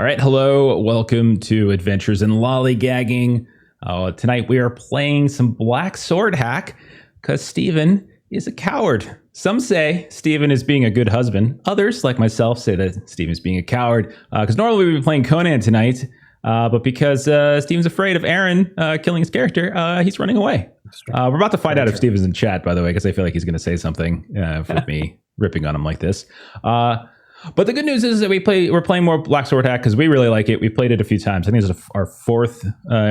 All right, hello, welcome to Adventures in Lollygagging. Tonight we are playing some Black Sword Hack because Steven is a coward. Some say Steven is being a good husband. Others, like myself, say that Steven is being a coward because normally we'd be playing Conan tonight, but because Steven's afraid of Aaron killing his character, he's running away. We're about to find out if Steven's in chat, by the way, because I feel like he's going to say something with me ripping on him like this. But the good news is that we're playing more Black Sword Hack because we really like it. We played it a few times. I think this is our fourth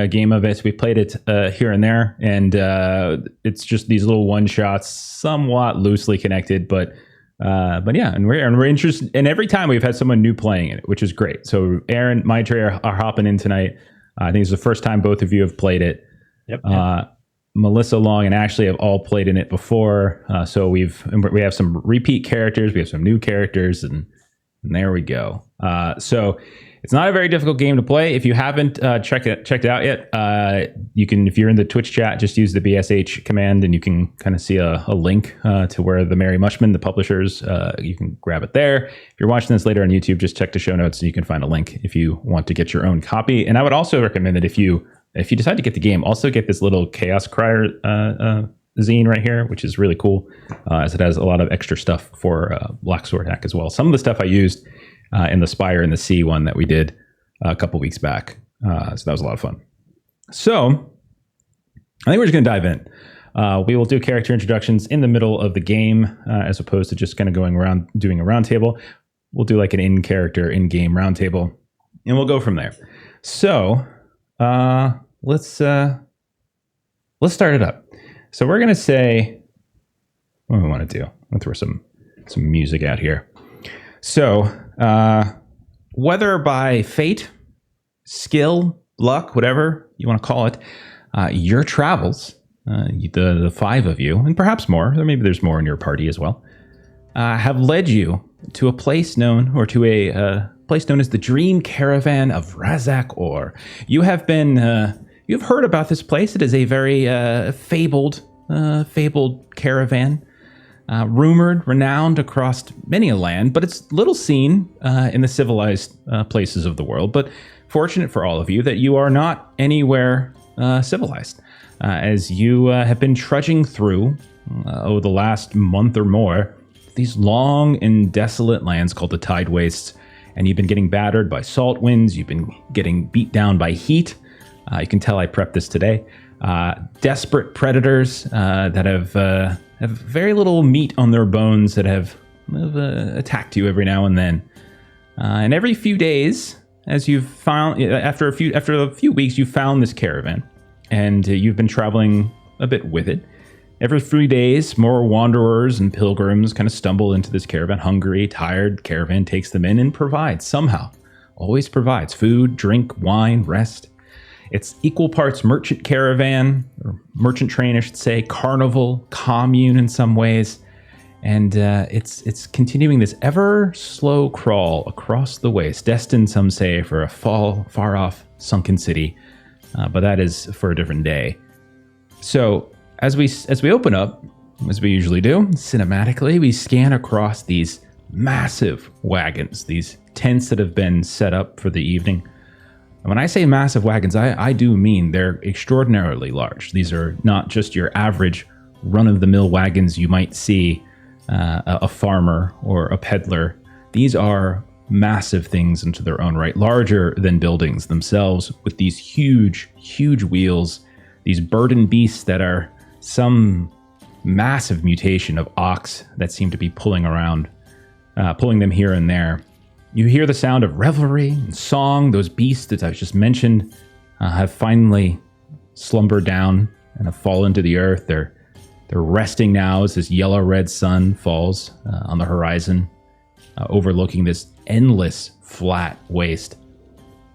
game of it. We played it here and there, and it's just these little one shots, somewhat loosely connected, but yeah, and we're interested. And every time we've had someone new playing it, which is great. So Aaron, Maitre are hopping in tonight. I think it's the first time both of you have played it. Yep. Melissa Long and Ashley have all played in it before. So we have some repeat characters, we have some new characters, and there we go. So it's not a very difficult game to play. If you haven't checked it out yet, you can, if you're in the Twitch chat, just use the BSH command and you can kind of see a link to where the Merry Mushman, the publishers, you can grab it there. If you're watching this later on YouTube, just check the show notes and you can find a link if you want to get your own copy. And I would also recommend that if you decide to get the game, also get this little Chaos Crier zine right here, which is really cool, as it has a lot of extra stuff for Black Sword Hack as well. Some of the stuff I used in the Spire and the Sea one that we did a couple weeks back. So that was a lot of fun. So I think we're just going to dive in. We will do character introductions in the middle of the game, as opposed to just kind of going around doing a round table. We'll do like an in-game round table, and we'll go from there. So let's start it up. So we're gonna say, what do we want to do? I'll throw some music out here. So whether by fate, skill, luck, whatever you want to call it, your travels, the five of you, and perhaps more, or maybe there's more in your party as well, have led you to a place known, or to a place known as the Dream Caravan of Razak Or. You have been, you've heard about this place. It is a very fabled caravan, rumored, renowned across many a land, but it's little seen in the civilized places of the world. But fortunate for all of you that you are not anywhere civilized, as you have been trudging through the last month or more these long and desolate lands called the Tide Wastes. And you've been getting battered by salt winds. You've been getting beat down by heat. You can tell I prepped this today. Desperate predators that have very little meat on their bones that have attacked you every now and then. And every few days, as you've found, after a few weeks, you found this caravan, and you've been traveling a bit with it. Every 3 days, more wanderers and pilgrims kind of stumble into this caravan, hungry, tired. Caravan takes them in and provides, somehow, always provides food, drink, wine, rest. It's equal parts merchant caravan, or merchant train, I should say, carnival, commune in some ways. And it's continuing this ever slow crawl across the waste, destined, some say, for a far off sunken city. But that is for a different day. So as we open up, as we usually do, cinematically, we scan across these massive wagons, these tents that have been set up for the evening. And when I say massive wagons, I do mean they're extraordinarily large. These are not just your average run-of-the-mill wagons you might see a farmer or a peddler. These are massive things into their own right, larger than buildings themselves, with these huge, huge wheels, these burden beasts that are some massive mutation of ox that seem to be pulling them here and there. You hear the sound of revelry and song. Those beasts that I just mentioned have finally slumbered down and have fallen to the earth. They're resting now as this yellow-red sun falls on the horizon, overlooking this endless flat waste.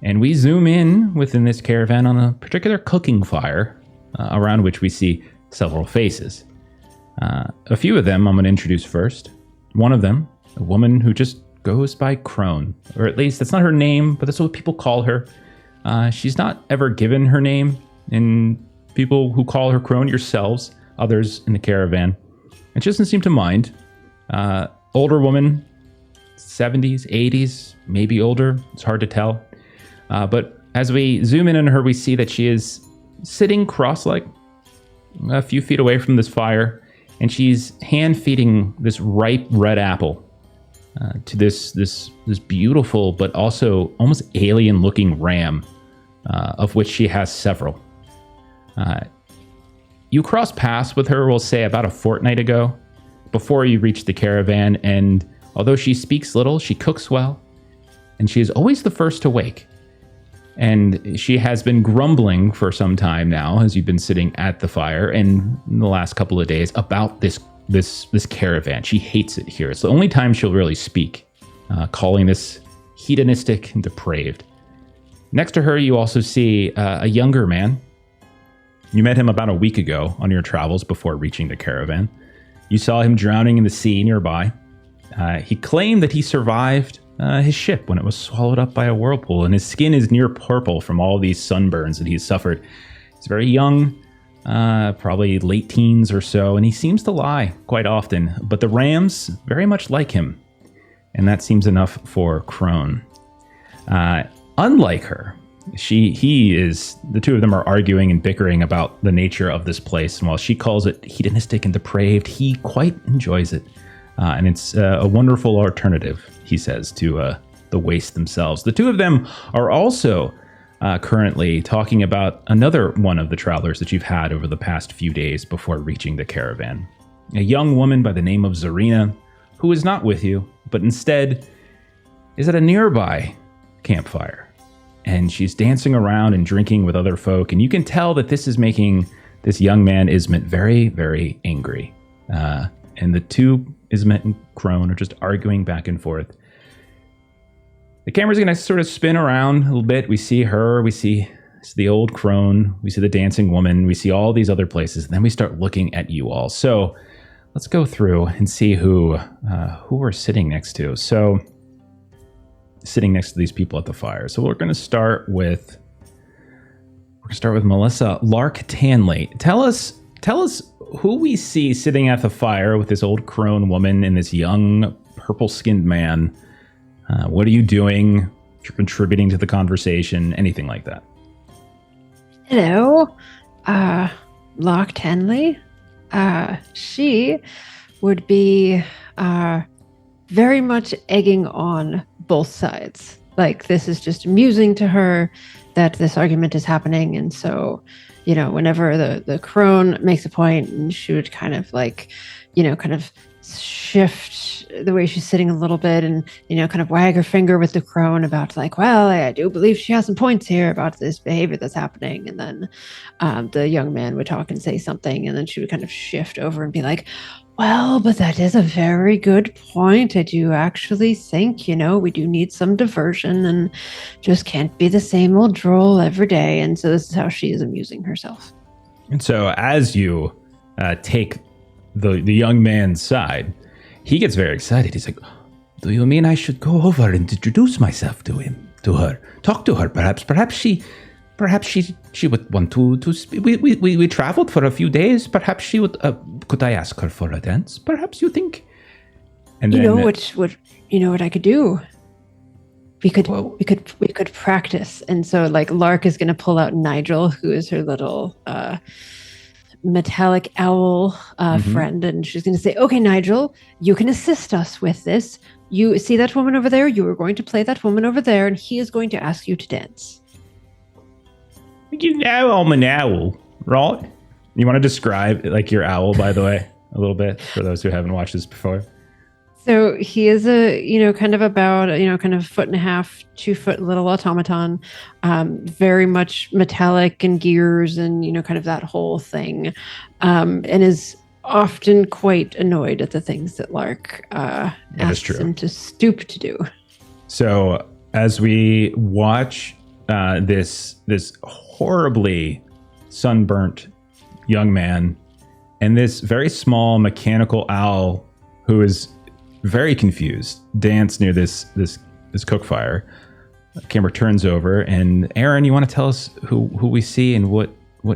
And we zoom in within this caravan on a particular cooking fire, around which we see several faces. A few of them I'm going to introduce first. One of them, a woman who just goes by Crone, or at least that's not her name, but that's what people call her. She's not ever given her name, and people who call her Crone, yourselves, others in the caravan, and she doesn't seem to mind. Older woman, 70s, 80s, maybe older. It's hard to tell. But as we zoom in on her, we see that she is sitting cross-legged a few feet away from this fire, and she's hand-feeding this ripe red apple to this beautiful but also almost alien-looking ram, of which she has several. You cross paths with her, we'll say, about a fortnight ago, before you reach the caravan, and although she speaks little, she cooks well, and she is always the first to wake. And she has been grumbling for some time now, as you've been sitting at the fire, and in the last couple of days, about this caravan. She hates it here. It's the only time she'll really speak, calling this hedonistic and depraved. Next to her, you also see a younger man. You met him about a week ago on your travels before reaching the caravan. You saw him drowning in the sea nearby. He claimed that he survived his ship when it was swallowed up by a whirlpool, and his skin is near purple from all these sunburns that he's suffered. He's very young, probably late teens or so, and he seems to lie quite often, but the rams very much like him, and that seems enough for Crone. Unlike her, the two of them are arguing and bickering about the nature of this place, and while she calls it hedonistic and depraved, he quite enjoys it. And it's a wonderful alternative, he says, to the waste themselves. The two of them are also currently talking about another one of the travelers that you've had over the past few days before reaching the caravan. A young woman by the name of Zarina, who is not with you, but instead is at a nearby campfire. And she's dancing around and drinking with other folk, and you can tell that this is making this young man, Ismet, very, very angry. And the two, Ismet and Crone, are just arguing back and forth. The camera's going to sort of spin around a little bit. We see her, we see the old Crone, we see the dancing woman, we see all these other places, and then we start looking at you all. So let's go through and see who we're sitting next to. So sitting next to these people at the fire. So we're going to start with Melissa Lark Tanley. Tell us who we see sitting at the fire with this old crone woman and this young purple-skinned man. What are you doing? If you're contributing to the conversation, anything like that. Hello, Lark Tanley. She would be very much egging on both sides. Like, this is just amusing to her that this argument is happening, and so, you know, whenever the crone makes a point, and she would kind of like, you know, kind of shift the way she's sitting a little bit, and, you know, kind of wag her finger with the crone about like, well, I do believe she has some points here about this behavior that's happening. And then the young man would talk and say something, and then she would kind of shift over and be like, well, but that is a very good point. I do actually think, you know, we do need some diversion and just can't be the same old droll every day. And so this is how she is amusing herself. And so as you take the young man's side, he gets very excited. He's like, do you mean I should go over and introduce myself to her, talk to her? Perhaps she would want to speak. We traveled for a few days. Perhaps she would. Could I ask her for a dance? Perhaps you think. And then, you know what I could do. We could practice. And so like Lark is going to pull out Nigel, who is her little metallic owl friend, and she's going to say, "Okay, Nigel, you can assist us with this. You see that woman over there? You are going to play that woman over there, and he is going to ask you to dance." You know I'm an owl, right? You want to describe like your owl, by the way, a little bit for those who haven't watched this before? So he is kind of about, kind of 1.5 to 2 foot little automaton, very much metallic and gears and, kind of that whole thing, and is often quite annoyed at the things that Lark asks him to stoop to do. So as we watch this horribly sunburnt young man and this very small mechanical owl who is very confused dance near this cook fire, the camera turns over, and Aaron, you want to tell us who we see and what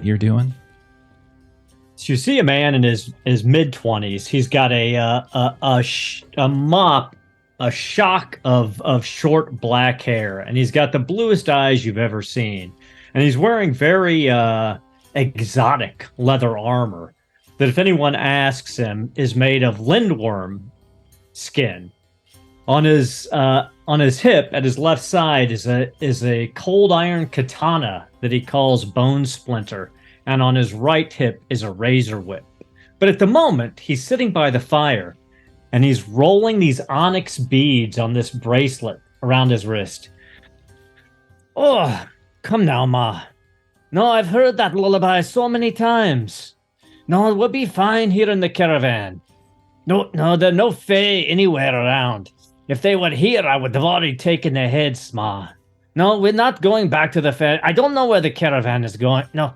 you're doing? So you see a man in his mid-20s. He's got a mop a shock of short black hair, and he's got the bluest eyes you've ever seen. And he's wearing very exotic leather armor that, if anyone asks him, is made of lindworm skin. On his hip at his left side is a cold iron katana that he calls Bone Splinter, and on his right hip is a razor whip. But at the moment, he's sitting by the fire, and he's rolling these onyx beads on this bracelet around his wrist. Oh, come now, Ma. No, I've heard that lullaby so many times. No, we'll be fine here in the caravan. No, there are no fae anywhere around. If they were here, I would have already taken their heads, Ma. No, we're not going back to the fair. I don't know where the caravan is going. No,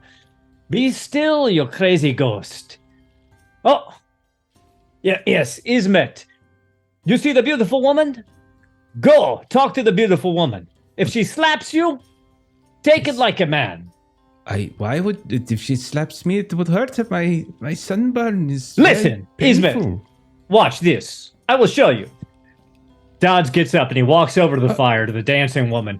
be still, you crazy ghost. Oh, yes, Ismet. You see the beautiful woman? Go, talk to the beautiful woman. If she slaps you, take it like a man. Why would, if she slaps me, it would hurt. My sunburn is. Listen, Ismet, watch this. I will show you. Dodge gets up and he walks over to the fire to the dancing woman.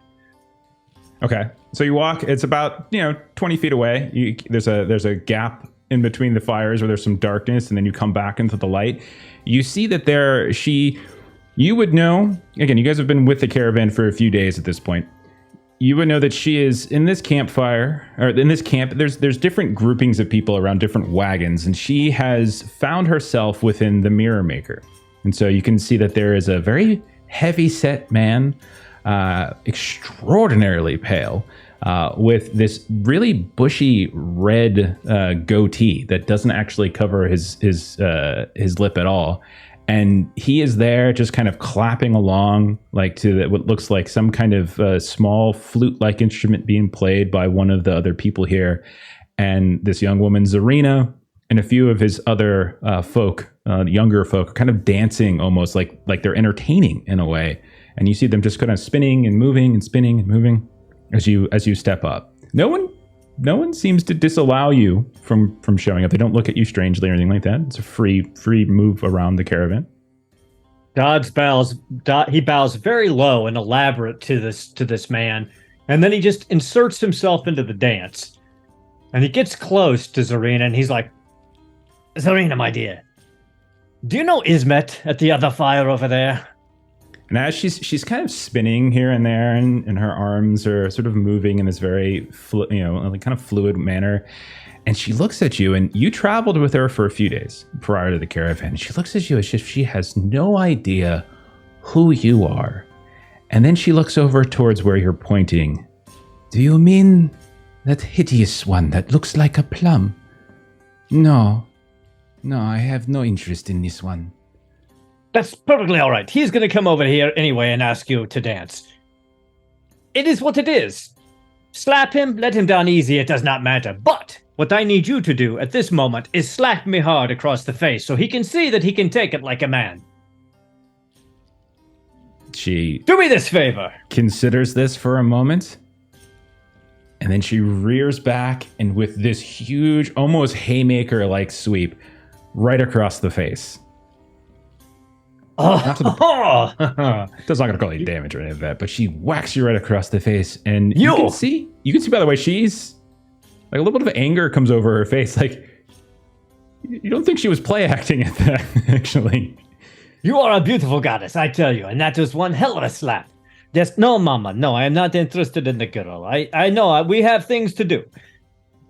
Okay, so you walk. It's about 20 feet away. There's a gap in between the fires where there's some darkness, and then you come back into the light. You see that you would know. Again, you guys have been with the caravan for a few days at this point. You would know that she is in this campfire, or in this camp. There's different groupings of people around different wagons, and she has found herself within the Mirror Maker. And so you can see that there is a very heavy-set man, extraordinarily pale, with this really bushy red goatee that doesn't actually cover his lip at all. And he is there just kind of clapping along, like to what looks like some kind of small flute-like instrument being played by one of the other people here. And this young woman, Zarina, and a few of his other younger folk, are kind of dancing almost like they're entertaining in a way. And you see them just kind of spinning and moving and spinning and moving as you step up. No one seems to disallow you from showing up. They don't look at you strangely or anything like that. It's a free move around the caravan. He bows very low and elaborate to this man, and then he just inserts himself into the dance. And he gets close to Zarina, and he's like, Zarina, my dear, do you know Ismet at the other fire over there? And as she's kind of spinning here and there, and her arms are sort of moving in this very kind of fluid manner, and she looks at you, and you traveled with her for a few days prior to the caravan. She looks at you as if she has no idea who you are, and then she looks over towards where you're pointing. Do you mean that hideous one that looks like a plum? No, I have no interest in this one. That's perfectly all right. He's going to come over here anyway and ask you to dance. It is what it is. Slap him, let him down easy, it does not matter. But what I need you to do at this moment is slap me hard across the face so he can see that he can take it like a man. She do me this favor. Considers this for a moment, and then she rears back, and with this huge, almost haymaker-like sweep, right across the face. That's not going to call any damage or any of that, but she whacks you right across the face, and you can see, by the way, she's like a little bit of anger comes over her face. Like, you don't think she was play acting at that, actually. You are a beautiful goddess, I tell you, and that was one hell of a slap. Yes, no, Mama, no, I am not interested in the girl. I know we have things to do.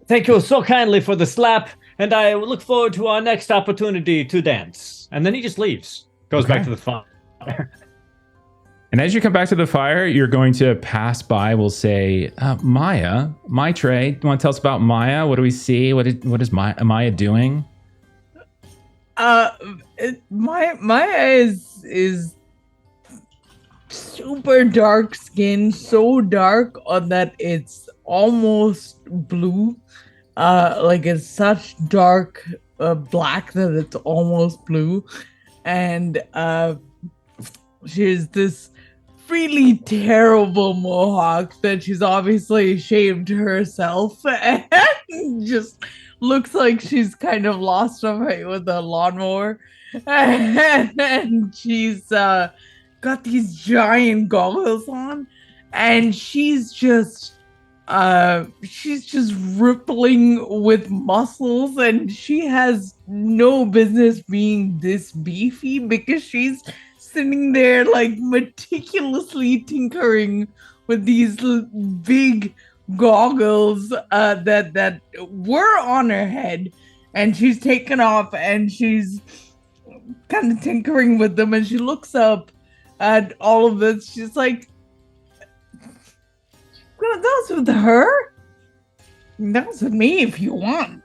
Thank you so kindly for the slap, and I look forward to our next opportunity to dance. And then he just leaves. Goes back to the fire. And as you come back to the fire, you're going to pass by, we'll say, Maya, Maitre, do you want to tell us about Maya? What do we see? What is Maya doing? Maya is super dark skin, so dark that it's almost blue. Like it's such dark black that it's almost blue. And she has this really terrible mohawk that she's obviously shaved herself, and just looks like she's kind of lost a fight with a lawnmower. And she's got got these giant goggles on, and she's just rippling with muscles, and she has no business being this beefy because she's sitting there like meticulously tinkering with these big goggles that were on her head, and she's taken off and she's kind of tinkering with them, and she looks up at all of this. She's like, "That was with her? That was with me if you want."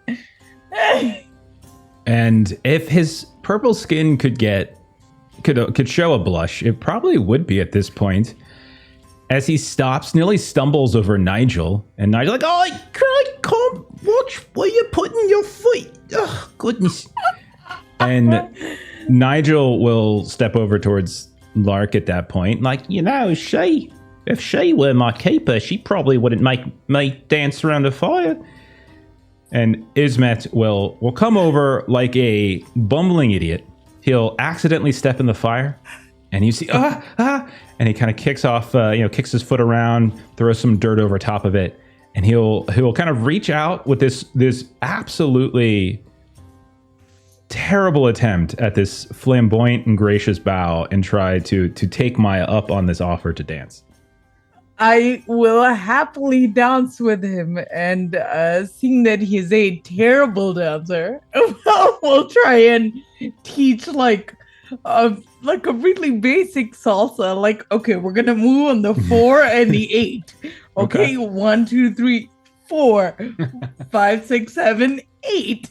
And if his purple skin could show a blush, it probably would be at this point. As he stops, nearly stumbles over Nigel, and Nigel like, "Oh, I can't watch where you're putting your foot. Oh, goodness." And Nigel will step over towards Lark at that point, like, if she were my keeper, she probably wouldn't make me dance around the fire. And Ismet will come over like a bumbling idiot. He'll accidentally step in the fire, and you see, and he kind of kicks off, kicks his foot around, throws some dirt over top of it, and he'll kind of reach out with this absolutely terrible attempt at this flamboyant and gracious bow and try to take Maya up on this offer to dance. I will happily dance with him, and seeing that he's a terrible dancer, we'll try and teach like a really basic salsa. Like, okay, we're gonna move on the 4 and the 8. Okay, 1, 2, 3, 4, 5, 6, 7, 8.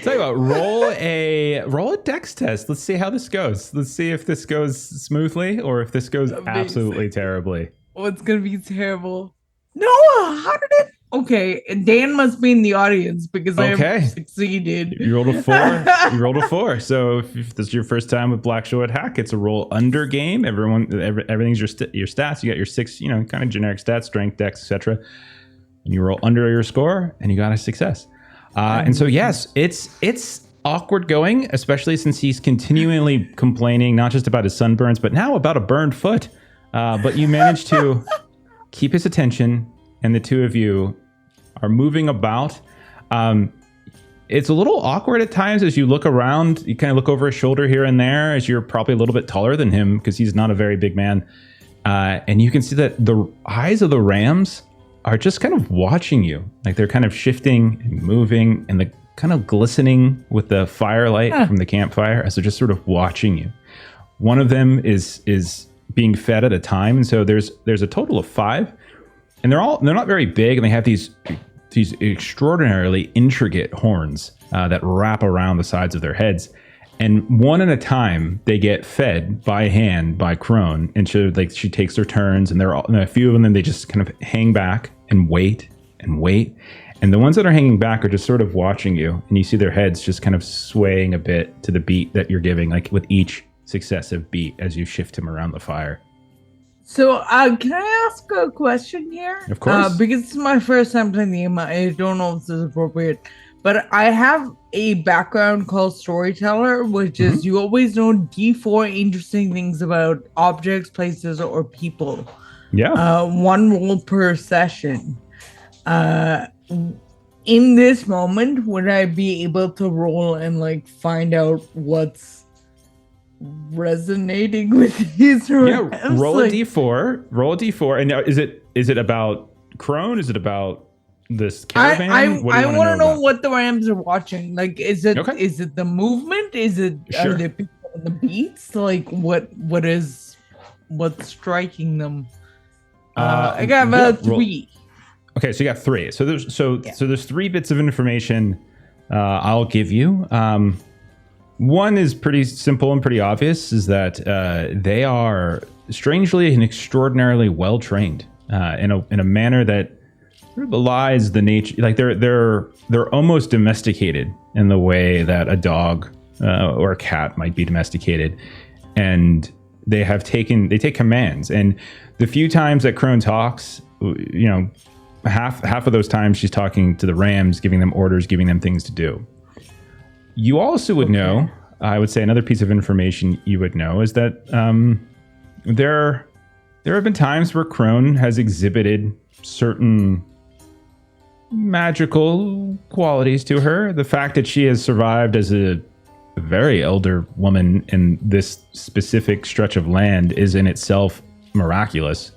Tell you what, roll a dex test. Let's see how this goes. Let's see if this goes smoothly or if this goes absolutely terribly. Oh, it's gonna be terrible. No, how did it? Okay, Dan must be in the audience because I have succeeded. You rolled a 4. You rolled a 4. So if this is your first time with Black Show at Hack, it's a roll under game. Everything's your stats. You got your 6, kind of generic stats, strength, dex, etc. And you roll under your score, and you got a success. And so, yes, it's awkward going, especially since he's continually complaining, not just about his sunburns, but now about a burned foot. But you manage to keep his attention, and the two of you are moving about. It's a little awkward at times as you look around. You kind of look over his shoulder here and there, as you're probably a little bit taller than him because he's not a very big man. And you can see that the eyes of the rams are just kind of watching you. Like they're kind of shifting and moving and the kind of glistening with the firelight from the campfire as they're just sort of watching you. One of them is being fed at a time. And so there's a total of 5, and they're not very big, and they have these extraordinarily intricate horns that wrap around the sides of their heads. And one at a time, they get fed by hand by Crone, and she takes their turns, and a few of them they just kind of hang back and wait and wait, and the ones that are hanging back are just sort of watching you, and you see their heads just kind of swaying a bit to the beat that you're giving, like with each successive beat as you shift him around the fire. So, can I ask a question here? Of course. Because it's my first time playing the game, I don't know if this is appropriate. But I have a background called Storyteller, which is you always know D4 interesting things about objects, places, or people. Yeah. 1 roll per session. In this moment, would I be able to roll and find out what's resonating with these rams? Yeah, roll a D4. Roll a D4. And now, is it about Crone? Is it about this caravan? I want to know what the rams are watching. Like, is it the movement? Is it are the people on the beats? Like, what's striking them? I got about 3. Okay, so you got 3. So there's 3 bits of information I'll give you. One is pretty simple and pretty obvious, is that they are strangely and extraordinarily well trained in a manner that belies the nature. Like they're almost domesticated in the way that a dog or a cat might be domesticated, and they take commands. And the few times that Crone talks, half of those times she's talking to the rams, giving them orders, giving them things to do. You also would know I would say another piece of information you would know is that there have been times where Crone has exhibited certain magical qualities to her. The fact that she has survived as a very elder woman in this specific stretch of land is in itself miraculous.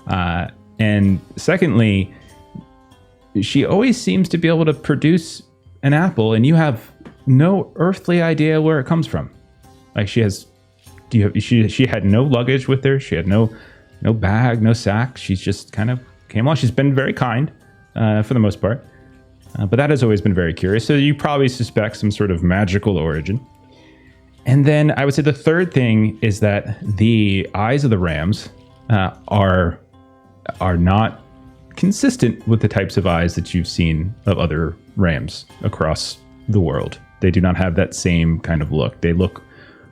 And secondly, she always seems to be able to produce an apple, and you have no earthly idea where it comes from. Like she had no luggage with her. She had no bag, no sack. She's just kind of came along. She's been very kind for the most part. But that has always been very curious. So you probably suspect some sort of magical origin. And then I would say the third thing is that the eyes of the rams are not consistent with the types of eyes that you've seen of other rams across the world. They do not have that same kind of look. They look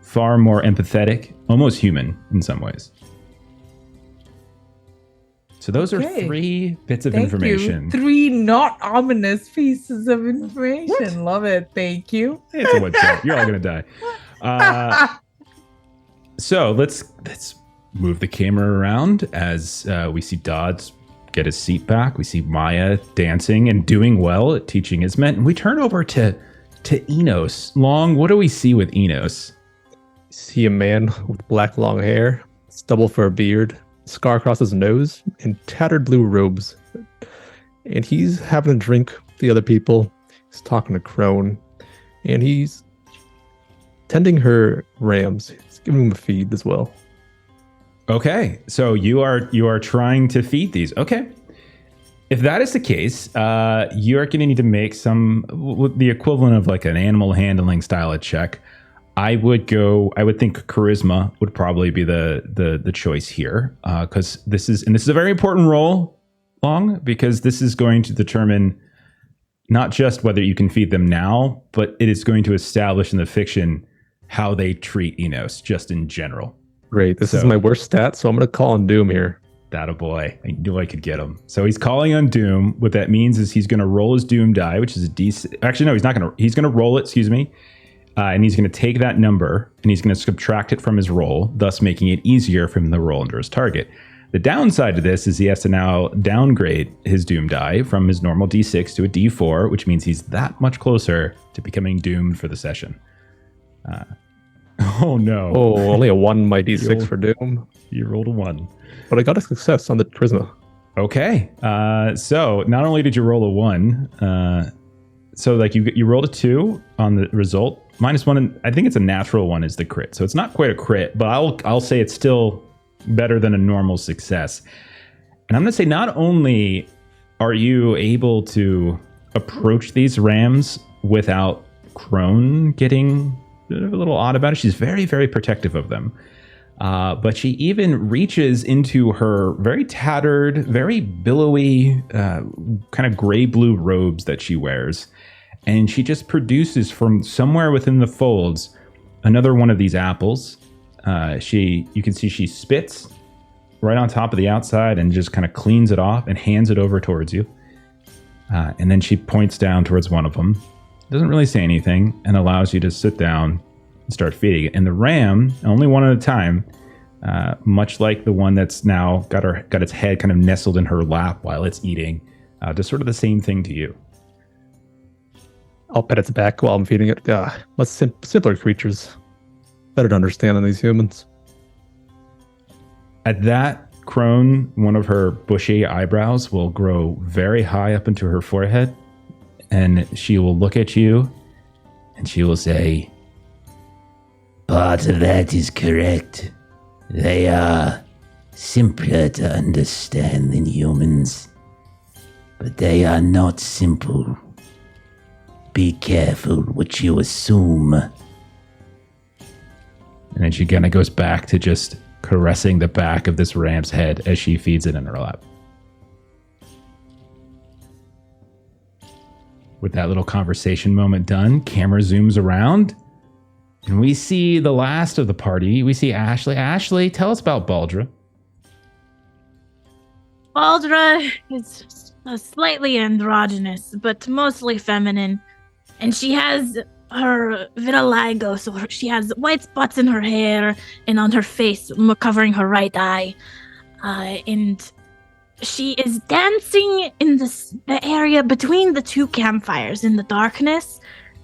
far more empathetic, almost human in some ways. So those are 3 bits of information. You. 3 not ominous pieces of information. What? Love it. Thank you. It's a one-shot. You're all gonna die. So let's move the camera around as we see Dodds get his seat back. We see Maya dancing and doing well at teaching his men. And we turn over to Enos. Long, what do we see with Enos? See a man with black long hair, stubble for a beard, scar across his nose, and tattered blue robes. And he's having a drink with the other people. He's talking to Crone. And he's tending her rams. He's giving them a feed as well. Okay, so you are trying to feed these. Okay. If that is the case, you're going to need to make the equivalent of like an animal handling style of check. I would think charisma would probably be the choice here, because this is a very important role, Long, because this is going to determine not just whether you can feed them now, but it is going to establish in the fiction how they treat Enos just in general. Great. This is my worst stat, so I'm going to call on Doom here. That a boy. I knew I could get him. So he's calling on Doom. What that means is he's going to roll his Doom die, which is a D6. Actually, no, he's not going to. He's going to roll it, excuse me. And he's going to take that number and he's going to subtract it from his roll, thus making it easier for him to roll under his target. The downside to this is he has to now downgrade his Doom die from his normal D6 to a D4, which means he's that much closer to becoming doomed for the session. Oh, no. Oh, only a 1 my D6 for Doom. You rolled a 1. But I got a success on the charisma. Okay. So not only did you roll a 1, so like you rolled a 2 on the result. -1, and I think it's a natural 1 is the crit. So it's not quite a crit, but I'll say it's still better than a normal success. And I'm going to say not only are you able to approach these rams without Crone getting a little odd about it. She's very, very protective of them. But she even reaches into her very tattered, very billowy, kind of gray-blue robes that she wears. And she just produces from somewhere within the folds another one of these apples. You can see she spits right on top of the outside and just kind of cleans it off and hands it over towards you. And then she points down towards one of them. Doesn't really say anything and allows you to sit down and start feeding it. And the ram, only one at a time, much like the one that's now got its head kind of nestled in her lap while it's eating, does sort of the same thing to you. I'll pet its back while I'm feeding it. Much simpler creatures. Better to understand than these humans. At that, Crone, one of her bushy eyebrows will grow very high up into her forehead, and she will look at you, and she will say, "Part of that is correct. They are simpler to understand than humans, but they are not simple. Be careful what you assume." And then she kind of goes back to just caressing the back of this ram's head as she feeds it in her lap. With that little conversation moment done, camera zooms around, and we see the last of the party. We see Ashley. Ashley, tell us about Baldra. Baldra is slightly androgynous, but mostly feminine. And she has her vitiligo, so she has white spots in her hair and on her face, covering her right eye. And she is dancing in the area between the two campfires in the darkness,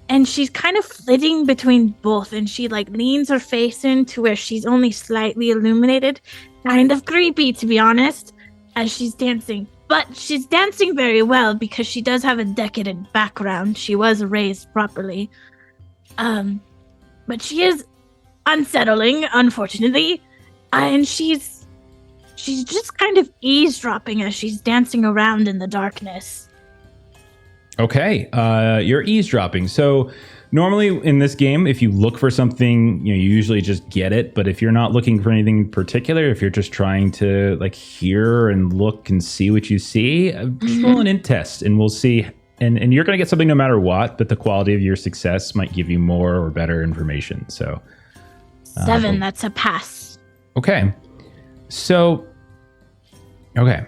and she's kind of flitting between both, and she like leans her face in to where she's only slightly illuminated. Kind of creepy, to be honest, as she's dancing. But she's dancing very well because she does have a decadent background. She was raised properly. But she is unsettling, unfortunately. And she's just kind of eavesdropping as she's dancing around in the darkness. Okay, you're eavesdropping. So normally in this game, if you look for something, you usually just get it. But if you're not looking for anything in particular, if you're just trying to like hear and look and see what you see, just roll an int test and we'll see. And you're going to get something no matter what, but the quality of your success might give you more or better information. So 7, that's a pass. Okay. So, okay.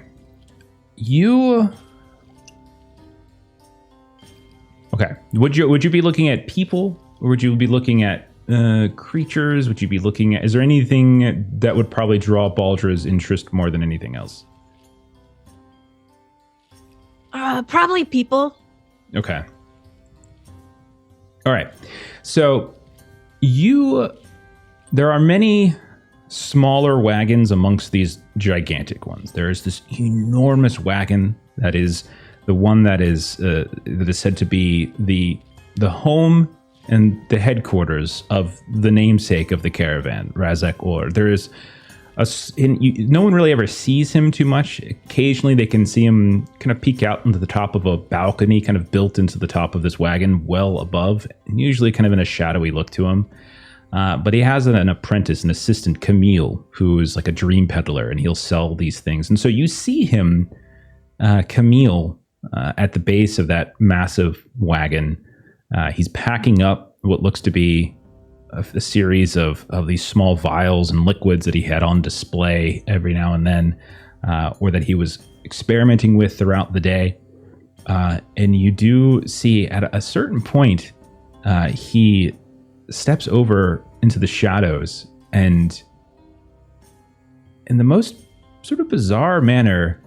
Okay. Would you be looking at people, or would you be looking at creatures? Would you be looking at? Is there anything that would probably draw Baldra's interest more than anything else? Probably people. Okay. All right. So there are many smaller wagons amongst these gigantic ones. There is this enormous wagon that is the one that is said to be the home and the headquarters of the namesake of the caravan, Razak Or. There is no one really ever sees him too much. Occasionally they can see him kind of peek out into the top of a balcony kind of built into the top of this wagon well above, and usually kind of in a shadowy look to him. But he has an apprentice, an assistant, Camille, who is like a dream peddler, and he'll sell these things. And so you see him, Camille, at the base of that massive wagon. He's packing up what looks to be a series of these small vials and liquids that he had on display every now and then, or that he was experimenting with throughout the day. And you do see at a certain point, he steps over into the shadows, and in the most sort of bizarre manner,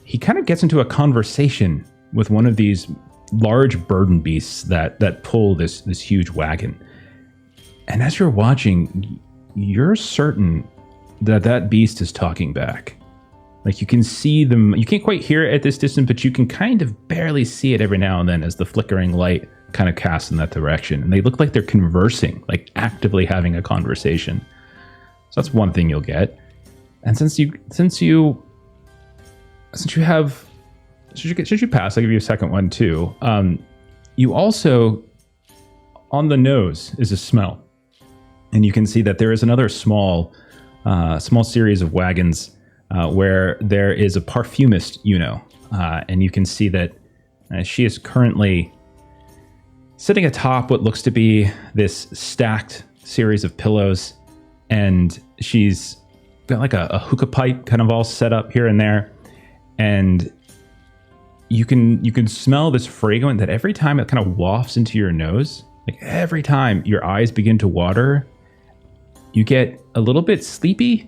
he kind of gets into a conversation with one of these large burden beasts that pull this huge wagon. And as you're watching, you're certain that beast is talking back. Like you can see them, you can't quite hear it at this distance, but you can kind of barely see it every now and then as the flickering light kind of casts in that direction. And they look like they're conversing, like actively having a conversation. So that's one thing you'll get. And since you pass, I'll give you a second one too. You also, on the nose is a smell. And you can see that there is another small series of wagons where there is a parfumist, and you can see that she is currently sitting atop what looks to be this stacked series of pillows, and she's got like a hookah pipe kind of all set up here and there, and you can smell this fragrance that every time it kind of wafts into your nose, like every time your eyes begin to water, you get a little bit sleepy,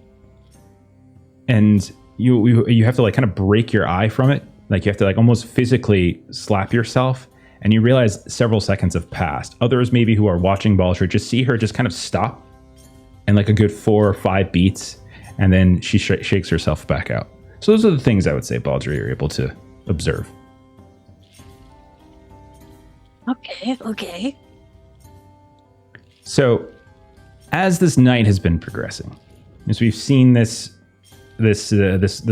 and you have to like kind of break your eye from it. Like you have to like almost physically slap yourself, and you realize several seconds have passed. Others maybe who are watching Baldra just see her just kind of stop, and like a good 4 or 5 beats, and then she shakes herself back out. So those are the things I would say, Baldra, you're able to observe. Okay. So, as this night has been progressing, as we've seen this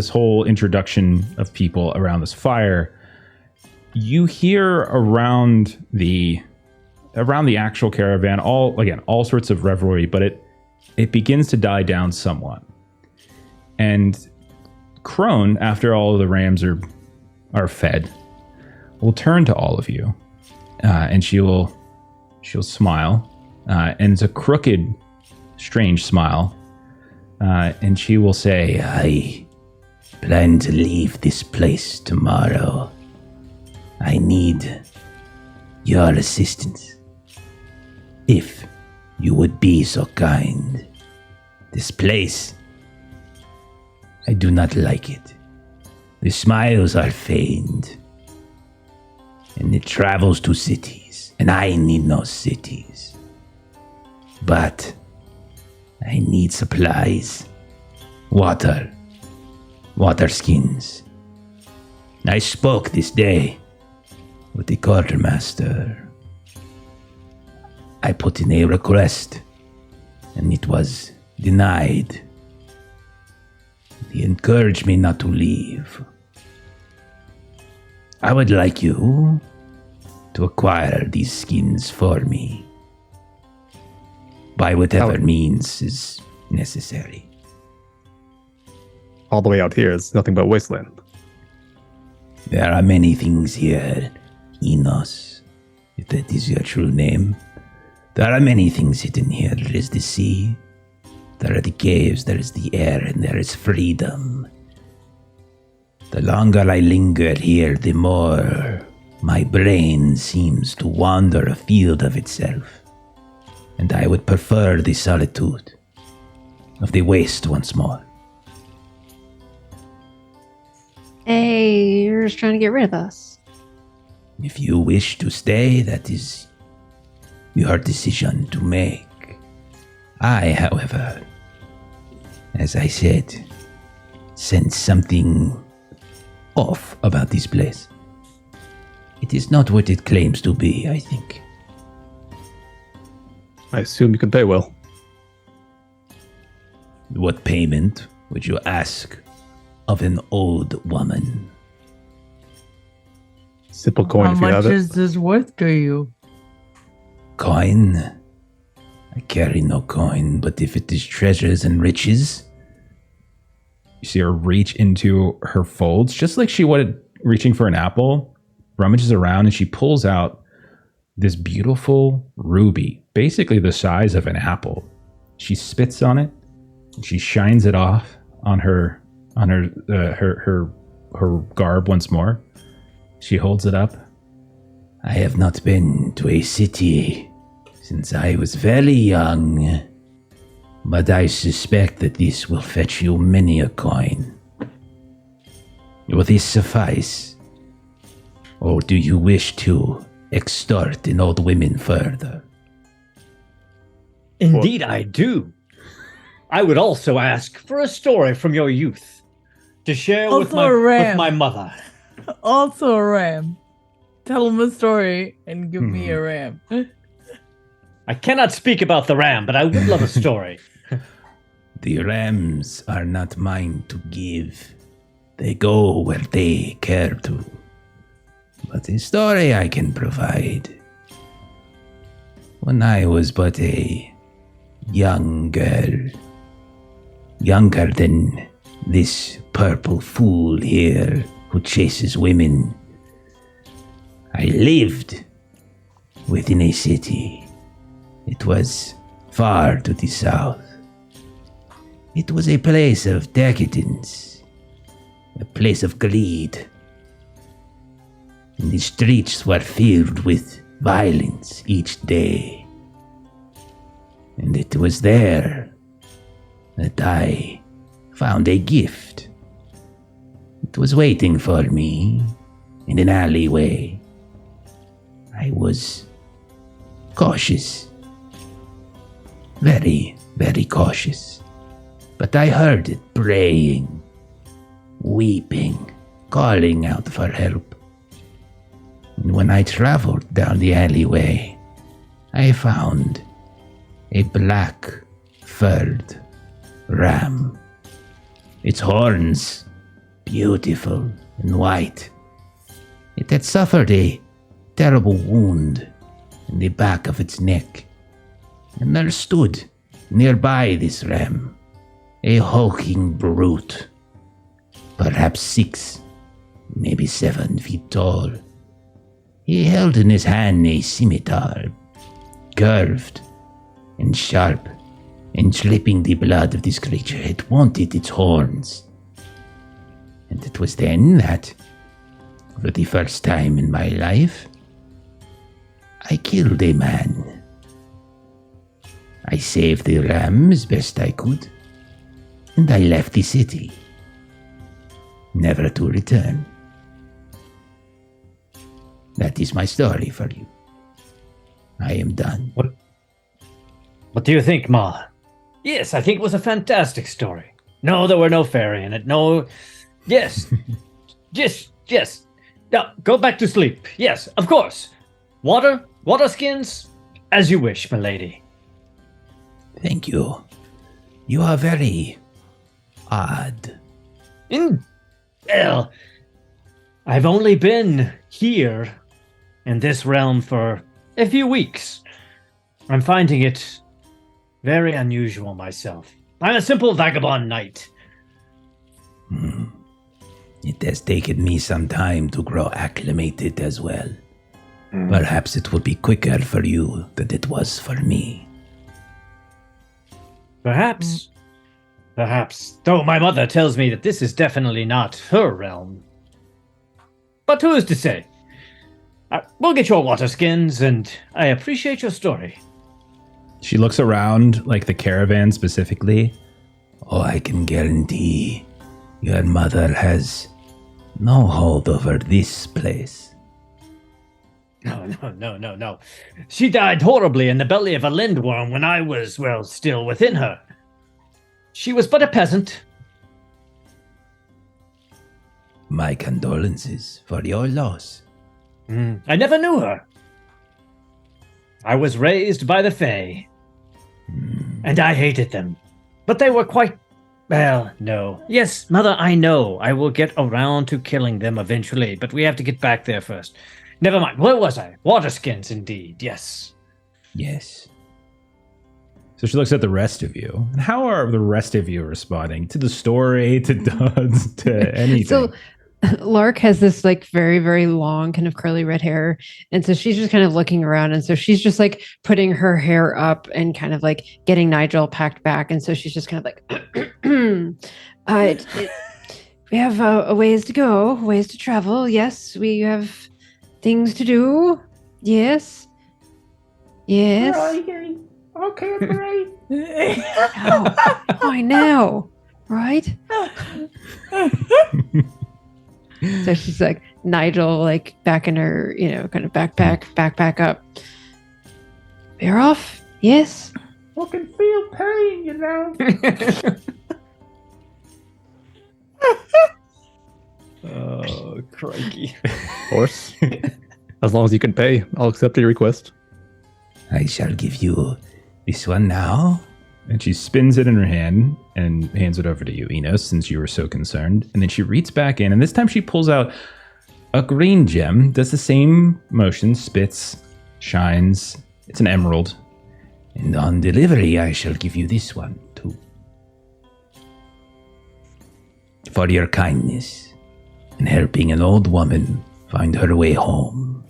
whole introduction of people around this fire, you hear around the actual caravan all sorts of revelry, but it begins to die down somewhat. And Crone, after all of the rams are fed, will turn to all of you, and she'll smile, and it's a crooked, strange smile, and she will say, I plan to leave this place tomorrow. I need your assistance. If you would be so kind. This place, I do not like it. The smiles are feigned, and it travels to cities, and I need no cities. But I need supplies, water skins. I spoke this day with the quartermaster. I put in a request, and it was denied. He encouraged me not to leave. I would like you to acquire these skins for me, by whatever means is necessary. All the way out here is nothing but wasteland. There are many things here, Enos, if that is your true name. There are many things hidden here. There is the sea, there are the caves, there is the air, and there is freedom. The longer I linger here, the more my brain seems to wander afield of itself. And I would prefer the solitude of the waste once more. Hey, you're just trying to get rid of us. If you wish to stay, that is your decision to make. I, however, as I said, sense something off about this place. It is not what it claims to be, I think. I assume you can pay well. What payment would you ask of an old woman? Simple coin How if you much have it. is this worth to you? Coin? I carry no coin, but if it is treasures and riches, You see her reach into her folds, just like she would reaching for an apple, rummages around, and she pulls out this beautiful ruby, basically the size of an apple. She spits on it, and she shines it off on her garb once more. She holds it up. I have not been to a city since I was very young, but I suspect that this will fetch you many a coin. Will this suffice? Or do you wish to extort an old woman further? Indeed, I do. I would also ask for a story from your youth to share with Also a ram. my mother. Also a ram. Tell him a story and give me a ram. I cannot speak about the ram, but I would love a story. The rams are not mine to give. They go where they care to. But a story I can provide. When I was but a young girl, younger than this purple fool here who chases women, I lived within a city. It was far to the south. It was a place of decadence, a place of greed. And the streets were filled with violence each day. And it was there that I found a gift. It was waiting for me in an alleyway. I was cautious. Very, very cautious. But I heard it praying, weeping, calling out for help. And when I traveled down the alleyway, I found a black furred ram. Its horns, beautiful and white. It had suffered a terrible wound in the back of its neck. And there stood nearby this ram a hulking brute, perhaps 6, maybe 7 feet tall. He held in his hand a scimitar, curved and sharp, and dripping the blood of this creature had wanted its horns. And it was then that, for the first 1 time in my life, I killed a man. I saved the ram as best I could, and I left the city, never to return. That is my story for you. I am done. What do you think, Ma? Yes, I think it was a fantastic story. No, there were no fairy in it. No. Yes. Yes. Now, go back to sleep. Yes, of course. Water skins, as you wish, milady. Thank you. You are very odd. Well, I've only been here in this realm for a few weeks. I'm finding it very unusual myself. I'm a simple vagabond knight. It has taken me some time to grow acclimated as well. Perhaps it will be quicker for you than it was for me. Perhaps. Though my mother tells me that this is definitely not her realm. But who is to say? We'll get your water skins, and I appreciate your story. She looks around, like the caravan specifically. Oh, I can guarantee your mother has no hold over this place. No. She died horribly in the belly of a lindworm when I was, well, still within her. She was but a peasant. My condolences for your loss. I never knew her. I was raised by the Fae, and I hated them. But they were quite... Well, no. Yes, Mother, I know. I will get around to killing them eventually, but we have to get back there first. Never mind. Where was I? Waterskins, indeed. Yes. Yes. So she looks at the rest of you. And how are the rest of you responding to the story, to Duds, to anything? So Lark has this like very, very long kind of curly red hair. And so she's just kind of looking around. And so she's just like putting her hair up and kind of like getting Nigel packed back. And so she's just kind of like, we have a ways to go, ways to travel. Yes, we have things to do. Yes. Okay, great. I know, right? So she's like Nigel, like back in her, kind of backpack up. We're off. Yes. I can feel pain, Oh, crikey. Of course. As long as you can pay, I'll accept your request. I shall give you this one now. And she spins it in her hand and hands it over to you, Enos, since you were so concerned. And then she reaches back in, and this time she pulls out a green gem, does the same motion, spits, shines. It's an emerald. And on delivery, I shall give you this one, too. For your kindness in helping an old woman find her way home.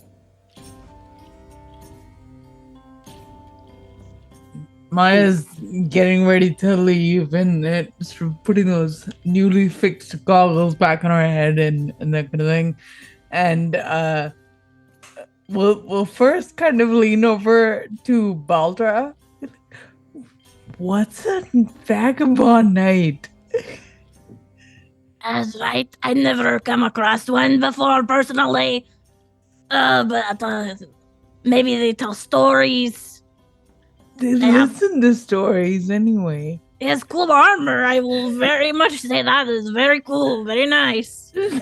Maya's getting ready to leave and sort of putting those newly fixed goggles back on her head and that kind of thing. And we'll first kind of lean over to Baldra. What's a vagabond knight? That's right. I never come across one before personally. But maybe they tell stories. They listen to stories anyway. He has cool armor. I will very much say that is very cool. Very nice. Do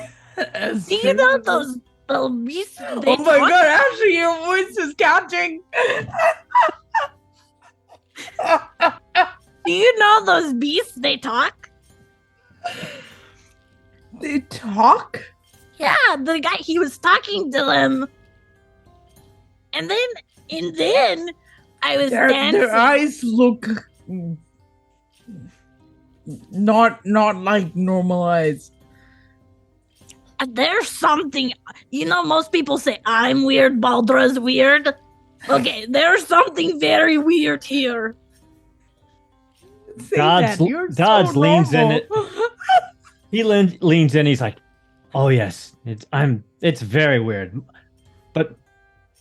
you know those little beasts? Oh my god, Ashley, your voice is catching. Do you know those beasts? They talk? They talk? Yeah, the guy, he was talking to them. And then I was dancing. Their eyes look not like normal eyes. There's something, most people say I'm weird, Baldra's weird. Okay, there's something very weird here. Dodds leans in it. He leans in. He's like, "Oh yes, it's very weird, but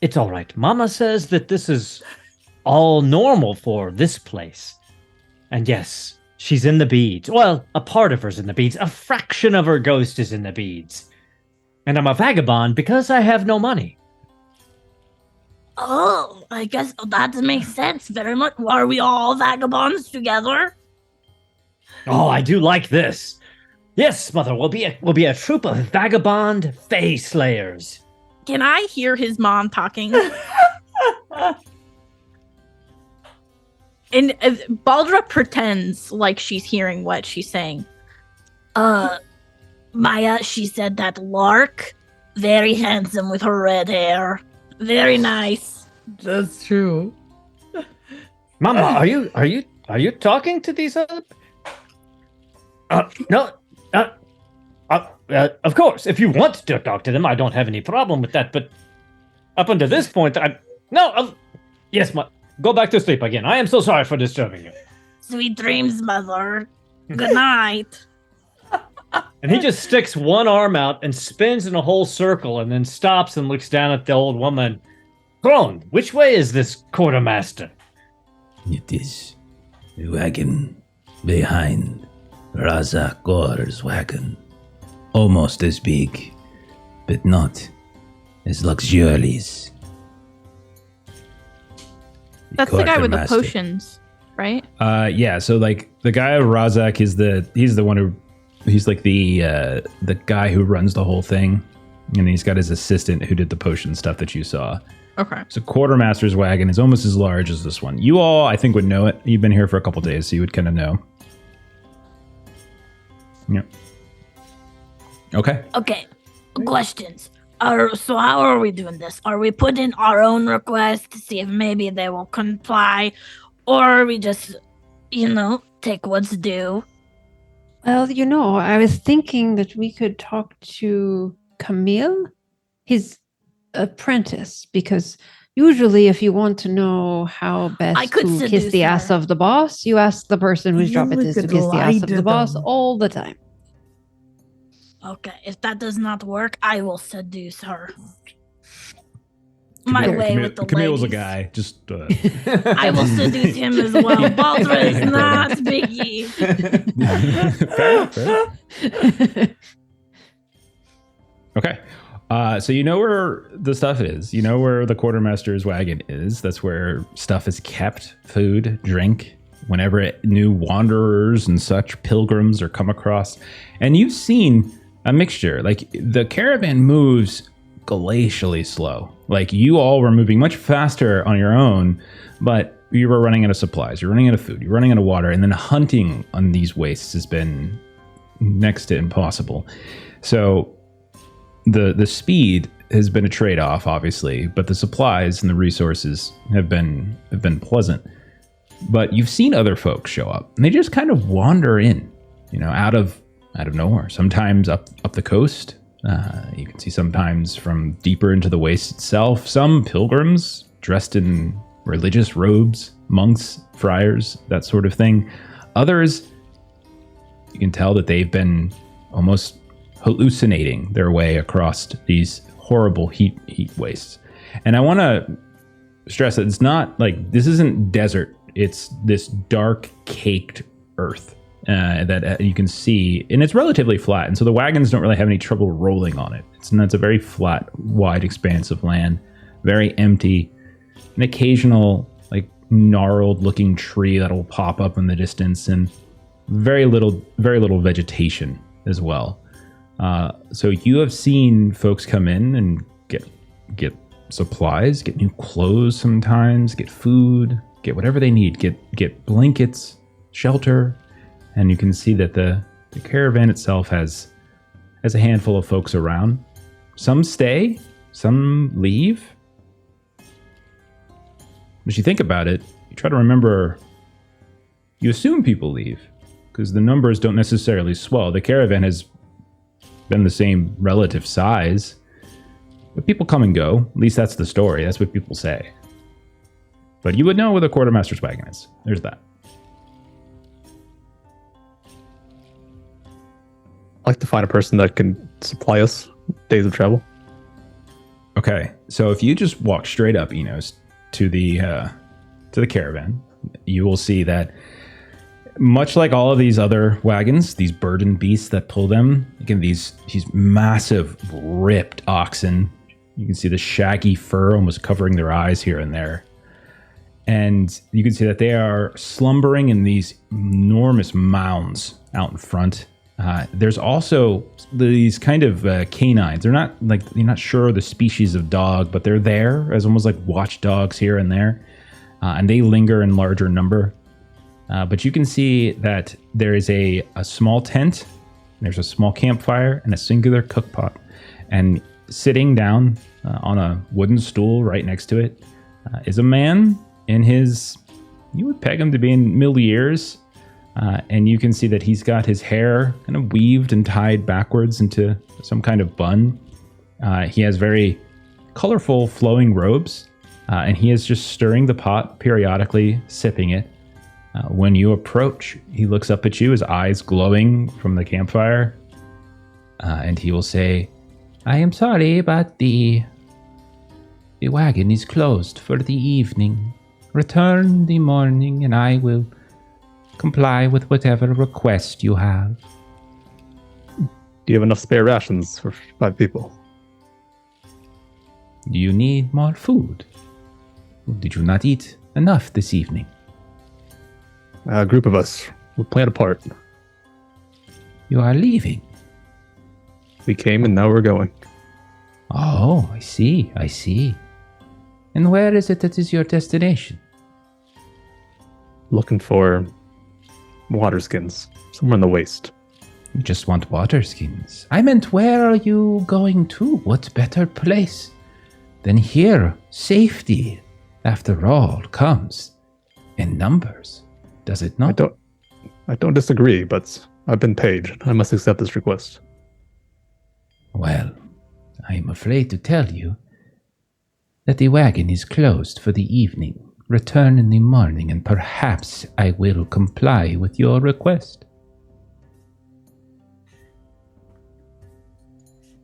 it's all right. Mama says that this is all normal for this place. And yes, she's in the beads. Well, a part of her's in the beads. A fraction of her ghost is in the beads. And I'm a vagabond because I have no money. Oh, I guess that makes sense very much. Are we all vagabonds together? Oh, I do like this. Yes, mother, we'll be a troop of vagabond fae slayers. Can I hear his mom talking? And Baldra pretends like she's hearing what she's saying. Maya, she said that Lark, very handsome with her red hair. Very nice. That's true. Mama, are you talking to these other? No. Of course, if you want to talk to them, I don't have any problem with that. But up until this point, yes, go back to sleep again. I am so sorry for disturbing you. Sweet dreams, mother. Good night. And he just sticks one arm out and spins in a whole circle, and then stops and looks down at the old woman. Crone, which way is this quartermaster? It is the wagon behind Raza Gor's wagon. Almost as big, but not as luxurious. That's the guy with the Quartermaster. potions, right? Yeah. So like the guy Razak he's the one who he's like the guy who runs the whole thing, and he's got his assistant who did the potion stuff that you saw. Okay. So Quartermaster's wagon is almost as large as this one. You all, I think, would know it. You've been here for a couple days, so you would kind of know. Yeah. Okay. Okay, questions. So how are we doing this? Are we putting our own request to see if maybe they will comply? Or are we just, take what's due? Well, I was thinking that we could talk to Camille, his apprentice, because usually if you want to know how best I could to kiss seduce the ass her. of the boss, you ask the person whose job it You is to could kiss the lie ass of to the boss them. all the time. Okay, if that does not work, I will seduce her. My Camille- way Camille- with the Camille's a ladies. guy. Just I will seduce him as well. Baldra is not Biggie. fair. Okay. So you know where the stuff is. You know where the quartermaster's wagon is. That's where stuff is kept, food, drink, whenever new wanderers and such pilgrims are come across. And you've seen a mixture. Like the caravan moves glacially slow. Like you all were moving much faster on your own, but you were running out of supplies, you're running out of food, you're running out of water, and then hunting on these wastes has been next to impossible. So the speed has been a trade-off, obviously, but the supplies and the resources have been pleasant. But you've seen other folks show up, and they just kind of wander in, out of nowhere. Sometimes up the coast. You can see sometimes from deeper into the waste itself. Some pilgrims dressed in religious robes, monks, friars, that sort of thing. Others, you can tell that they've been almost hallucinating their way across these horrible heat wastes. And I want to stress that it's not like this isn't desert. It's this dark, caked earth that you can see, and it's relatively flat. And so the wagons don't really have any trouble rolling on it. It's a very flat, wide expanse of land, very empty. An occasional, like gnarled-looking tree that'll pop up in the distance, and very little vegetation as well. So you have seen folks come in and get supplies, get new clothes sometimes, get food, get whatever they need, get blankets, shelter, and you can see that the caravan itself has a handful of folks around. Some stay, some leave. As you think about it, you try to remember, you assume people leave because the numbers don't necessarily swell. The caravan has been the same relative size, but people come and go. At least that's the story. That's what people say. But you would know where the quartermaster's wagon is. There's that. I'd like to find a person that can supply us days of travel. Okay, so if you just walk straight up, Enos, to the to the caravan, you will see that much like all of these other wagons, these burden beasts that pull them, again, these massive ripped oxen, you can see the shaggy fur almost covering their eyes here and there. And you can see that they are slumbering in these enormous mounds out in front. There's also these kind of canines. They're not like, you're not sure the species of dog, but they're there as almost like watchdogs here and there. And they linger in larger number. But you can see that there is a small tent, there's a small campfire, and a singular cookpot. And sitting down on a wooden stool right next to it is a man in his, you would peg him to be in middle years. And you can see that he's got his hair kind of weaved and tied backwards into some kind of bun. He has very colorful flowing robes, and he is just stirring the pot periodically, sipping it. When you approach, he looks up at you, his eyes glowing from the campfire, and he will say, "I am sorry, but the wagon is closed for the evening. Return in the morning, and I will comply with whatever request you have." Do you have enough spare rations for 5 people? Do you need more food? Did you not eat enough this evening? A group of us. We'll plan apart. You are leaving. We came and now we're going. Oh, I see. And where is it that is your destination? Looking for water skins. Somewhere in the waste. You just want water skins. I meant, where are you going to? What better place than here? Safety, after all, comes in numbers, does it not? I don't disagree, but I've been paid. I must accept this request. Well, I am afraid to tell you that the wagon is closed for the evening. Return in the morning, and perhaps I will comply with your request.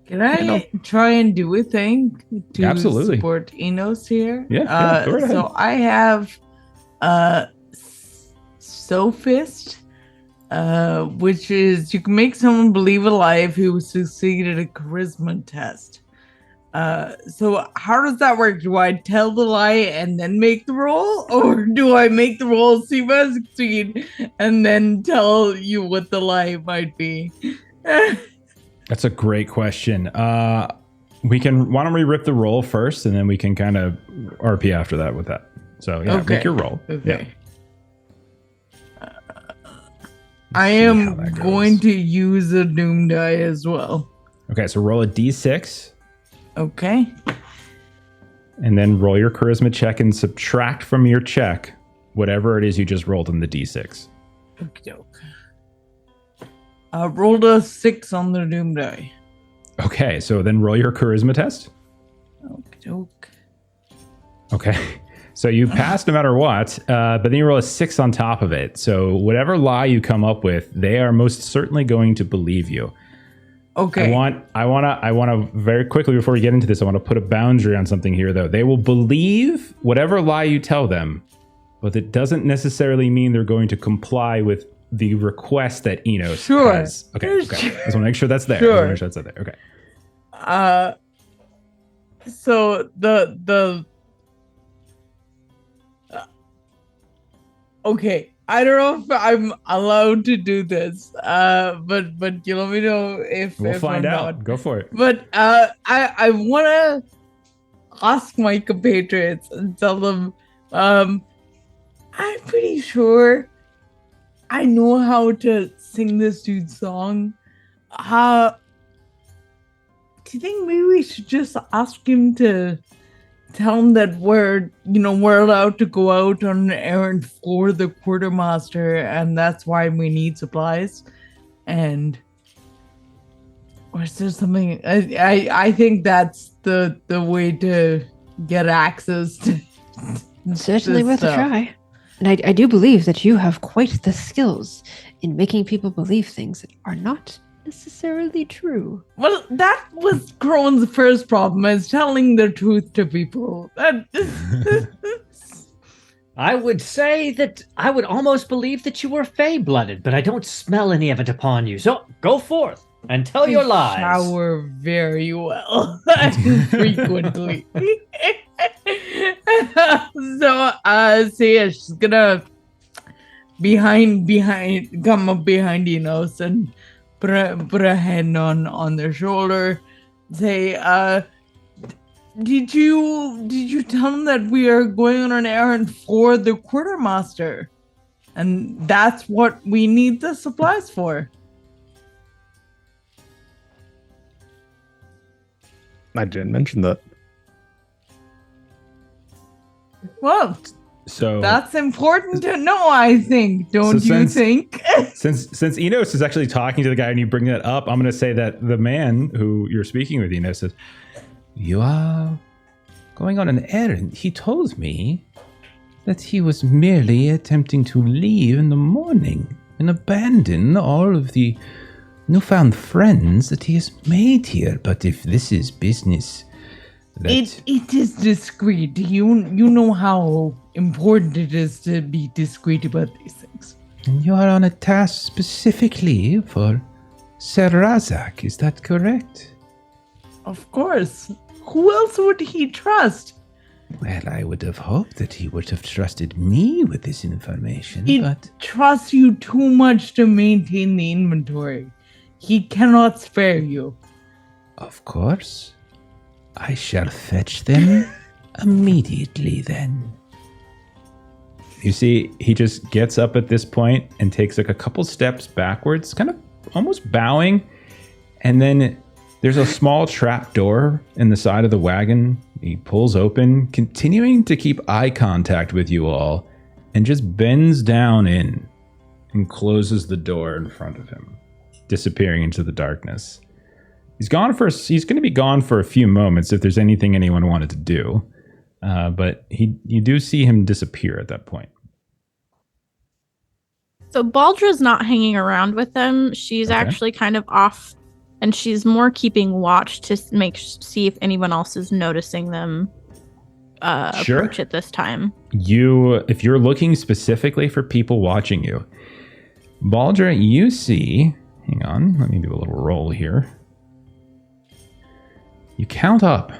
Can I try and do a thing to Absolutely. support Enos here? Yeah, go ahead. So I have Sophist, which is you can make someone believe a lie if who succeeded a charisma test. So how does that work? Do I tell the lie and then make the roll, or do I make the roll, see if I succeed, and then tell you what the lie might be? That's a great question. Why don't we rip the roll first, and then we can kind of RP after that with that. So yeah, Okay. make your roll. Okay. Yeah. I See how am that goes. going to use a doom die as well. Okay, so roll a d6, Okay. and then roll your charisma check and subtract from your check whatever it is you just rolled in the d6. Okey-doke. Rolled a 6 on the doom die. Okay, so then roll your charisma test. Okey-doke. Okay. So you pass no matter what, but then you roll a 6 on top of it. So whatever lie you come up with, they are most certainly going to believe you. Okay. I want to very quickly before we get into this, I want to put a boundary on something here though. They will believe whatever lie you tell them, but it doesn't necessarily mean they're going to comply with the request that Enos Sure. has. Okay. I just want to make sure that's there. Sure. Make sure that's there. Okay. So the okay. I don't know if I'm allowed to do this. But you let me know if We'll if find I'm out. not. Go for it. But I want to ask my compatriots and tell them I'm pretty sure I know how to sing this dude's song. Do you think maybe we should just ask him to tell him that we're allowed to go out on an errand for the quartermaster, and that's why we need supplies? And or is there something? I think that's the way to get access to. Certainly this worth stuff. a try. And I do believe that you have quite the skills in making people believe things that are not necessarily true. Well, that was Crone's first problem, is telling the truth to people. I would say that I would almost believe that you were fey-blooded, but I don't smell any of it upon you. So go forth and tell your lies. Shower very well frequently. So Saya, she's gonna come up behind Enos and put a hand on their shoulder. Say, did you tell them that we are going on an errand for the quartermaster, and that's what we need the supplies for? I didn't mention that. Well, So that's important to know, I think. Don't you think? since Enos is actually talking to the guy and you bring that up, I'm going to say that the man who you're speaking with, Enos, says, "You are going on an errand. He told me that he was merely attempting to leave in the morning and abandon all of the newfound friends that he has made here. But if this is business, It is discreet. You know how important it is to be discreet about these things. And you are on a task specifically for Ser Razak, is that correct? Of course. Who else would he trust? Well, I would have hoped that he would have trusted me with this information, He but trusts you too much to maintain the inventory. He cannot spare you. of course, I shall fetch them immediately then. you see he just gets up at this point and takes like a couple steps backwards, kind of almost bowing, and then there's a small trap door in the side of the wagon. He pulls open, continuing to keep eye contact with you all, and just bends down in and closes the door in front of him, disappearing into the darkness. He's going to be gone for a few moments if there's anything anyone wanted to do. But you do see him disappear at that point. So Baldra's not hanging around with them. She's Okay. actually kind of off, and she's more keeping watch to see if anyone else is noticing them Sure. approach at this time. If you're looking specifically for people watching you, Baldra, you see, hang on, let me do a little roll here. You count up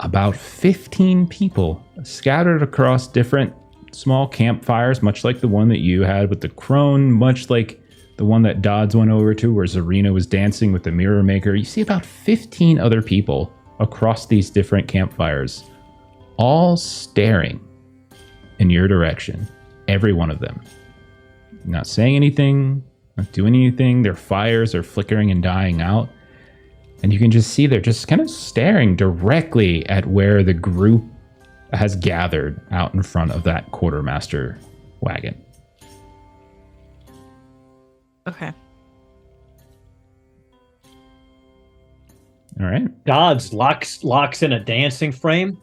about 15 people scattered across different small campfires, much like the one that you had with the crone, much like the one that Dodds went over to where Zarina was dancing with the mirror maker. You see about 15 other people across these different campfires, all staring in your direction, every one of them. Not saying anything, not doing anything. Their fires are flickering and dying out. And you can just see they're just kind of staring directly at where the group has gathered out in front of that quartermaster wagon. Okay. All right. Dodds locks in a dancing frame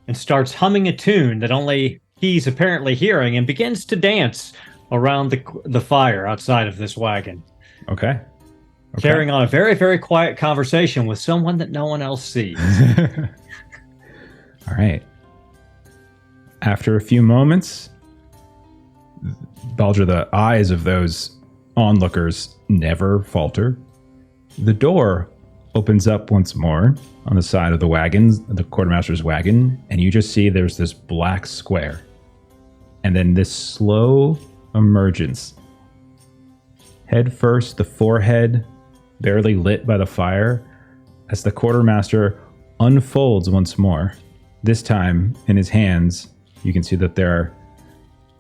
and starts humming a tune that only he's apparently hearing and begins to dance around the fire outside of this wagon, Okay. carrying on a very, very quiet conversation with someone that no one else sees. All right. After a few moments, Baldra, the eyes of those onlookers never falter. The door opens up once more on the side of the wagon, the quartermaster's wagon, and you just see there's this black square. And then this slow emergence. Head first, the forehead barely lit by the fire, as the quartermaster unfolds once more. This time, in his hands, you can see that there are,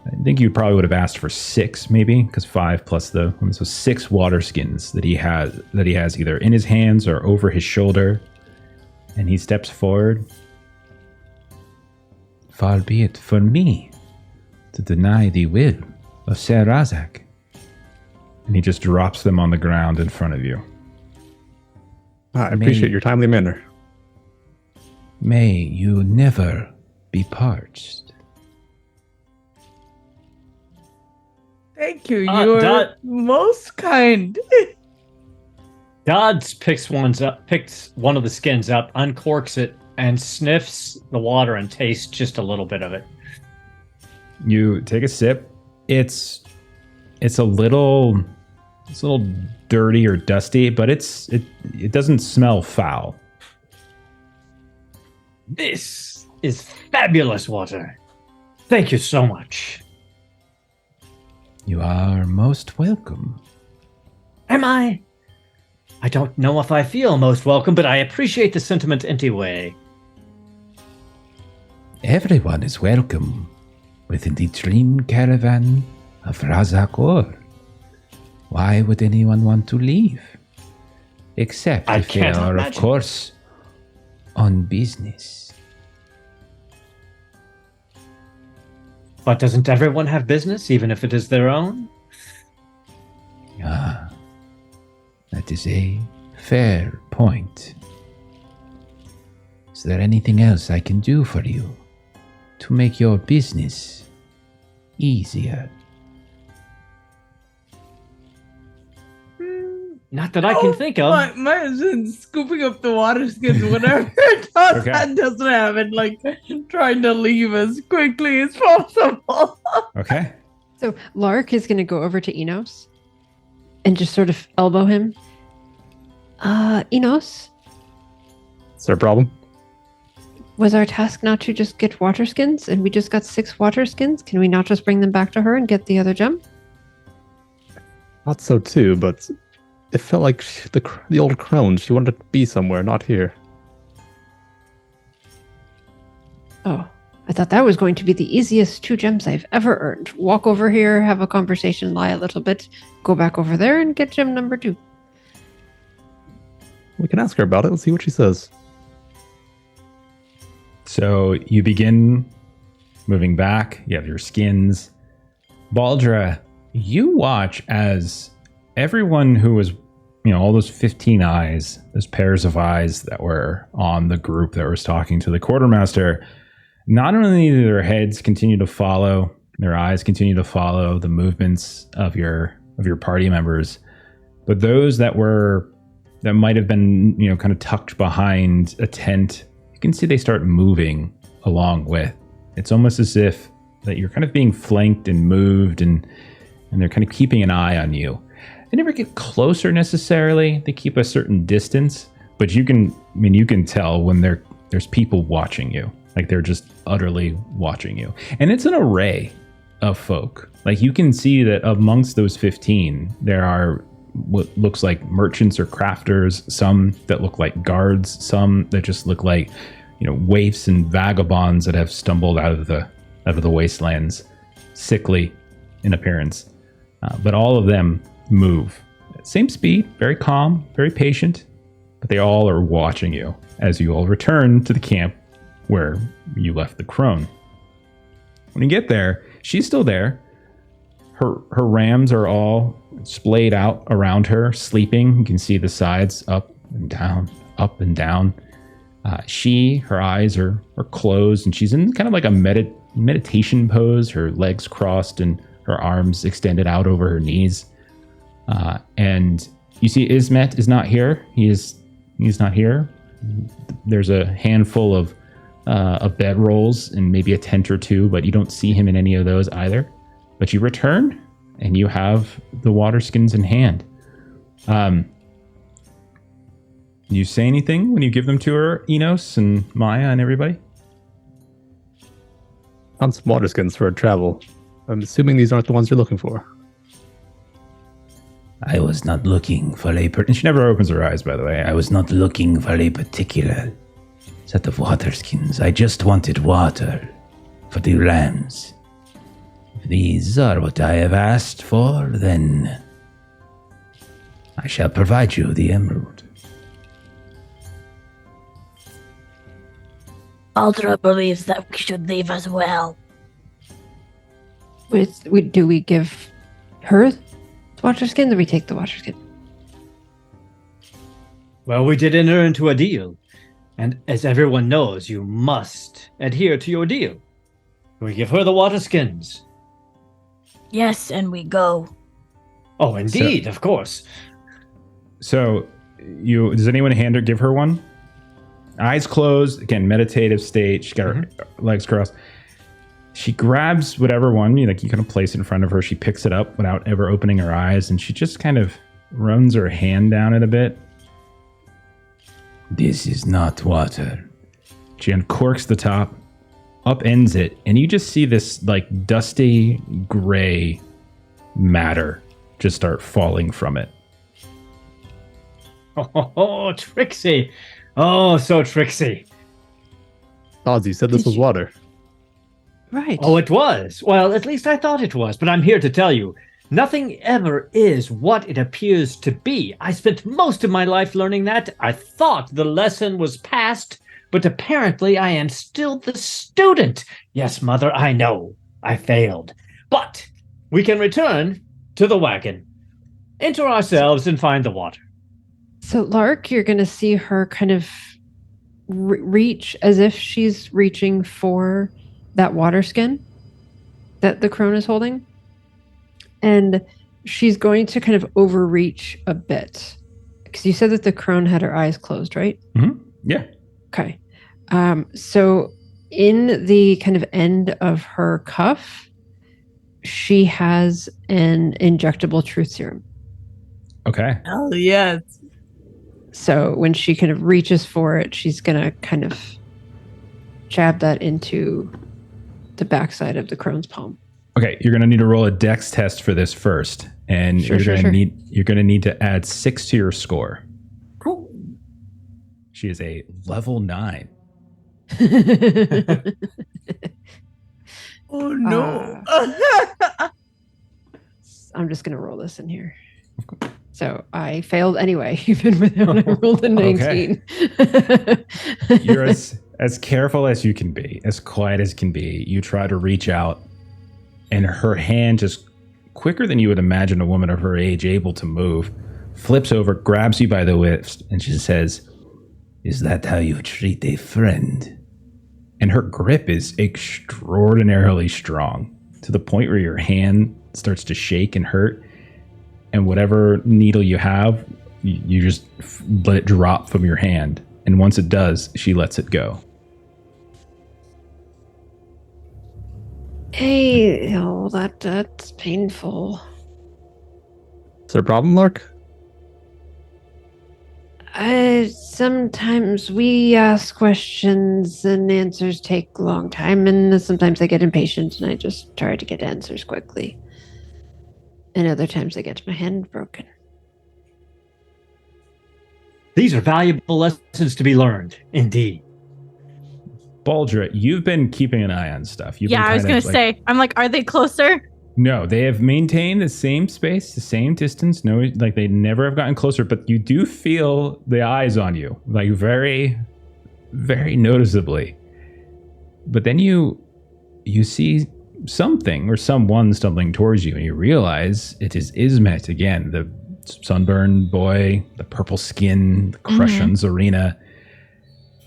I think you probably would have asked for 6, maybe, because 5 plus so 6 water skins that he has either in his hands or over his shoulder. And he steps forward. Far be it for me to deny the will of Ser Razak. And he just drops them on the ground in front of you. I appreciate your timely manner. May you never be parched. Thank you. You're most kind. Dodds picks one of the skins up, uncorks it, and sniffs the water and tastes just a little bit of it. You take a sip. It's a little dirty or dusty, but it doesn't smell foul. This is fabulous water. Thank you so much. You are most welcome. Am I? I don't know if I feel most welcome, but I appreciate the sentiment anyway. Everyone is welcome within the dream caravan of Razakor. Why would anyone want to leave? Except I if they can't are, imagine. of course, on business. But doesn't everyone have business, even if it is their own? Ah, that is a fair point. Is there anything else I can do for you to make your business easier? Not that I can think of. My husband's scooping up the water skins whenever it does. Okay. That doesn't happen. Like trying to leave as quickly as possible. Okay. So Lark is going to go over to Enos and just sort of elbow him. Enos, Is there a problem? was our task not to just get water skins? And we just got 6 water skins. Can we not just bring them back to her and get the other gem? Thought so too, but it felt like the old crone. She wanted to be somewhere, not here. Oh, I thought that was going to be the easiest 2 gems I've ever earned. Walk over here, have a conversation, lie a little bit, go back over there and get gem number 2. We can ask her about it. Let's see what she says. So you begin moving back. You have your skins. Baldra, you watch as everyone who was, all those 15 eyes, those pairs of eyes that were on the group that was talking to the quartermaster, not only do their heads continue to follow, their eyes continue to follow the movements of your party members, but those that might have been, kind of tucked behind a tent, you can see they start moving along with. It's almost as if that you're kind of being flanked and moved, and they're kind of keeping an eye on you. They never get closer necessarily. They keep a certain distance, but you can tell when there's people watching you. Like they're just utterly watching you. And it's an array of folk. Like you can see that amongst those 15, there are what looks like merchants or crafters, some that look like guards, some that just look like, waifs and vagabonds that have stumbled out of the wastelands, sickly in appearance. But all of them move. Same speed, very calm, very patient, but they all are watching you as you all return to the camp where you left the crone. When you get there, she's still there. Her rams are all splayed out around her, sleeping. You can see the sides up and down, up and down. Her eyes are closed, and she's in kind of like a meditation pose, her legs crossed and her arms extended out over her knees. And you see Ismet is not here. He's not here. There's a handful of bedrolls and maybe a tent or two, but you don't see him in any of those either. But you return, and you have the water skins in hand. You say anything when you give them to her, Enos and Maya and everybody? On some water skins for a travel. I'm assuming these aren't the ones you're looking for. I was not looking for And she never opens her eyes, by the way. I was not looking for a particular set of water skins. I just wanted water for the rams. If these are what I have asked for, then I shall provide you the emerald. Aldra believes that we should leave as well. Do we give her the water skin, or do we take the water skin? Well, we did enter into a deal. And as everyone knows, you must adhere to your deal. We give her the water skins. Yes, and we go. Oh, indeed, of course. So, does anyone give her one? Eyes closed, again, meditative state. She got her legs crossed. she grabs whatever one, you kind of place it in front of her. She picks it up without ever opening her eyes, and she just kind of runs her hand down it a bit. This is not water. She uncorks the top, upends it, and you just see this like dusty gray matter just start falling from it. Oh, Trixie. Oh, so Trixie. Ozzy said this was water. Right. Oh, it was. Well, at least I thought it was, but I'm here to tell you, nothing ever is what it appears to be. I spent most of my life learning that. I thought the lesson was past, but apparently I am still the student. Yes, Mother, I know. I failed. But we can return to the wagon, enter ourselves, and find the water. So, Lark, you're going to see her kind of reach as if she's reaching for that water skin that the crone is holding. And she's going to kind of overreach a bit. Because you said that the crone had her eyes closed, right? Mm-hmm. Yeah. Okay. So in the kind of end of her cuff, she has an injectable truth serum. Okay. Oh, yes. So when she kind of reaches for it, she's going to kind of jab that into the backside of the crone's palm. Okay, you're going to need to roll a dex test for this first, and you're going to need to add 6 to your score. Cool. She is a level 9. Oh, no. I'm just going to roll this in here. So I failed anyway, even when I rolled a 19. Okay. You're as careful as you can be, as quiet as can be. You try to reach out, and her hand, just quicker than you would imagine a woman of her age able to move, flips over, grabs you by the wrist, and she says, "Is that how you treat a friend?" And her grip is extraordinarily strong, to the point where your hand starts to shake and hurt. And whatever needle you have, you just let it drop from your hand. And once it does, she lets it go. Hey, oh, that's painful. Is there a problem, Lark? Sometimes we ask questions and answers take a long time, and sometimes I get impatient and I just try to get answers quickly. And other times I get my hand broken. These are valuable lessons to be learned, indeed. Baldra, you've been keeping an eye on stuff. I was going to say, I'm like, are they closer? No, they have maintained the same space, the same distance. No, like they never have gotten closer, but you do feel the eyes on you, like very, very noticeably. But then you see something or someone stumbling towards you, and you realize it is Ismet again, the sunburned boy, the purple skin, the crush on Zarina.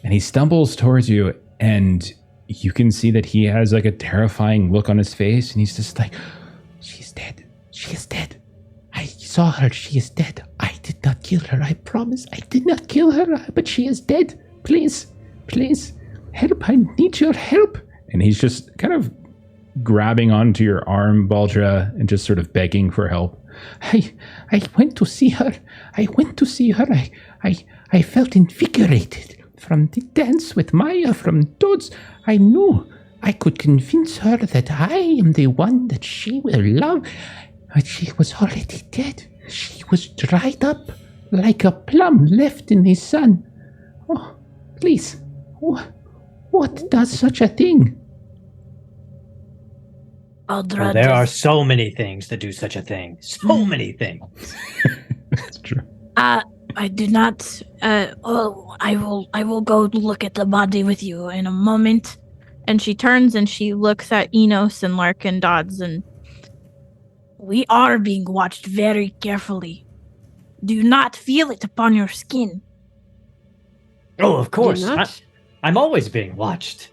And he stumbles towards you, and you can see that he has like a terrifying look on his face, and he's just like, "She's dead. She is dead. I saw her. She is dead. I did not kill her. I promise. I did not kill her, but she is dead. Please, please, help. I need your help." And he's just kind of grabbing onto your arm, Baldra, and just sort of begging for help. I went to see her. I went to see her. I felt invigorated from the dance with Maya from Dodds. I knew I could convince her that I am the one that she will love. But she was already dead. She was dried up like a plum left in the sun. Oh, please. What does such a thing? There are so many things that do such a thing. So many things. That's true. I do not. I will go look at the body with you in a moment. And she turns and she looks at Enos and Lark and Dodds, and we are being watched very carefully. Do not feel it upon your skin. Oh, of course. I'm always being watched.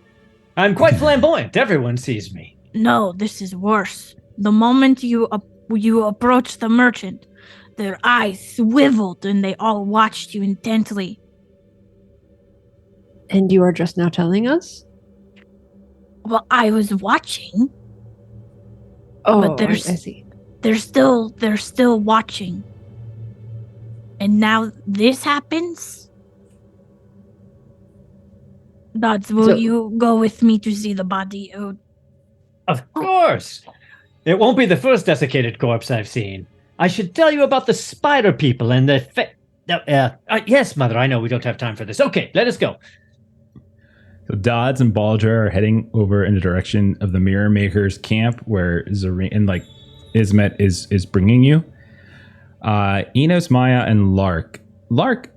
I'm quite flamboyant. Everyone sees me. No, this is worse. The moment you approached the merchant, their eyes swiveled and they all watched you intently. And you are just now telling us? Well, I was watching. Oh, But I see. they're still watching. And now this happens? Dodds, will So- you go with me to see the body? Oh, Of course. It won't be the first desiccated corpse I've seen. I should tell you about the spider people and the yes, Mother, I know we don't have time for this. Okay, let us go. So Dodds and Baldra are heading over in the direction of the Mirror Makers camp where Zareen and like Ismet is bringing you. Enos, Maya, and Lark. Lark,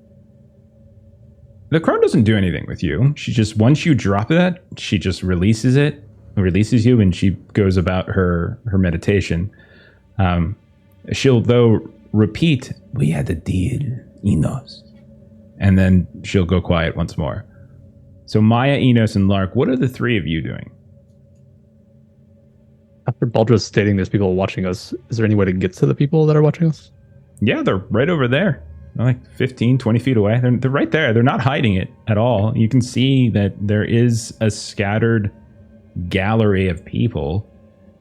the crone doesn't do anything with you. She just, once you drop that, she just releases you, and she goes about her meditation. She'll though repeat, "We had a deal, Enos," and then she'll go quiet once more. So Maya, Enos, and Lark, what are the three of you doing? After Baldra's stating there's people watching us, is there any way to get to the people that are watching us? Yeah, they're right over there. They're like 15, 20 feet away. They're right there. They're not hiding it at all. You can see that there is a scattered gallery of people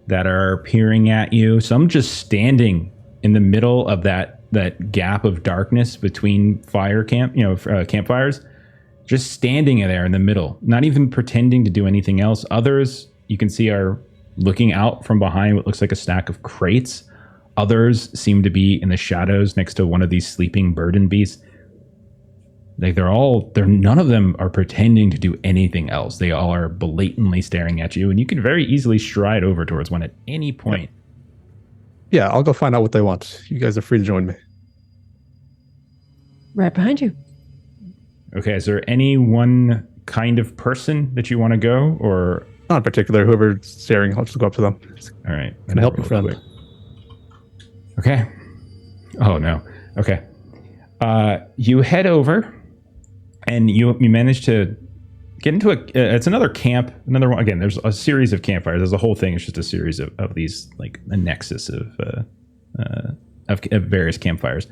that are peering at you. Some just standing in the middle of that gap of darkness between campfires. Just standing there in the middle, not even pretending to do anything else. Others you can see are looking out from behind what looks like a stack of crates. Others seem to be in the shadows next to one of these sleeping burden beasts. Like none of them are pretending to do anything else. They all are blatantly staring at you, and you can very easily stride over towards one at any point. Yeah, I'll go find out what they want. You guys are free to join me. Right behind you. Okay, is there any one kind of person that you want to go, or? Not in particular. Whoever's staring, I'll just go up to them. All right. Can I help you, friend? Okay. Oh, no. Okay. You head over, and you manage to get into it's another camp. Another one. Again, there's a series of campfires. There's a whole thing. It's just a series of these, like a nexus of various campfires.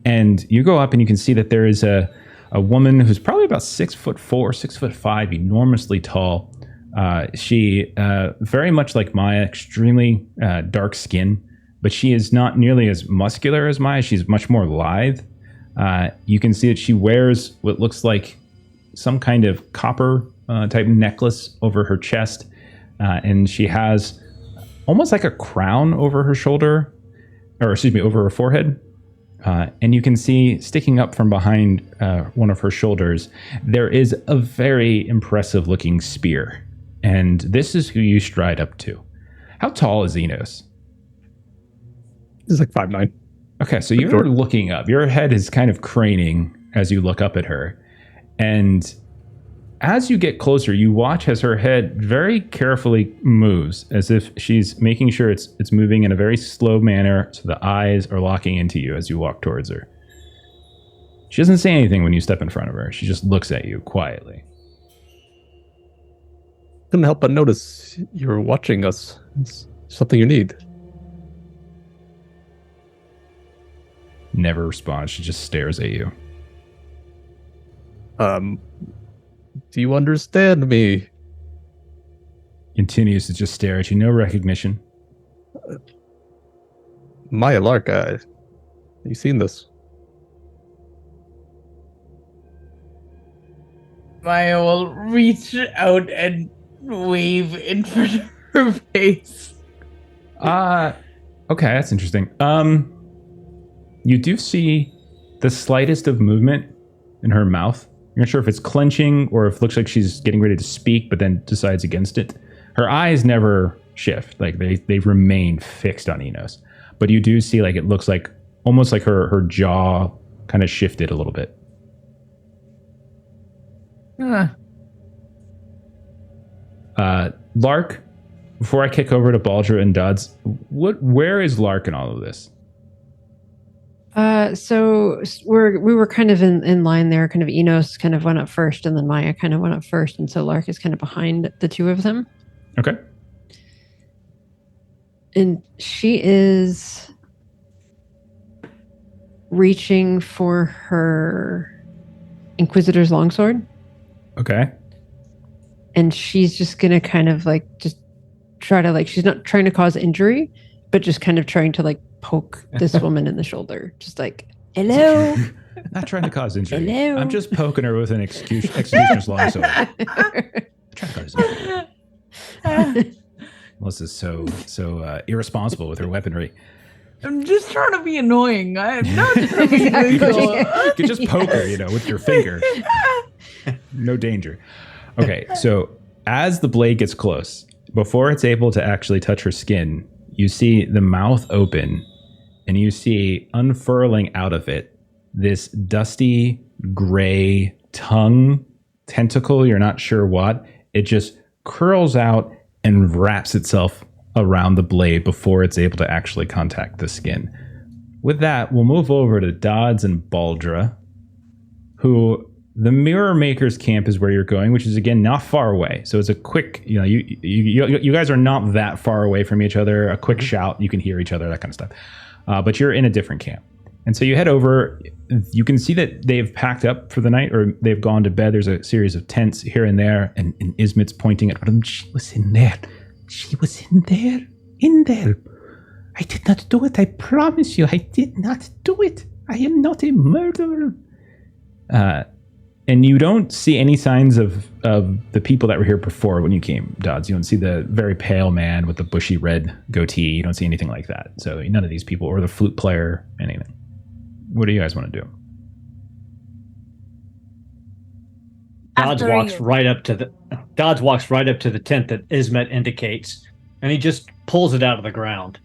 And you go up, and you can see that there is a woman who's probably about 6'4", 6'5", enormously tall. She very much like Maya, extremely dark skin, but she is not nearly as muscular as Maya. She's much more lithe. You can see that she wears what looks like some kind of copper type necklace over her chest, and she has almost like a crown over her shoulder, over her forehead. And you can see sticking up from behind one of her shoulders, there is a very impressive looking spear. And this is who you stride up to. How tall is Enos? He's like 5'9". Okay, so you're looking up. Your head is kind of craning as you look up at her. And as you get closer, you watch as her head very carefully moves, as if she's making sure it's moving in a very slow manner, so the eyes are locking into you as you walk towards her. She doesn't say anything when you step in front of her. She just looks at you quietly. Couldn't help but notice you're watching us. It's something you need. Never responds. She just stares at you. Do you understand me? Continues to just stare at you. No recognition. Maya Lark, have you seen this? Maya will reach out and wave in front of her face. Okay, that's interesting. You do see the slightest of movement in her mouth. You're not sure if it's clenching or if it looks like she's getting ready to speak, but then decides against it. Her eyes never shift. Like they remain fixed on Enos. But you do see, like, it looks like almost like her jaw kind of shifted a little bit. Lark, before I kick over to Baldra and Dodds, where is Lark in all of this? So we were kind of in line there. Kind of Enos kind of went up first, and then Maya kind of went up first, and so Lark is kind of behind the two of them. Okay. And she is reaching for her Inquisitor's longsword. Okay. and she's just gonna kind of like just try to like she's not trying to cause injury, but just kind of trying to like poke this woman in the shoulder, just like hello. Not trying to cause injury. Hello? I'm just poking her with an executioner's longsword. Trying to cause injury. Melissa's so irresponsible with her weaponry. I'm just trying to be annoying. I'm not trying to be illegal. You can just poke her, with your finger. No danger. Okay, so as the blade gets close, before it's able to actually touch her skin, you see the mouth open, and you see unfurling out of it this dusty gray tongue tentacle. You're not sure what. It just curls out and wraps itself around the blade before it's able to actually contact the skin. With that, we'll move over to Dodds and Baldra, who the Mirror Maker's camp is where you're going, which is again not far away. So it's a quick, you guys are not that far away from each other. A quick shout, you can hear each other, that kind of stuff. But you're in a different camp. And so you head over, you can see that they've packed up for the night, or they've gone to bed. There's a series of tents here and there, and Ismit's pointing at them. She was in there. She was in there. In there. I did not do it. I promise you, I did not do it. I am not a murderer. And you don't see any signs of the people that were here before when you came, Dodds. You don't see the very pale man with the bushy red goatee. You don't see anything like that. So none of these people, or the flute player, anything. What do you guys want to do? Dodds walks right up to the tent that Ismet indicates, and he just pulls it out of the ground.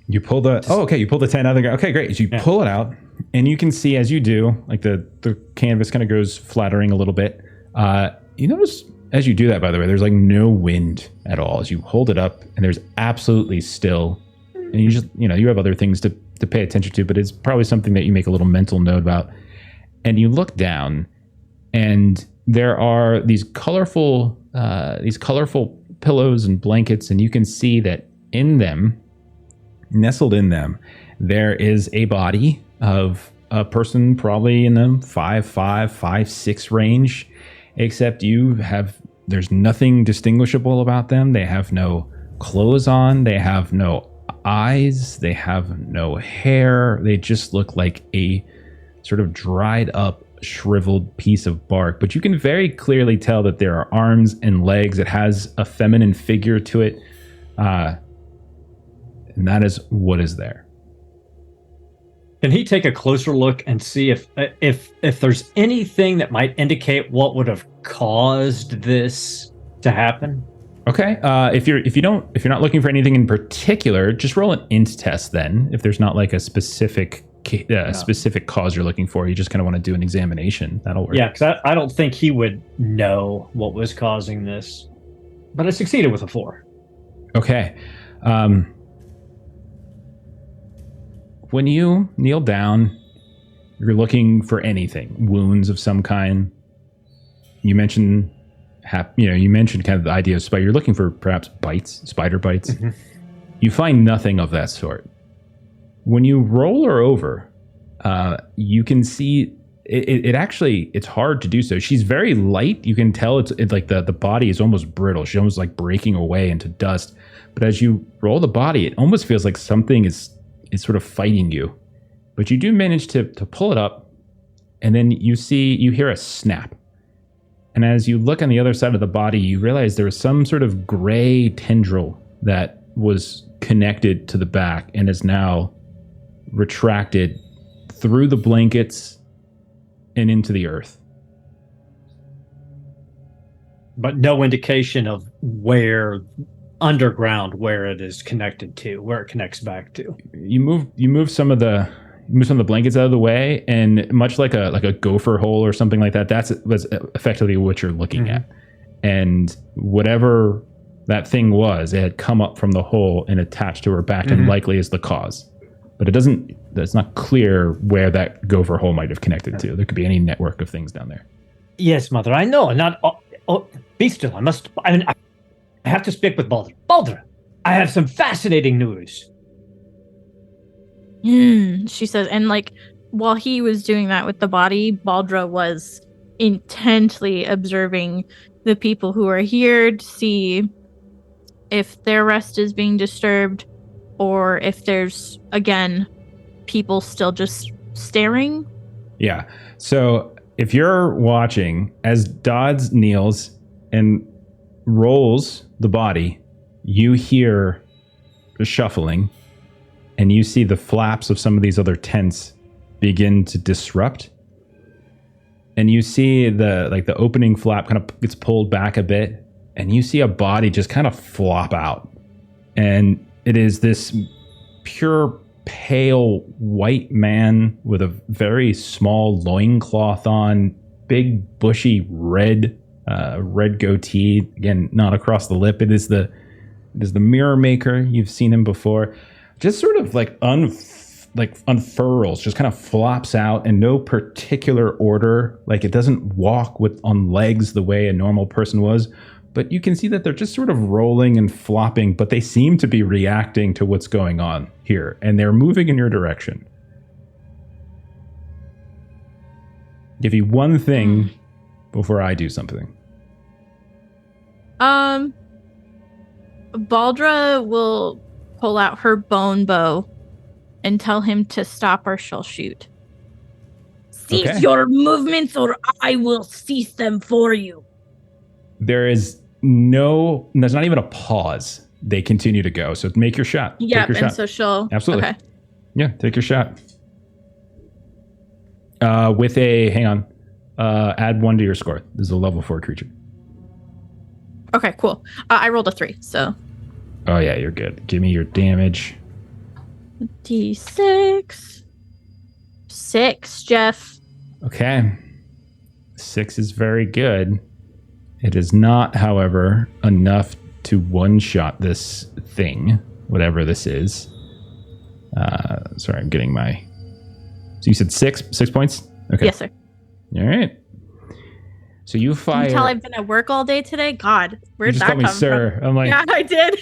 You pull the you pull the tent out of the ground. Okay, great. So you pull it out, and you can see as you do, like the canvas kind of goes flattering a little bit. You notice as you do that, by the way, there's like no wind at all as you hold it up, and there's absolutely still. And you just you have other things to pay attention to, but it's probably something that you make a little mental note about. And you look down, and there are these colorful pillows and blankets, and you can see that in them, nestled in them, there is a body of a person probably in the 5'5", 5'6" range, except there's nothing distinguishable about them. They have no clothes on. They have no eyes. They have no hair. They just look like a sort of dried up, shriveled piece of bark. But you can very clearly tell that there are arms and legs. It has a feminine figure to it. And that is what is there. Can he take a closer look and see if there's anything that might indicate what would have caused this to happen? Okay. If you're not looking for anything in particular, just roll an int test then. If there's not like a specific cause you're looking for, you just kind of want to do an examination. That'll work. Yeah, because I don't think he would know what was causing this. But I succeeded with a 4. Okay. When you kneel down, you're looking for anything, wounds of some kind. You mentioned, kind of the idea of spider. You're looking for perhaps spider bites. Mm-hmm. You find nothing of that sort. When you roll her over, you can see it actually, it's hard to do so. She's very light. You can tell it's like the body is almost brittle. She's almost like breaking away into dust. But as you roll the body, it almost feels like something is sort of fighting you. But you do manage to pull it up, and then you hear a snap. And as you look on the other side of the body, you realize there was some sort of gray tendril that was connected to the back and is now retracted through the blankets and into the earth. But no indication of where underground, where it is connected to, where it connects back to. You move some of the blankets out of the way, and much like a gopher hole or something like that, was effectively what you're looking at. And whatever that thing was, it had come up from the hole and attached to her back, and likely is the cause. But it's not clear where that gopher hole might have connected to. There could be any network of things down there. Yes, Mother, I know. Not be still. I have to speak with Baldra. Baldra, I have some fascinating news. She says, and like while he was doing that with the body, Baldra was intently observing the people who are here to see if their rest is being disturbed or if there's, again, people still just staring. Yeah. So if you're watching, as Dodds kneels and rolls the body, you hear the shuffling and you see the flaps of some of these other tents begin to disrupt. And you see the opening flap kind of gets pulled back a bit, and you see a body just kind of flop out. And it is this pure pale white man with a very small loincloth on, big bushy red goatee. Again, not across the lip. It is the mirror maker. You've seen him before. Just sort of unfurls, just kind of flops out in no particular order. Like it doesn't walk on legs the way a normal person was, but you can see that they're just sort of rolling and flopping, but they seem to be reacting to what's going on here, and they're moving in your direction. Give you one thing before I do something. Baldra will pull out her bone bow and tell him to stop or she'll shoot. Cease your movements or I will cease them for you. There's not even a pause. They continue to go. So make your shot. Yeah, and so she'll... Absolutely. Okay. Yeah, take your shot. With a, hang on, add 1 to your score. This is a level 4 creature. Okay, cool. I rolled a 3, so... Oh yeah, you're good. Give me your damage. D6. 6, Jeff. Okay. 6 is very good. It is not, however, enough to one-shot this thing, whatever this is. Sorry, I'm getting my... So you said 6 points? Okay. Yes, sir. All right. So you fire... Can you tell I've been at work all day today? God, where'd you just that called me come sir. from? I'm like... Yeah, I did.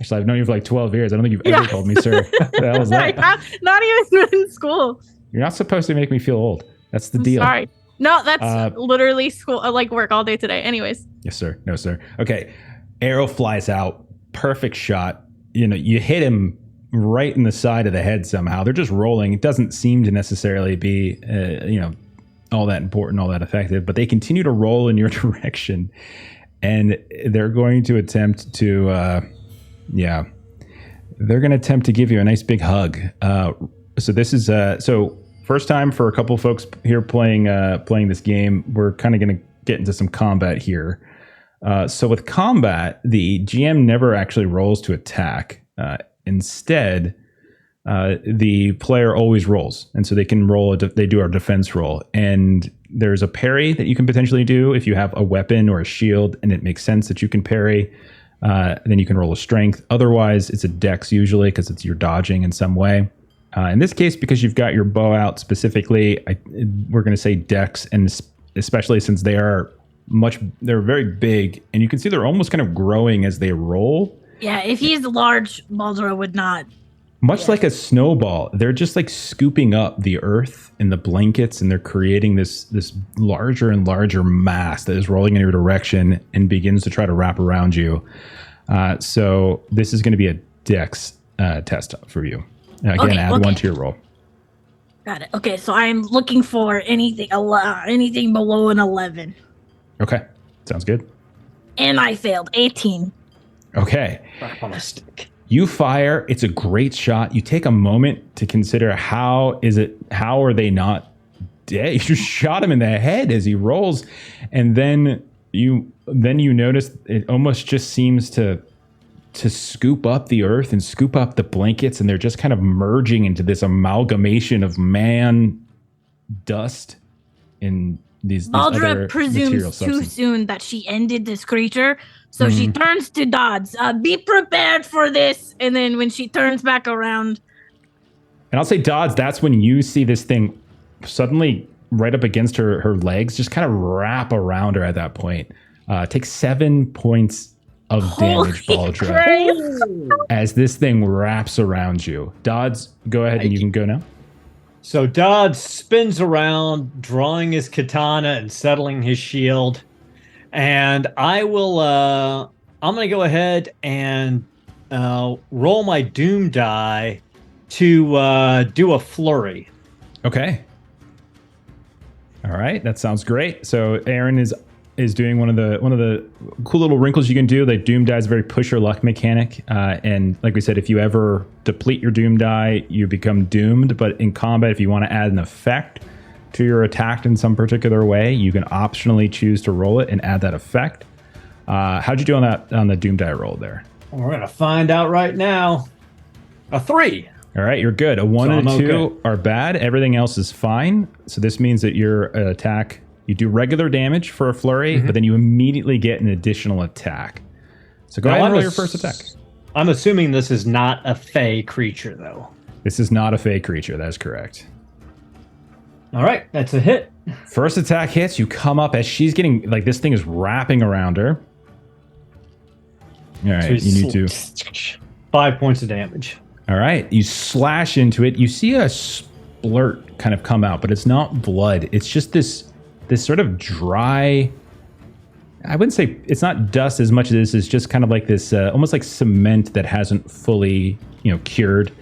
Actually, I've known you for like 12 years. I don't think you've ever called me sir. What the hell is that? Not even in school. You're not supposed to make me feel old. That's the deal. Sorry. No, that's literally school, like work all day today. Anyways. Yes, sir. No, sir. Okay. Arrow flies out. Perfect shot. You hit him right in the side of the head somehow. They're just rolling. It doesn't seem to necessarily be, all that important, all that effective, but they continue to roll in your direction, and they're going to attempt to, they're going to attempt to give you a nice big hug. So this is, first time for a couple folks here playing this game. We're kind of going to get into some combat here. So with combat, the GM never actually rolls to attack. Instead, the player always rolls, and so they can roll. They do our defense roll, and there's a parry that you can potentially do if you have a weapon or a shield, and it makes sense that you can parry. Then you can roll a strength. Otherwise, it's a dex usually because you're dodging in some way. In this case, because you've got your bow out specifically, we're going to say dex, and especially since they're very big, and you can see they're almost kind of growing as they roll. Yeah, if he's large, Baldra would not. Much like a snowball, they're just like scooping up the earth and the blankets, and they're creating this larger and larger mass that is rolling in your direction and begins to try to wrap around you. So this is going to be a dex test for you. Again, add 1 to your roll. Got it. Okay, so I'm looking for anything below an 11. Okay, sounds good. And I failed 18. Okay. On a stick. You fire. It's a great shot. You take a moment to consider how are they not dead? You just shot him in the head as he rolls, and then you notice it almost just seems to scoop up the earth and scoop up the blankets, and they're just kind of merging into this amalgamation of man, dust, and these Baldra other presumes material too substances. soon that she ended this creature, so she turns to Dodds. Be prepared for this. And then when she turns back around, And I'll say, Dodds, that's when you see this thing suddenly right up against her legs, just kind of wrap around her at that point. Take 7 points of damage, Baldra, as this thing wraps around you. Dodds, go ahead and you can go now. So Dodds spins around, drawing his katana and settling his shield. And I will. I'm going to go ahead and roll my Doom die to do a flurry. Okay. All right, that sounds great. So Aaron is doing one of the cool little wrinkles you can do. Like Doom die is a very push your luck mechanic, and like we said, if you ever deplete your Doom die, you become doomed. But in combat, if you want to add an effect to your attack in some particular way, you can optionally choose to roll it and add that effect. How'd you do on the Doom die roll there? We're gonna find out right now. A 3. All right, you're good. A 1 and a 2 are bad. Everything else is fine. So this means that your attack, you do regular damage for a flurry, but then you immediately get an additional attack. So go ahead and roll your first attack. I'm assuming this is not a fey creature, though. This is not a fey creature. That is correct. All right, that's a hit. First attack hits. You come up as she's getting, like, this thing is wrapping around her. All right, So you need to... 5 points of damage. All right, you slash into it. You see a splurt kind of come out, but it's not blood. It's just this sort of dry... I wouldn't say it's not dust as much as this is just kind of like this, almost like cement that hasn't fully, cured,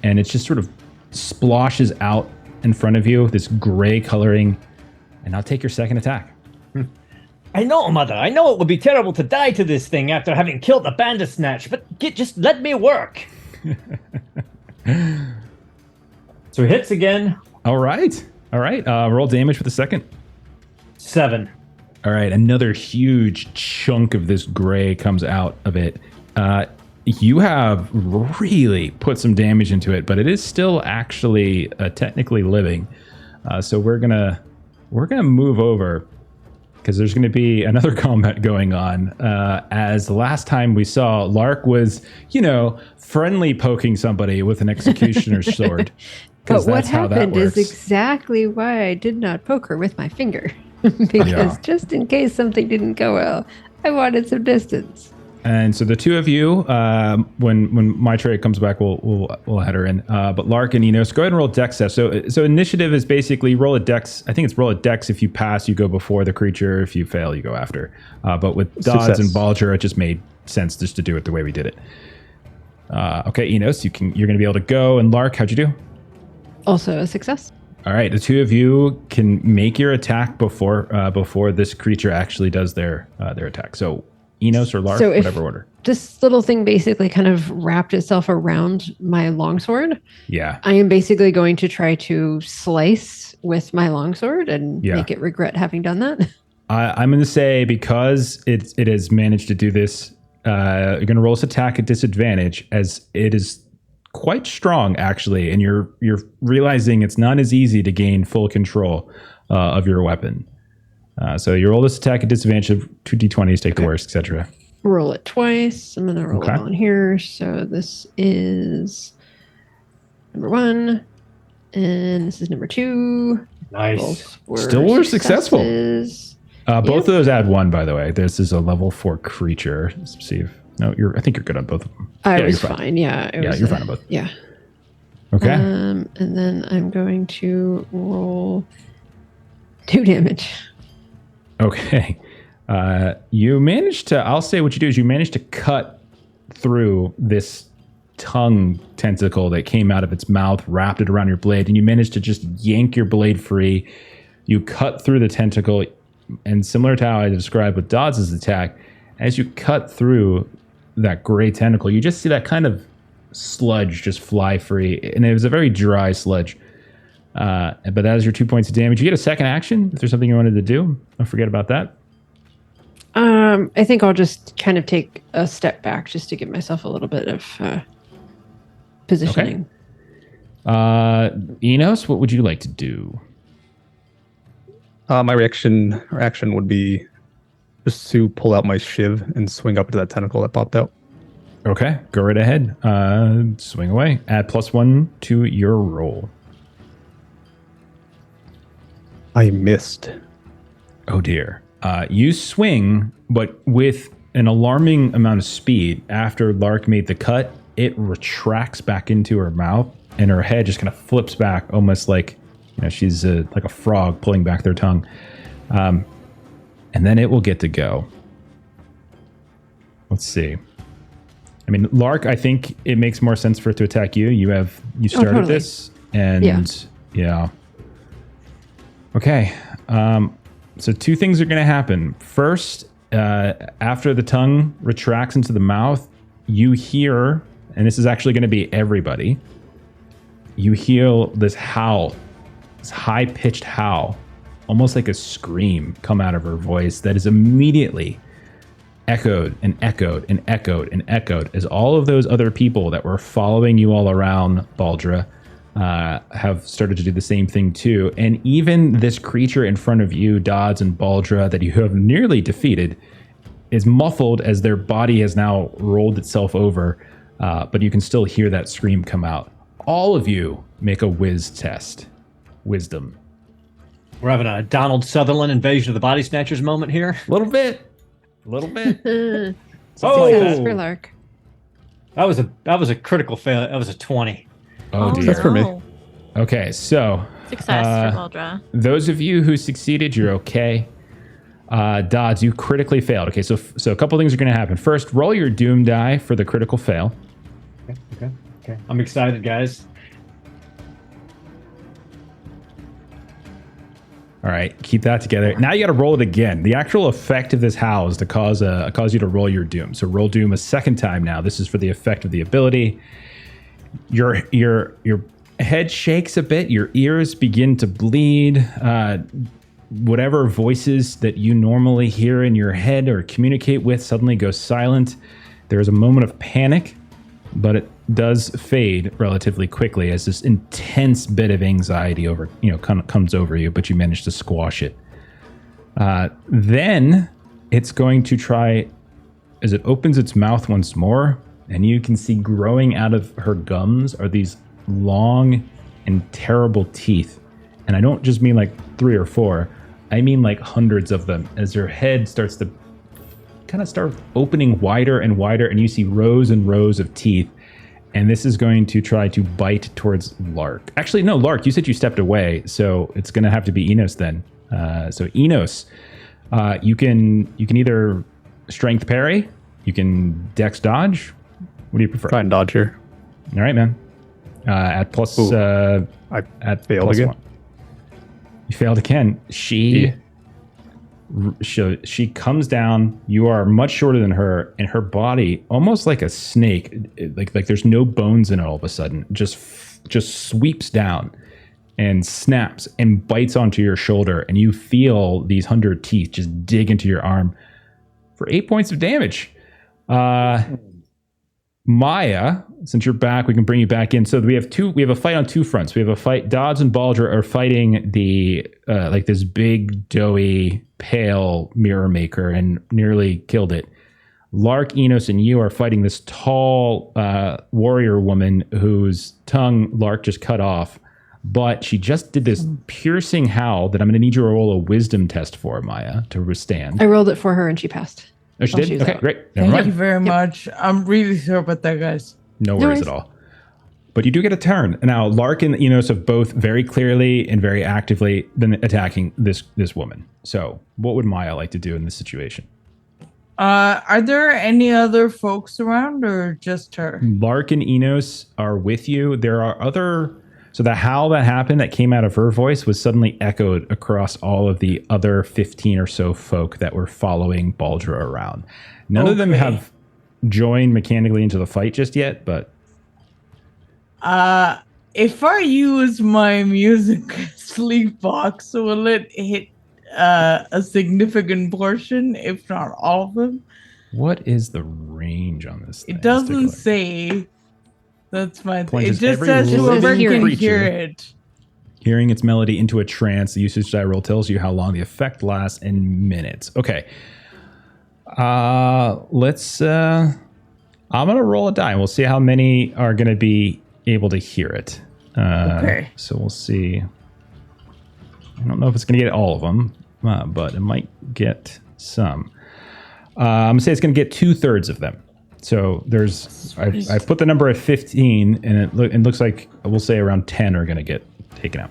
and it's just sort of sploshes out in front of you. This gray coloring, and I'll take your second attack. I know, Mother. I know it would be terrible to die to this thing after having killed the Bandersnatch, but just let me work. So it hits again. All right. Roll damage for the second. 7. All right, another huge chunk of this gray comes out of it. You have really put some damage into it, but it is still actually technically living. So we're gonna move over because there's going to be another combat going on. As the last time we saw, Lark was, friendly poking somebody with an executioner's sword. But what happened is exactly why I did not poke her with my finger. Because just in case something didn't go well, I wanted some distance. And so the two of you, when my tray comes back, we'll head her in. But Lark and Enos, go ahead and roll Dex test. So initiative is basically roll a Dex. I think it's roll a Dex. If you pass, you go before the creature. If you fail, you go after. But with Dodds and Balger, it just made sense just to do it the way we did it. Okay, Enos, you're going to be able to go. And Lark, how'd you do? Also a success. All right, the two of you can make your attack before this creature actually does their attack. So Enos or Lark, whatever order. This little thing basically kind of wrapped itself around my longsword. Yeah. I am basically going to try to slice with my longsword and make it regret having done that. I'm going to say because it has managed to do this, you're going to roll this attack at disadvantage as it is quite strong, actually, and you're realizing it's not as easy to gain full control of your weapon. So you roll this attack at disadvantage of 2d20s, take the worst, etc. Roll it twice. I'm going to roll it on here. So this is number 1, and this is number 2. Nice. Still were successful. Both of those add 1, by the way. This is a level 4 creature. Let's see if... No, I think you're good on both of them. I was fine. Yeah. You're fine on both. Yeah. Okay. And then I'm going to roll 2 damage. Okay. You managed to, I'll say what you do is you managed to cut through this tongue tentacle that came out of its mouth, wrapped it around your blade, and you managed to just yank your blade free. You cut through the tentacle, and similar to how I described with Dodds' attack, as you cut through that gray tentacle, you just see that kind of sludge just fly free, and it was a very dry sludge. But that is your 2 points of damage. You get a second action if there's something you wanted to do. Don't forget about that. I think I'll just kind of take a step back just to give myself a little bit of positioning. Okay. Enos, what would you like to do? My action would be just to pull out my shiv and swing up into that tentacle that popped out. Okay, go right ahead. Swing away. Add +1 to your roll. I missed. Oh dear. You swing, but with an alarming amount of speed. After Lark made the cut, it retracts back into her mouth, and her head just kind of flips back, almost like she's like a frog pulling back their tongue. and then it will get to go. Let's see. I mean, Lark, I think it makes more sense for it to attack you. You started totally. this, and yeah. Okay. So two things are going to happen. First, after the tongue retracts into the mouth, you hear, and this is actually going to be everybody, you hear this howl, this high-pitched howl, almost like a scream come out of her voice that is immediately echoed and echoed and echoed and echoed as all of those other people that were following you all around Baldra have started to do the same thing too. And even this creature in front of you, Dodds and Baldra, that you have nearly defeated, is muffled as their body has now rolled itself over, but you can still hear that scream come out. All of you make a whiz test. Wisdom. We're having a Donald Sutherland Invasion of the Body Snatchers moment here. A little bit. Oh, Success for Lark. that was a critical fail. That was a 20. Oh, dear. That's for me. no. Okay, so Success for Baldra. those of you who succeeded, you're okay. Dodds, you critically failed. Okay, so a couple things are going to happen. First, roll your doom die for the critical fail. Okay. I'm excited, guys. All right, keep that together. Now you got to roll it again. The actual effect of this howl is to cause you to roll your doom. So roll doom a second time now. This is for the effect of the ability. Your head shakes a bit. Your ears begin to bleed. Whatever voices that you normally hear in your head or communicate with suddenly go silent. There is a moment of panic, but it does fade relatively quickly as this intense bit of anxiety comes over you, but you manage to squash it. Then it's going to try, as it opens its mouth once more, and you can see growing out of her gums are these long and terrible teeth. And I don't just mean like 3 or 4, I mean like hundreds of them, as her head starts to kind of start opening wider and wider, and you see rows and rows of teeth. And this is going to try to bite towards Lark. Actually, no, Lark, you said you stepped away, so it's going to have to be Enos then. So Enos, you can either strength parry, you can dex dodge. What do you prefer? Try and dodge here. All right, man. At plus, I at failed plus again. 1. You failed again. She comes down. You are much shorter than her, and her body, almost like a snake, like there's no bones in it all of a sudden, just sweeps down and snaps and bites onto your shoulder, and you feel these 100 teeth just dig into your arm for 8 points of damage. Maya, since you're back, we can bring you back in. So we have a fight on two fronts. We have a fight. Dodds and Baldra are fighting the like this big, doughy, pale mirror maker and nearly killed it. Lark, Enos, and you are fighting this tall warrior woman whose tongue Lark just cut off. But she just did this piercing howl that I'm going to need you to roll a wisdom test for, Maya, to withstand. I rolled it for her and she passed. Oh, she while did? was Okay, out. great. Never Thank mind. you very much. I'm really sorry about that, guys. No No worries worries. at all. But you do get a turn. Now, Lark and Enos have both very clearly and very actively been attacking this woman. So what would Maya like to do in this situation? Are there any other folks around or just her? Lark and Enos are with you. There are other... So the howl that happened that came out of her voice was suddenly echoed across all of the other 15 or so folk that were following Baldra around. None of them Okay. have joined mechanically into the fight just yet, but... If I use my music sleep box, will it hit a significant portion, if not all of them? What is the range on this thing? It doesn't Let's take a look. say. That's my Point thing. It is just every says whoever living can creature- hear it. Hearing its melody into a trance, the usage die roll tells you how long the effect lasts in minutes. Okay. Let's... I'm going to roll a die. We'll see how many are going to be able to hear it. Okay. So we'll see. I don't know if it's going to get all of them, but it might get some. I'm going to say it's going to get 2/3 of them. So there's... I put the number at 15, and it looks like, we'll say around 10 are going to get taken out.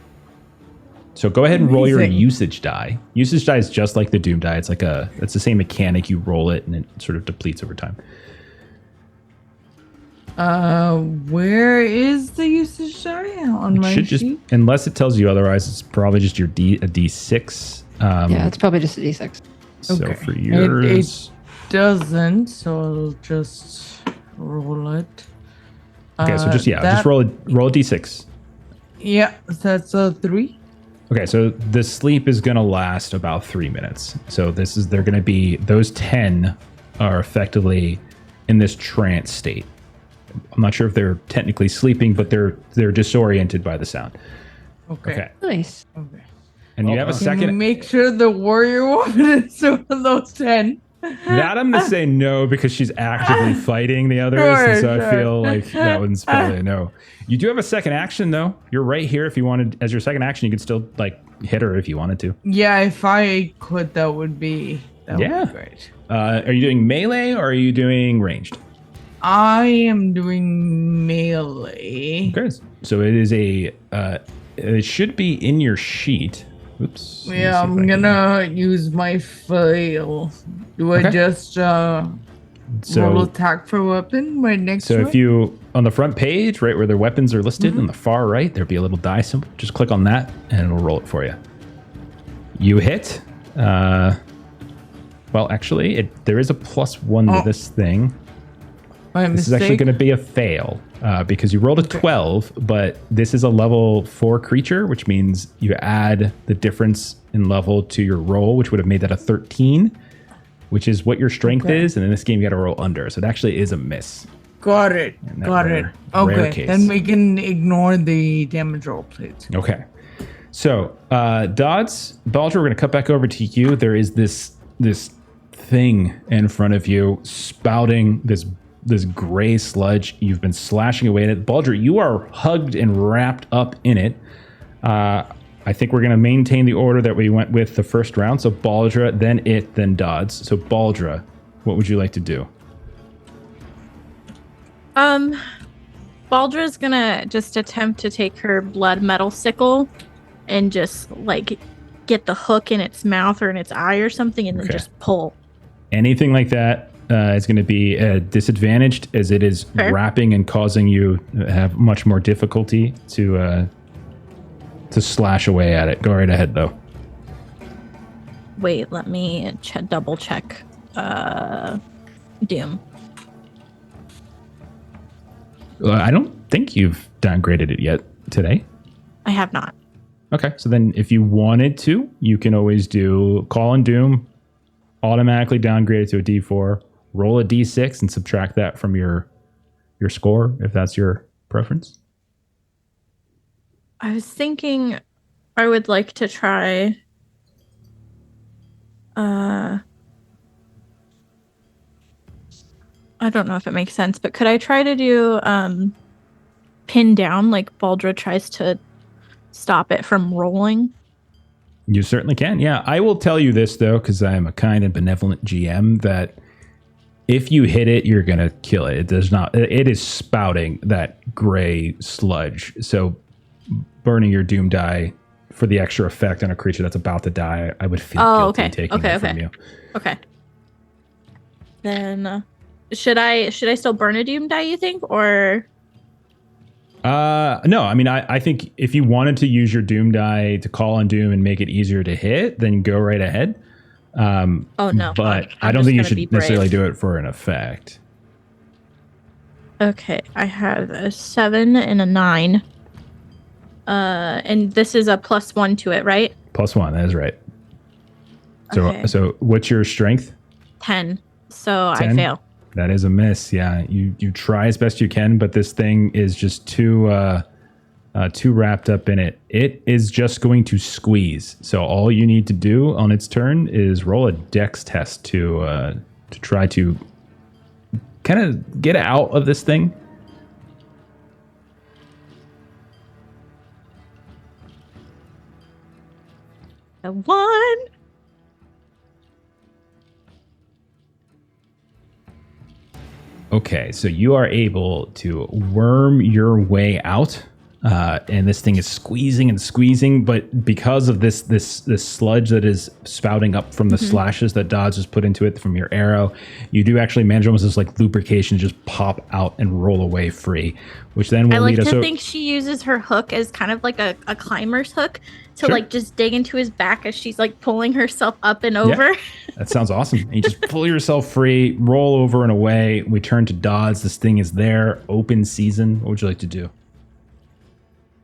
So go ahead and roll your Amazing. usage die. Usage die is just like the Doom die. It's the same mechanic. You roll it and it sort of depletes over time. Where is the usage die on my Should just, sheet? unless it tells you otherwise, it's probably just your a D6. Yeah, it's probably just a d6. So Okay. for yours, It doesn't, so I'll just roll it. okay. So just that- roll a D6. Yeah, that's a 3. Okay, so the sleep is going to last about 3 minutes. So they're going to be, those 10 are effectively in this trance state. I'm not sure if they're technically sleeping, but they're disoriented by the sound. Okay. Nice. Okay. And you have a Can you second. make sure the warrior woman is one of those 10? That I'm going to say no because she's actively fighting the others. Sure, and so I sure. feel like that one's probably a no. You do have a second action, though. You're right here. If you wanted, as your second action, you could still hit her if you wanted to. Yeah, if I could, that would be Yeah. great. Are you doing melee or are you doing ranged? I am doing melee. Okay. So it is it should be in your sheet. Oops. Let me see Yeah, if I I'm can- gonna use my flail. Do I Okay. just roll So, attack for weapon right next so to if it? you, on the front page, right where their weapons are listed, Mm-hmm. on the far right, there'll be a little die symbol. Just click on that and it'll roll it for you. You hit. Well, actually, there is a +1 to Oh. this thing. My This is actually mistake. going to be a fail because you rolled a 12, but this is a level 4 creature, which means you add the difference in level to your roll, which would have made that a 13, which is what your strength Okay. is. And in this game, you got to roll under. So it actually is a miss. Got it. In that Got rare- it. rare Okay, case. then we can ignore the damage roll, please. Okay. So, Dodds, Baldr, we're going to cut back over to you. There is this thing in front of you spouting this gray sludge. You've been slashing away at it. Baldr, you are hugged and wrapped up in it. I think we're going to maintain the order that we went with the first round. So Baldra, then it, then Dodds. So Baldra, what would you like to do? Baldra's gonna just attempt to take her blood metal sickle and just get the hook in its mouth or in its eye or something and then Okay. just pull. Anything like that is going to be disadvantaged as it is Fair. wrapping and causing you to have much more difficulty to slash away at it. Go right ahead, though. Wait, let me double check. Doom. I don't think you've downgraded it yet today. I have not. Okay, so then if you wanted to, you can always do Call and Doom, automatically downgrade it to a D4, roll a D6 and subtract that from your score if that's your preference. I was thinking I would like to try I don't know if it makes sense, but could I try to do pin down like Baldra tries to stop it from rolling? You certainly can. Yeah, I will tell you this though, because I am a kind and benevolent GM, that if you hit it, you're gonna kill it. It does not. It is spouting that gray sludge. So burning your doom die for the extra effect on a creature that's about to die, I would feel guilty okay. taking Okay, it from okay. you. Okay. Then should I still burn a doom die, you think, or No, I mean, I think if you wanted to use your doom die to call on doom and make it easier to hit, then go right ahead. oh no. But I'm I don't just think you gonna be should brave. necessarily do it for an effect. Okay, I have a 7 and a 9. And this is a +1 to it, right? +1, that is right. So, Okay. so what's your strength? 10. So 10? I fail. That is a miss. Yeah, you try as best you can, but this thing is just too wrapped up in it. It is just going to squeeze. So all you need to do on its turn is roll a dex test to try to kind of get out of this thing. A 1. Okay, so you are able to worm your way out and this thing is squeezing and squeezing, but because of this sludge that is spouting up from the slashes that Dodge has put into it from your arrow, you do actually manage almost this like lubrication just pop out and roll away free, which then will I like lead us. to think she uses her hook as kind of like a climber's hook to Sure. like just dig into his back as she's like pulling herself up and over. That sounds awesome. And you just pull yourself free, roll over and away. We turn to Dodds. This thing is there, open season. What would you like to do?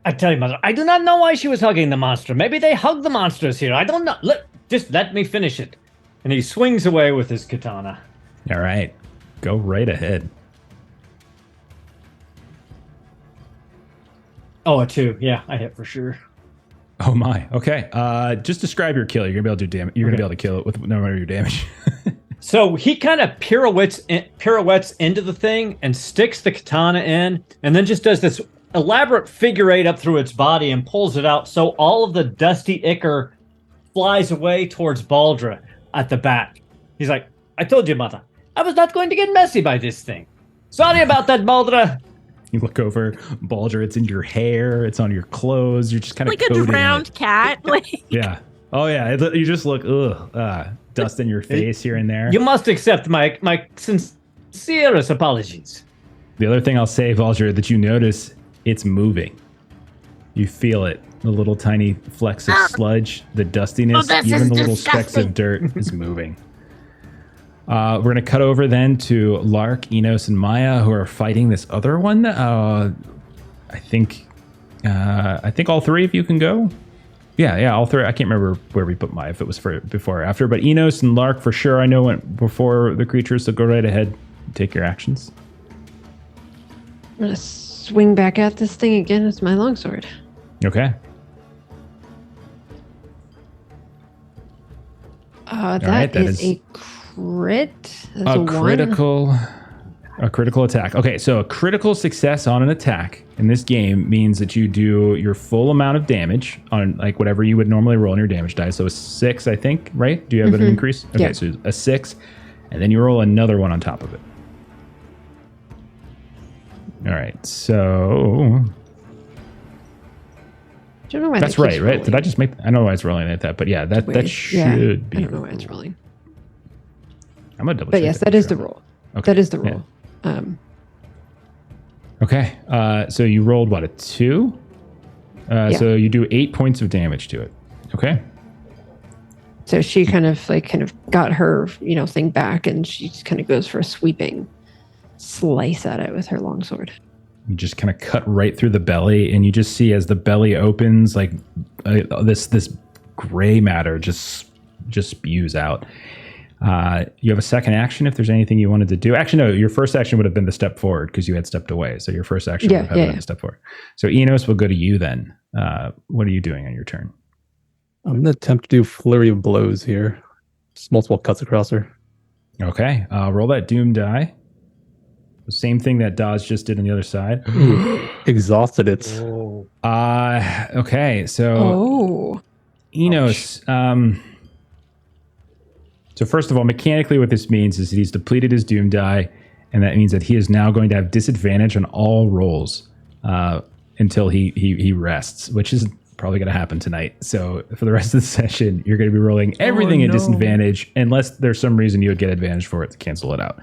I tell you, Mother, I do not know why she was hugging the monster. Maybe they hug the monsters here. I don't know. Just let me finish it. And he swings away with his katana. All right. Go right ahead. Oh, a 2. Yeah, I hit for sure. Oh my. Okay. Just describe your kill. You're gonna be able to do damage. You're gonna be able to kill it with no matter your damage. So he kind of pirouettes into the thing and sticks the katana in, and then just does this elaborate figure 8 up through its body and pulls it out. So all of the dusty ichor flies away towards Baldra at the back. He's like, "I told you, Mata, I was not going to get messy by this thing. Sorry about that, Baldra." You look over, Balger, it's in your hair, it's on your clothes. You're just kind of Like a drowned cat. Like Yeah. Oh yeah. You just look dust in your face here and there. You must accept my sincerest apologies. The other thing I'll say, Balger, that you notice, it's moving. You feel it. The little tiny flecks of sludge, the dustiness, this even is the little specks disgusting. of dirt is moving. We're going to cut over then to Lark, Enos, and Maya, who are fighting this other one. I think all three of you can go. Yeah, all three. I can't remember where we put Maya, if it was for before or after, but Enos and Lark for sure I know went before the creatures, so go right ahead. Take your actions. I'm gonna swing back at this thing again with my longsword. Okay. That is a crit. That's a critical attack. Okay, so a critical success on an attack in this game means that you do your full amount of damage on like whatever you would normally roll on your damage die. So a 6, I think, right? Do you have an increase? Okay, Yeah. so a 6, and then you roll another one on top of it. All right, so I don't know why that's that right, keeps right? rolling. Did I just make? I know why it's rolling like that, but yeah, that Weird. should be. I don't know why it's rolling. I'm gonna double But check. yes, that is the roll. Okay. That is the Yeah. roll. Okay, so you rolled what, a 2? Yeah. So you do 8 points of damage to it. Okay. So she kind of got her, thing back, and she just kind of goes for a sweeping slice at it with her longsword. You just kind of cut right through the belly, and you just see as the belly opens, like this gray matter just spews out. You have a second action if there's anything you wanted to do. Actually, no, your first action would have been the step forward because you had stepped away. So your first action would have been the step forward. So Enos, will go to you then. What are you doing on your turn? I'm going to attempt to do flurry of blows here. Just multiple cuts across her. Okay, roll that doom die. The same thing that Dodge just did on the other side. Exhausted it. Okay, so Enos. So first of all, mechanically what this means is that he's depleted his doom die, and that means that he is now going to have disadvantage on all rolls until he rests, which is probably going to happen tonight. So for the rest of the session, you're going to be rolling everything at disadvantage unless there's some reason you would get advantage for it to cancel it out.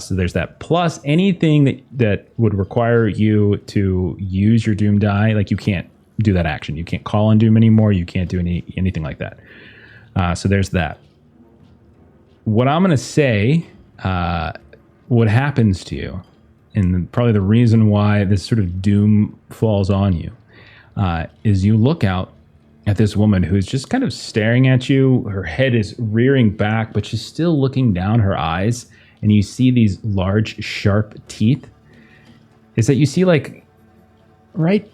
So there's that. Plus anything that would require you to use your doom die, like you can't do that action. You can't call on doom anymore. You can't do anything like that. So there's that. What I'm going to say, what happens to you, and probably the reason why this sort of doom falls on you, is you look out at this woman who's just kind of staring at you. Her head is rearing back, but she's still looking down her eyes, and you see these large, sharp teeth. Is that you see like right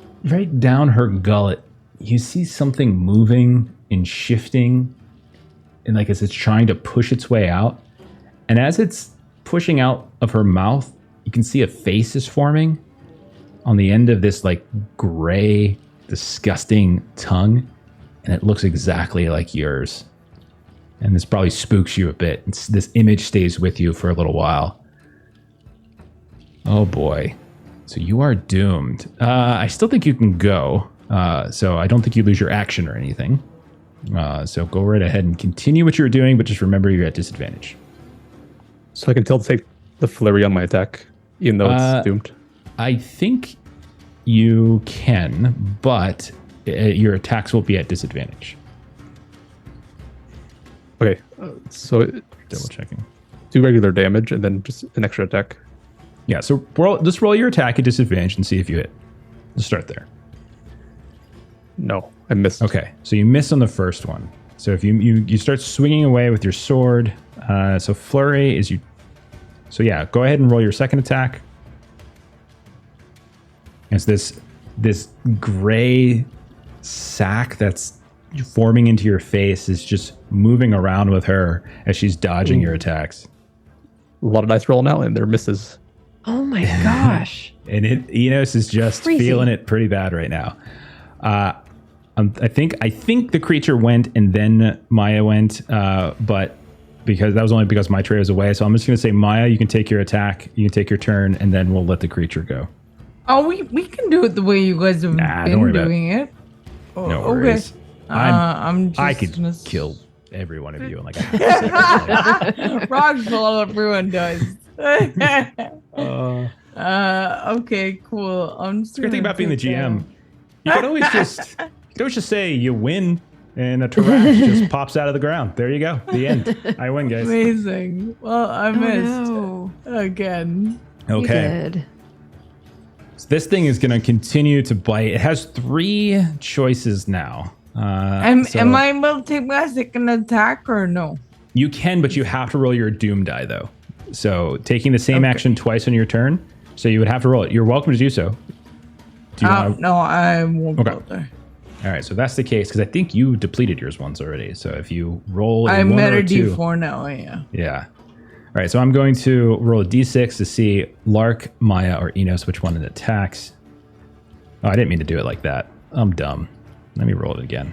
down her gullet, you see something moving and shifting, and like as it's trying to push its way out. And as it's pushing out of her mouth, you can see a face is forming on the end of this like gray, disgusting tongue. And it looks exactly like yours. And this probably spooks you a bit. This image stays with you for a little while. Oh boy. So you are doomed. I still think you can go. So I don't think you lose your action or anything. So go right ahead and continue what you're doing, but just remember you're at disadvantage. So I can still take the flurry on my attack, even though it's doomed. I think you can, but your attacks will be at disadvantage. Okay, so Double checking. do regular damage and then just an extra attack. Yeah, so just roll your attack at disadvantage and see if you hit. Let's start there. No, I missed. Okay, so you miss on the first one. So if you start swinging away with your sword, so flurry is you. So yeah, go ahead and roll your second attack. It's this gray sack that's forming into your face is just moving around with her as she's dodging your attacks. A lot of dice rolling out, and they're misses. Oh my gosh. And Enos is just Crazy. feeling it pretty bad right now. I think the creature went and then Maya went, but because that was only because my tray was away. So I'm just going to say, Maya, you can take your attack, you can take your turn, and then we'll let the creature go. Oh, we can do it the way you guys have don't worry been about doing it. Oh, No worries. I'm just I could gonna kill every one of you in like a half second. Rockfall, everyone does. Okay, cool. I'm just The great thing about being the GM, you can always just say you win, and a Tarak just pops out of the ground. There you go. The end. I win, guys. Amazing. Well, I missed no. again. You Okay. did. So this thing is going to continue to bite. It has 3 choices now. Am I able to take my second attack or no? You can, but you have to roll your doom die, though. So taking the same Okay. action twice on your turn, so you would have to roll it. You're welcome to do so. Do you wanna- No, I won't Okay. go there. All right, so that's the case, because I think you depleted yours once already. So if you roll a I'm 1 at or a a 2, D4 now, yeah. yeah. All right, so I'm going to roll a d6 to see Lark, Maya, or Enos, which one it attacks. Oh, I didn't mean to do it like that. I'm dumb. Let me roll it again.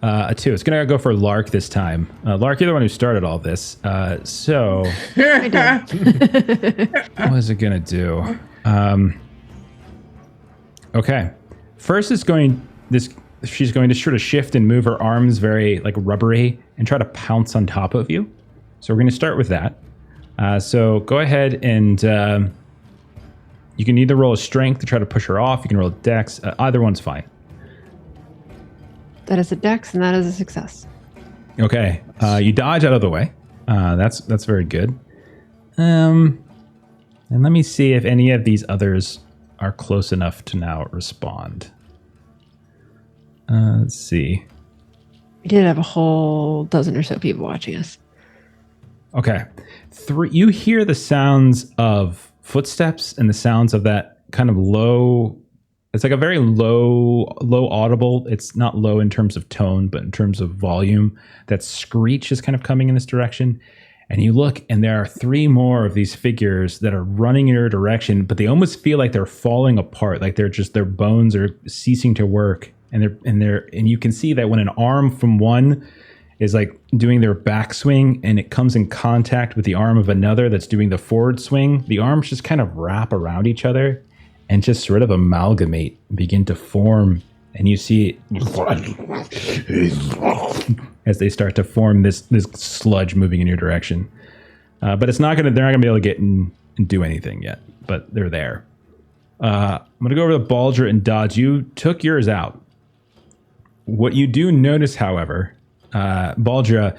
A 2. It's going to go for Lark this time. Lark, you're the one who started all this. So I did. what is it going to do? Okay. First, she's going to sort of shift and move her arms very like rubbery and try to pounce on top of you. So we're going to start with that. So go ahead and you can either roll a strength to try to push her off. You can roll a dex. Either one's fine. That is a dex, and that is a success. Okay. You dodge out of the way. That's very good. And let me see if any of these others are close enough to now respond. Let's see. We did have a whole dozen or so people watching us. Okay. 3. You hear the sounds of footsteps and the sounds of that kind of low. It's like a very low audible. It's not low in terms of tone, but in terms of volume. That screech is kind of coming in this direction. And you look, and there are 3 more of these figures that are running in your direction, but they almost feel like they're falling apart, like their bones are ceasing to work. And you can see that when an arm from one is like doing their backswing and it comes in contact with the arm of another that's doing the forward swing, the arms just kind of wrap around each other and just sort of amalgamate, begin to form. And you see as they start to form this sludge moving in your direction. But they're not gonna be able to get in and do anything yet, but they're there. I'm gonna go over to Baldra and Dodge. You took yours out. What you do notice, however, Baldra,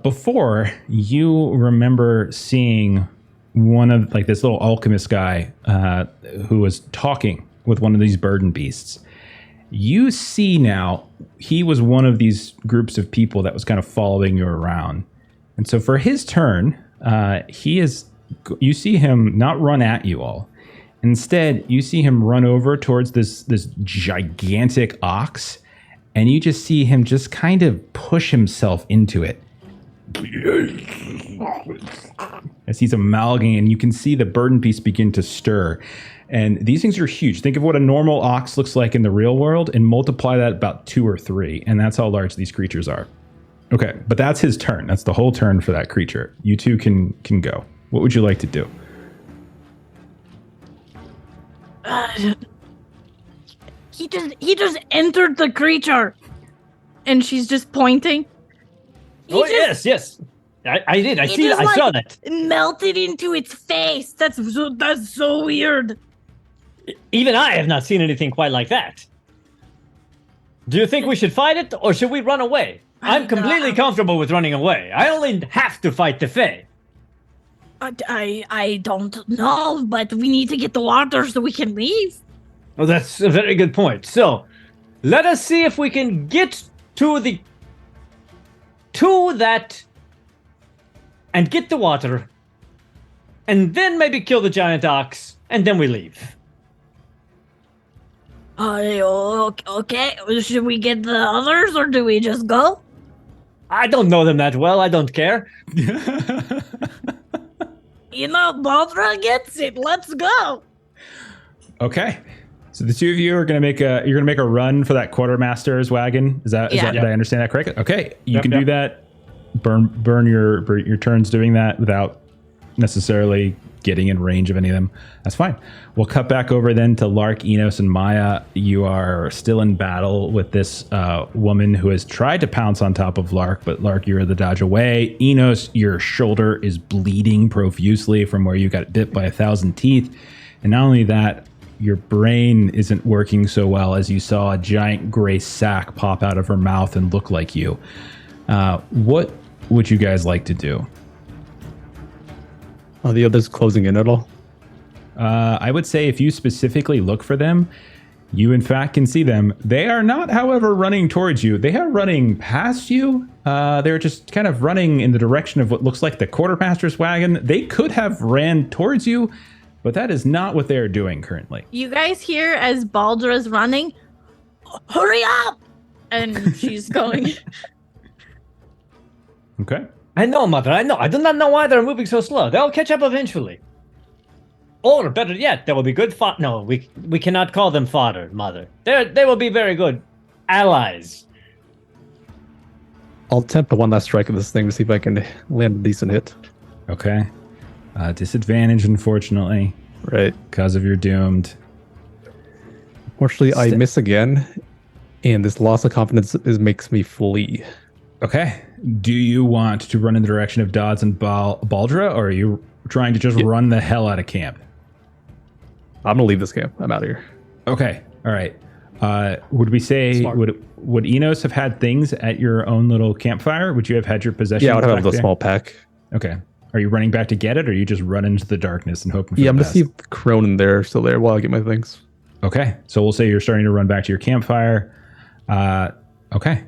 before you remember seeing one of like this little alchemist guy who was talking with one of these burden beasts. You see now he was one of these groups of people that was kind of following you around. And so for his turn, you see him not run at you all. Instead, you see him run over towards this gigantic ox, and you just see him just kind of push himself into it. As he's amalgamating, and you can see the burden piece begin to stir. And these things are huge. Think of what a normal ox looks like in the real world and multiply that about 2 or 3. And that's how large these creatures are. Okay, but that's his turn. That's the whole turn for that creature. You two can go. What would you like to do? He just entered the creature. And she's just pointing. Yes. I did. I he see. just, I saw that. Melted into its face. That's so weird. Even I have not seen anything quite like that. Do you think we should fight it, or should we run away? I'm completely comfortable with running away. I only have to fight the Fae. I don't know, but we need to get the water so we can leave. Oh, that's a very good point. So, let us see if we can get to that and get the water, and then maybe kill the giant ox, and then we leave. Okay. Should we get the others, or do we just go? I don't know them that well. I don't care. Baldra gets it. Let's go. Okay. So the two of you are going to make a run for that quartermaster's wagon. Is that did I understand that correctly? Okay. You can do that. Burn your turns doing that without necessarily getting in range of any of them. That's fine. We'll cut back over then to Lark, Enos, and Maya. You are still in battle with this woman who has tried to pounce on top of Lark, but Lark, you're the dodge away. Enos, your shoulder is bleeding profusely from where you got bit by 1,000 teeth. And not only that, your brain isn't working so well as you saw a giant gray sack pop out of her mouth and look like you. What would you guys like to do? Are the others closing in at all? I would say if you specifically look for them, you in fact can see them. They are not, however, running towards you. They are running past you. They're just kind of running in the direction of what looks like the quartermaster's wagon. They could have ran towards you, but that is not what they're doing currently. You guys hear as Baldra's running, Hurry up! and she's going. Okay. I know, Mother. I know. I do not know why they're moving so slow. They'll catch up eventually. Or better yet, they will be good fodder. No, we cannot call them fodder, Mother. They will be very good allies. I'll attempt one last strike of this thing to see if I can land a decent hit. Okay. Disadvantage, unfortunately, Right. because of your doomed. Fortunately, I miss again, and this loss of confidence makes me flee. Okay. Do you want to run in the direction of Dodds and Baldra, or are you trying to just run the hell out of camp? I'm gonna leave this camp. I'm out of here. Okay. All right. Would we say would Enos have had things at your own little campfire? Would you have had your possessions? Yeah, I would have back a there? small pack. Okay. Are you running back to get it, or are you just run into the darkness and hoping for Yeah, I'm the gonna best? see if Cronin there still there while I get my things. Okay. So we'll say you're starting to run back to your campfire. Okay.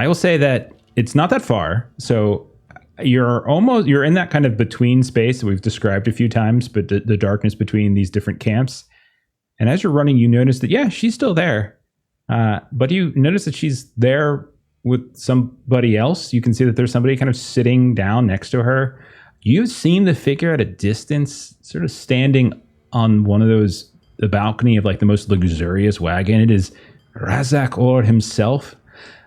I will say that it's not that far. So you're in that kind of between space that we've described a few times, but the darkness between these different camps. And as you're running, you notice that, yeah, she's still there. But you notice that she's there with somebody else. You can see that there's somebody kind of sitting down next to her. You've seen the figure at a distance, sort of standing on one of the balcony of like the most luxurious wagon. It is Razak Or himself.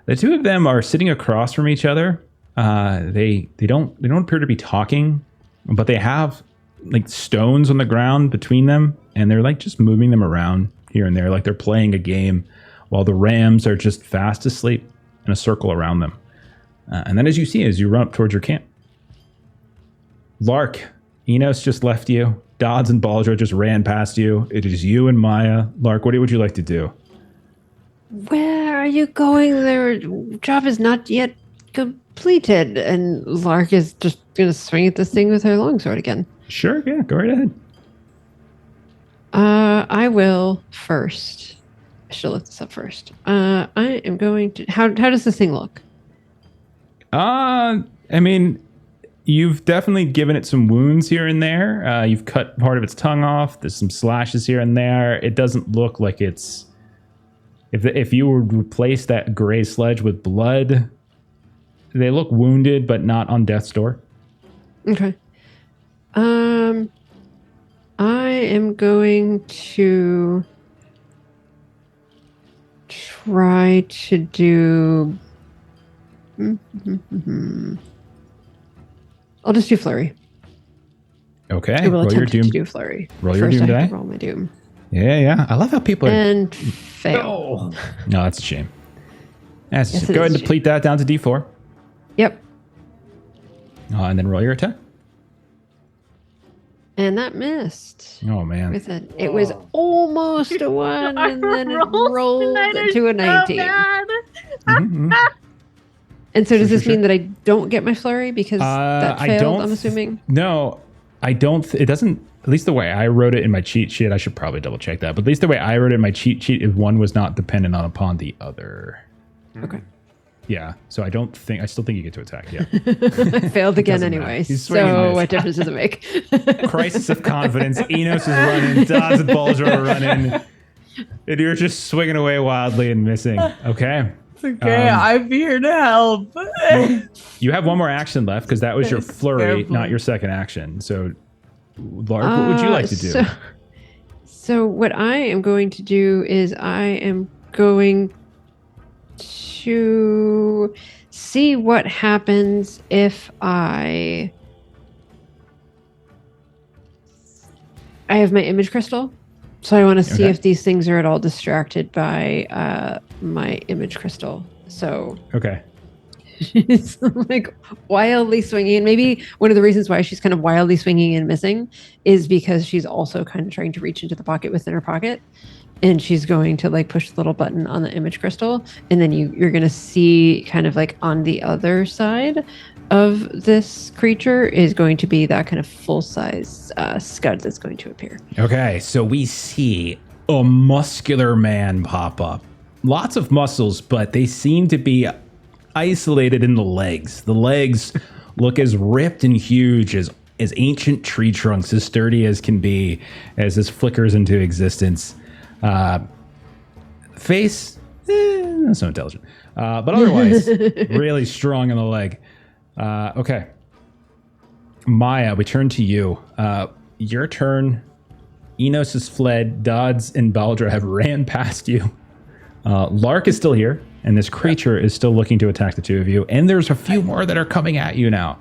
The two of them are sitting across from each other. They don't appear to be talking, but they have like stones on the ground between them, and they're like just moving them around here and there, like they're playing a game, while the rams are just fast asleep in a circle around them. And then as you run up towards your camp, Lark, Enos just left you. Dodds and Baldra just ran past you. It is you and Maya. Lark, what would you like to do? Where are you going? Their job is not yet completed. And Lark is just going to swing at this thing with her longsword again. Sure, yeah, go right ahead. I will first. I should look this up first. I am going to. How does this thing look? I mean, you've definitely given it some wounds here and there. You've cut part of its tongue off. There's some slashes here and there. It doesn't look like it's. If you would replace that gray sledge with blood, they look wounded, but not on death's door. Okay. I am going to try to do. I'll just do flurry. Okay. I will Roll your attempt to doom. do flurry. Roll your First, doom I have die. to roll my doom. Yeah. I love how people are. And fail. No, that's a shame. Yes, Yes, go it ahead is and a deplete that down to D4. Yep. And then roll your attack. And that missed. Oh, man. With it was almost a 1, and then it Rolls rolled tonight are to a 19. So bad. Mhm. And so does this Sure. mean that I don't get my flurry because that I failed, don't I'm assuming? No, I don't. It doesn't, at least the way I wrote it in my cheat sheet, I should probably double check that. But at least the way I wrote it in my cheat sheet is one was not dependent upon the other. Okay. Yeah. So I still think you get to attack. Yeah. I failed again Doesn't anyway. matter. He's swinging So nice. what difference does it make? Crisis of confidence. Enos is running. Dodds and Bulger are running. And you're just swinging away wildly and missing. Okay. It's okay. I'm here to help. You have one more action left because that was your Thanks, flurry, careful. not your second action. So, Lark, what would you like to do? So what I am going to do is I am going to see what happens if I have my image crystal. So I want to see Okay. if these things are at all distracted by my image crystal. So Okay. she's like wildly swinging. And maybe one of the reasons why she's kind of wildly swinging and missing is because she's also kind of trying to reach into the pocket within her pocket. And she's going to like push the little button on the image crystal. And then you're going to see kind of like on the other side of this creature is going to be that kind of full-size scud that's going to appear. Okay, so we see a muscular man pop up. Lots of muscles, but they seem to be isolated in the legs. The legs look as ripped and huge as ancient tree trunks, as sturdy as can be, as this flickers into existence. Face, not so intelligent, but otherwise really strong in the leg. Okay, Maya, we turn to you. Your turn. Enos has fled. Dodds and Baldra have ran past you. Lark is still here, and this creature is still looking to attack the two of you. And there's a few more that are coming at you now.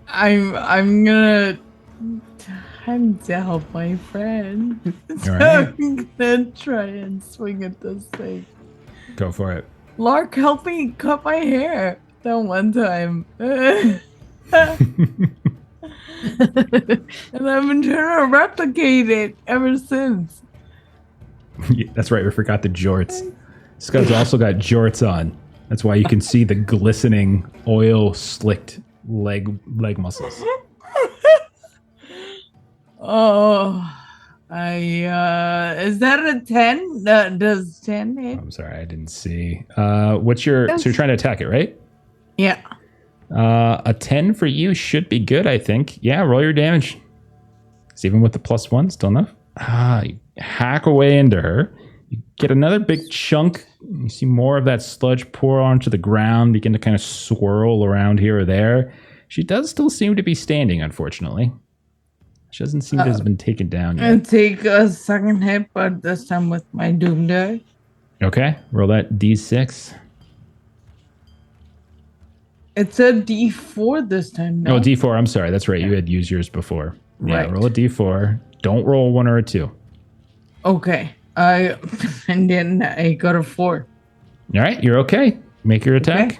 I'm gonna time to help my friend. So Alright. I'm gonna try and swing at this thing. Go for it. Lark, help me cut my hair. That one time. And I've been trying to replicate it ever since. That's right. We forgot the jorts. Scud's also got jorts on. That's why you can see the glistening, oil-slicked leg muscles. Oh, is that a 10? Does 10 hit? I'm sorry, I didn't see. So you're trying to attack it, right? Yeah. A 10 for you should be good, I think. Yeah, roll your damage. 'Cause even with the +1, still enough. You hack away into her. You get another big chunk. You see more of that sludge pour onto the ground, begin to kind of swirl around here or there. She does still seem to be standing, unfortunately. She doesn't seem to have been taken down I'll yet. take a second hit, but this time with my doom die. Okay, roll that D6. It's a D4 this time. No? Oh, D4. I'm sorry. That's right. You had used yours before. Yeah, Right. roll a D4. Don't roll a 1 or a 2. Okay. And then I got a 4. All right, you're okay. Make your attack. Okay.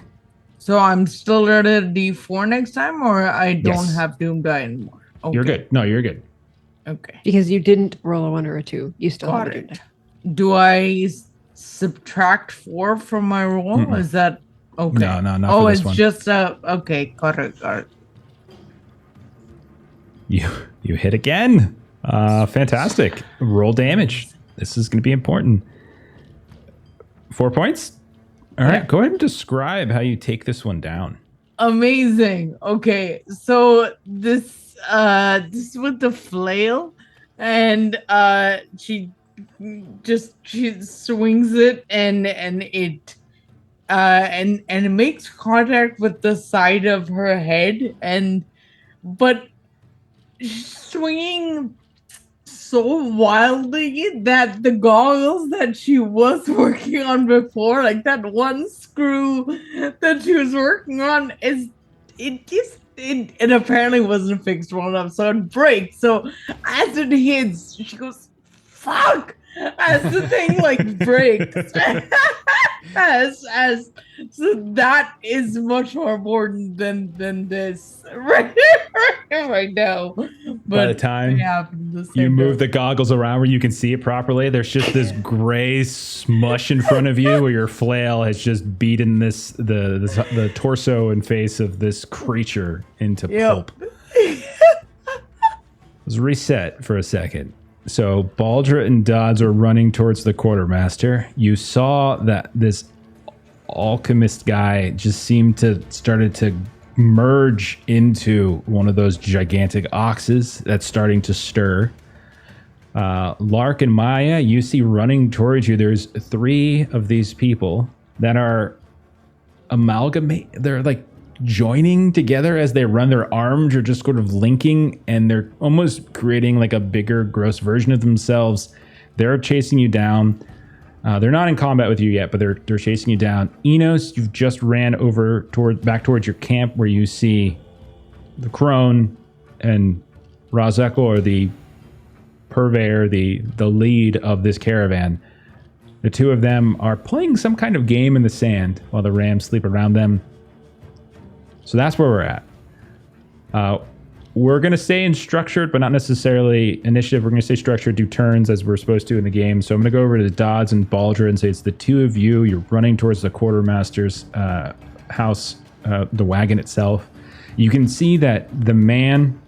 So I'm still at a D4 next time, or I don't Yes. have doom die anymore. Okay. You're good. No, you're good. Okay. Because you didn't roll a 1 or a 2. You still Got have a it. doom die. Do I subtract 4 from my roll? Mm-mm. Is that okay? No, not Oh, for this it's one. just okay. Got it. You hit again. Fantastic. Roll damage. This is going to be important. 4 points. All right, Yeah. go ahead and describe how you take this one down. Amazing. Okay, so this with the flail, and she swings it, and it and it makes contact with the side of her head, but swinging so wildly that the goggles that she was working on before, like that one screw that she was working on, it apparently wasn't fixed well enough, so it breaks. So as it hits, she goes, "Fuck!" as the thing like breaks. as so that is much more important than this right now. But By the time you move the goggles around where you can see it properly, there's just this gray smush in front of you where your flail has just beaten the torso and face of this creature into pulp. Let's reset for a second. So Baldra and Dodds are running towards the quartermaster. You saw that this alchemist guy just started to merge into one of those gigantic oxes that's starting to stir. Lark and Maya, you see running towards you. There's 3 of these people that are they're like joining together as they run. Their arms are just sort of linking, and they're almost creating like a bigger, gross version of themselves. They're chasing you down. They're not in combat with you yet, but they're chasing you down. Enos, you've just ran over back towards your camp, where you see the crone and Razeko, or the purveyor, the lead of this caravan. The 2 of them are playing some kind of game in the sand while the rams sleep around them. So that's where we're at. We're going to stay in structured, but not necessarily initiative. We're going to stay structured, do turns as we're supposed to in the game. So I'm going to go over to Dodds and Baldra and say it's the 2 of you. You're running towards the quartermaster's house, the wagon itself. You can see that the man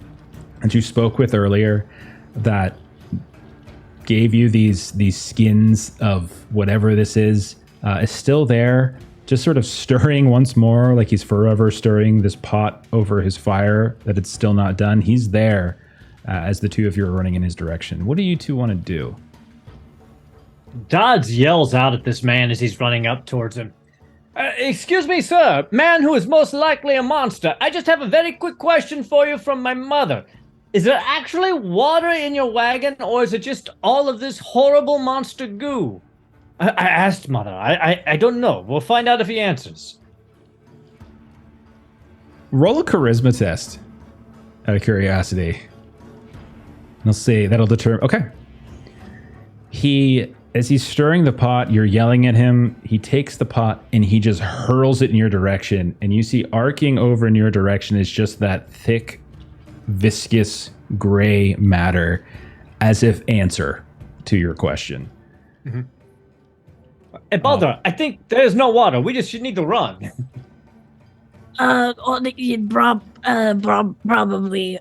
that you spoke with earlier that gave you these skins of whatever this is still there, just sort of stirring once more, like he's forever stirring this pot over his fire that it's still not done. He's there as the 2 of you are running in his direction. What do you 2 want to do? Dodds yells out at this man as he's running up towards him. Excuse me, sir. Man who is most likely a monster. I just have a very quick question for you from my mother. Is there actually water in your wagon, or is it just all of this horrible monster goo? I asked Mother. I don't know. We'll find out if he answers. Roll a charisma test out of curiosity. Let's see. That'll determine. Okay. As he's stirring the pot, you're yelling at him. He takes the pot and he just hurls it in your direction. And you see arcing over in your direction is just that thick, viscous, gray matter, as if answer to your question. Mm-hmm. Hey, Baldur, I think there's no water. We just should need to run. Probably.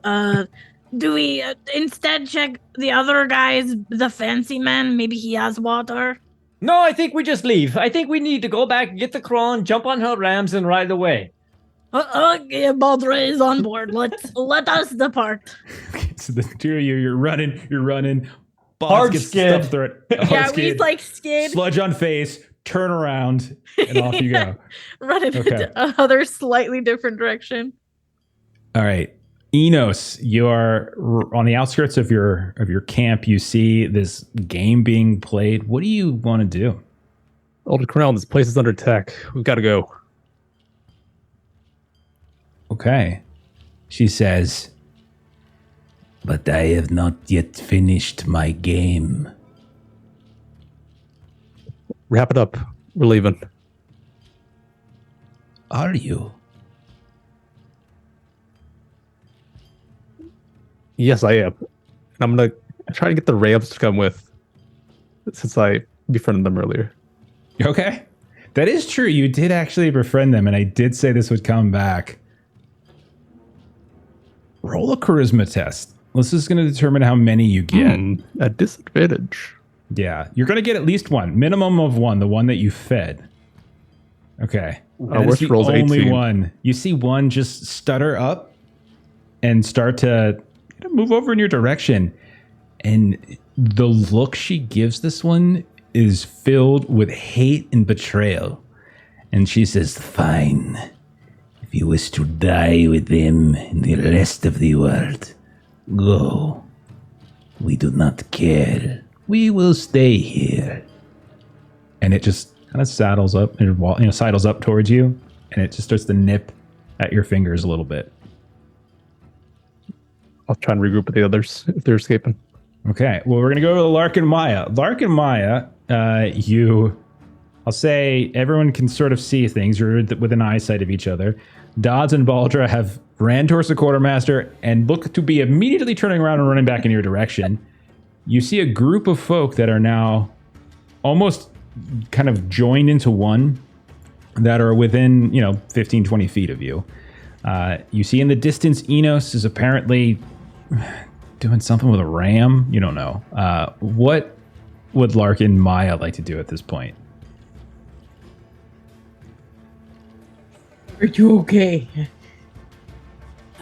Do we instead check the other guys, the fancy man? Maybe he has water? No, I think we just leave. I think we need to go back, get the crone, jump on her rams, and ride away. Okay, Baldur is on board. Let us depart. Okay, so the 2 of you, you're running. Hard skid. Yeah, we like skid. Sludge on face, turn around, and off you go. Run in another slightly different direction. All right. Enos, you are on the outskirts of your camp. You see this game being played. What do you want to do? Older Cornell, this place is under attack. We've got to go. Okay. She says, but I have not yet finished my game. Wrap it up. We're leaving. Are you? Yes, I am. I'm going to try to get the Rams to come with, since I befriended them earlier. Okay. That is true. You did actually befriend them, and I did say this would come back. Roll a charisma test. This is going to determine how many you get. At disadvantage. Yeah. You're going to get at least one. Minimum of one. The one that you fed. Okay. Worst rolls only 18. one. You see one just stutter up and start to move over in your direction. And the look she gives this one is filled with hate and betrayal. And she says, fine. If you wish to die with them and the rest of the world, go. We do not care. We will stay here. And it just kind of sidles up towards you, and it just starts to nip at your fingers a little bit. I'll try and regroup with the others if they're escaping. Okay, well, we're going to go to Lark and Maya. Lark and Maya, I'll say everyone can sort of see things. You're within eyesight of each other. Dodds and Baldra have ran towards the quartermaster and look to be immediately turning around and running back in your direction. You see a group of folk that are now almost kind of joined into one that are within, 15, 20 feet of you. You see in the distance, Enos is apparently doing something with a ram. You don't know. What would Lark and Maya like to do at this point? Are you okay?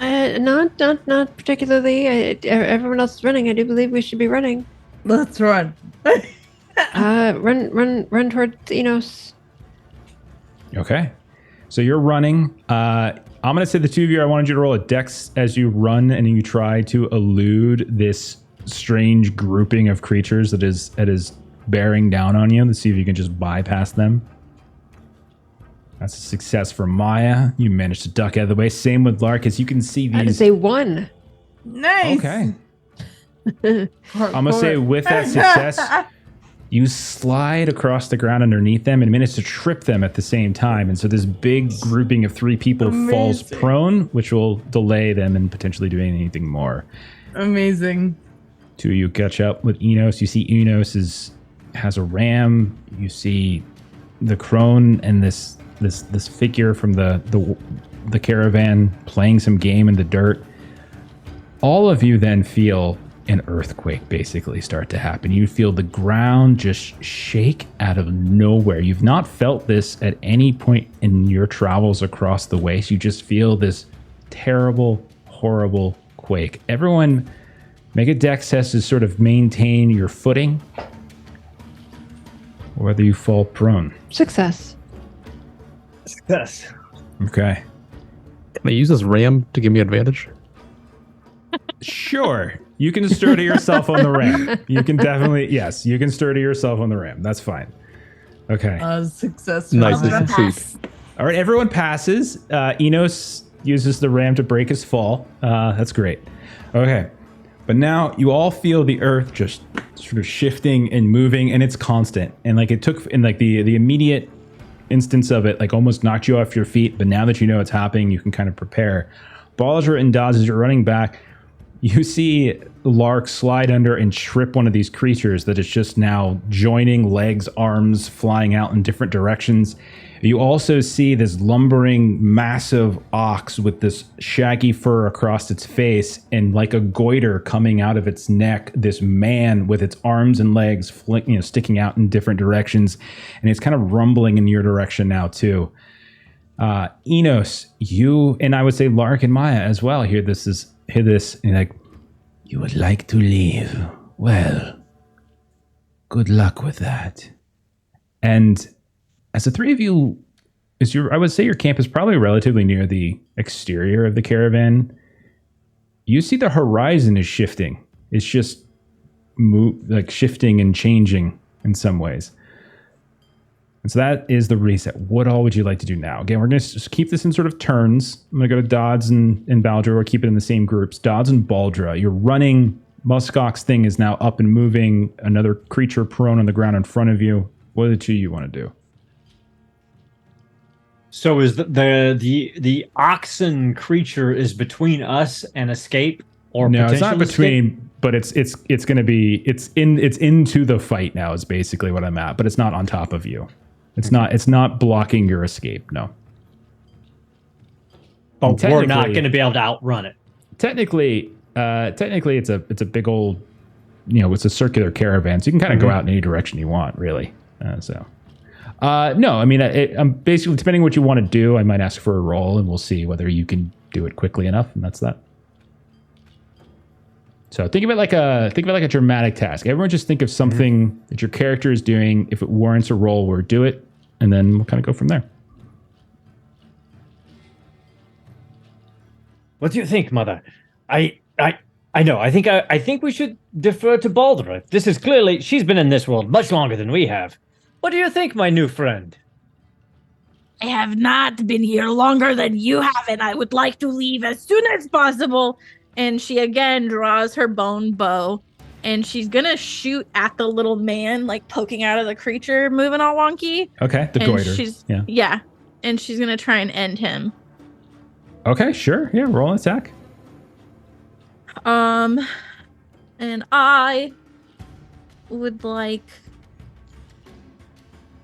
Not particularly. Everyone else is running. I do believe we should be running. Let's run. Run towards Enos. Okay. So you're running. I'm going to say the two of you, I wanted you to roll a dex as you run and you try to elude this strange grouping of creatures that is bearing down on you to see if you can just bypass them. That's a success for Maya. You managed to duck out of the way. Same with Lark, as you can see these. That is a 1. Nice. Okay. I'm going to say with that success, you slide across the ground underneath them and manage to trip them at the same time. And so this big grouping of 3 people falls prone, which will delay them and potentially doing anything more. Amazing. 2 of you catch up with Enos. You see Enos has a ram. You see the crone and this figure from the caravan playing some game in the dirt. All of you then feel an earthquake basically start to happen. You feel the ground just shake out of nowhere. You've not felt this at any point in your travels across the waste. You just feel this terrible, horrible quake. Everyone make a dex test to sort of maintain your footing, or whether you fall prone. Success. Success. Okay. Can I use this ram to give me advantage? Sure. You can stir to yourself on the ram. You can definitely, yes, you can stir to yourself on the ram. That's fine. Okay. Success. Nice Robert. to succeed. All right, everyone passes. Enos uses the ram to break his fall. That's great. Okay. But now you all feel the earth just sort of shifting and moving, and it's constant. And like it took, in like the immediate instance of it, like almost knocked you off your feet. But now that you know it's happening, you can kind of prepare. Baldra and Dodds, as you're running back, you see Lark slide under and trip one of these creatures that is just now joining legs, arms, flying out in different directions. You also see this lumbering, massive ox with this shaggy fur across its face and like a goiter coming out of its neck, this man with its arms and legs sticking out in different directions. And it's kind of rumbling in your direction now, too. Enos, you, and I would say Lark and Maya as well, hear this, and like, You would like to leave. Well, good luck with that. and as the 3 of you, I would say your camp is probably relatively near the exterior of the caravan. You see the horizon is shifting. It's just shifting and changing in some ways. And so that is the reset. What all would you like to do now? Again, we're going to just keep this in sort of turns. I'm going to go to Dodds and Baldra, or keep it in the same groups. Dodds and Baldra, you're running. Muskox's thing is now up and moving. Another creature prone on the ground in front of you. What are the 2 you want to do? So is the oxen creature is between us and escape, or No, it's not potential between, escape? but it's going to be it's into the fight now is basically what I'm at, but it's not on top of you. It's not blocking your escape. No. But we're not going to be able to outrun it. Technically, it's a big old, it's a circular caravan, so you can kind of go out in any direction you want, really. No, I mean, I'm basically, depending on what you want to do, I might ask for a roll, and we'll see whether you can do it quickly enough, and that's that. So think of it like a dramatic task. Everyone just think of something that your character is doing. If it warrants a roll, we'll do it, and then we'll kind of go from there. What do you think, Mother? I know. I think we should defer to Baldra. This is clearly, she's been in this world much longer than we have. What do you think, my new friend? I have not been here longer than you have, and I would like to leave as soon as possible. And she again draws her bone bow and she's gonna shoot at the little man, like poking out of the creature, moving all wonky. Okay, the And goiter. Yeah, and she's gonna try and end him. Okay, sure. Yeah, roll an attack. And I would like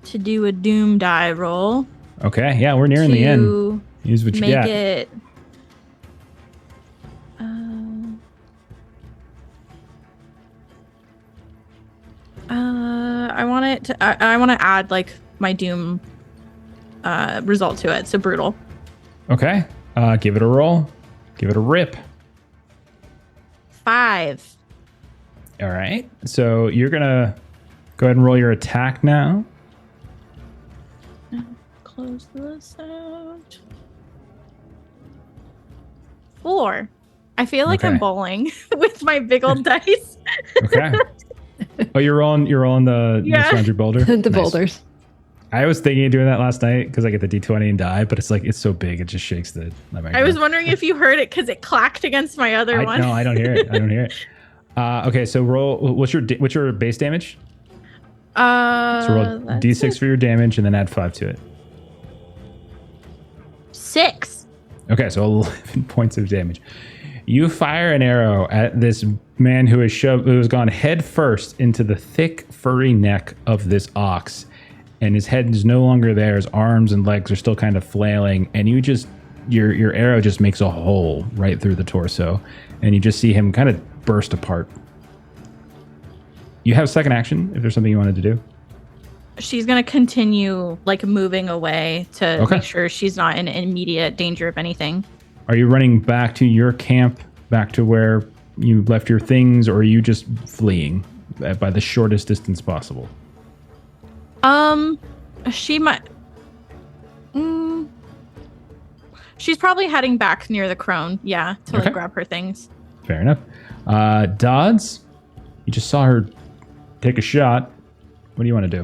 to do a doom die roll. Okay, yeah, we're nearing the end. Use what you make got. it. I want it to. I want to add like my doom result to it. So brutal. Okay, give it a roll. Give it a rip. 5. All right. So you're gonna go ahead and roll your attack now. Close this out. 4. I feel like I'm Okay. bowling with my big old dice. Okay. Oh, you're rolling the Yeah. 600 boulder. The Nice. boulders. I was thinking of doing that last night because I get the D20 and die, but it's like it's so big it just shakes the. I was wondering if you heard it because it clacked against my other one. No, I don't hear it. I don't hear it. Okay, so roll. What's your base damage? So roll That's D6 for your damage and then add 5 to it. 6. Okay, so 11 points of damage. You fire an arrow at this man who has gone head first into the thick, furry neck of this ox, and his head is no longer there. His arms and legs are still kind of flailing, and your arrow just makes a hole right through the torso, and you just see him kind of burst apart. You have second action if there's something you wanted to do. She's gonna continue like moving away to Okay. make sure she's not in immediate danger of anything. Are you running back to your camp, back to where you left your things, or are you just fleeing by the shortest distance possible? She might. She's probably heading back near the crone. Yeah, to Okay. like grab her things. Fair enough. Dodds, you just saw her take a shot. What do you want to do?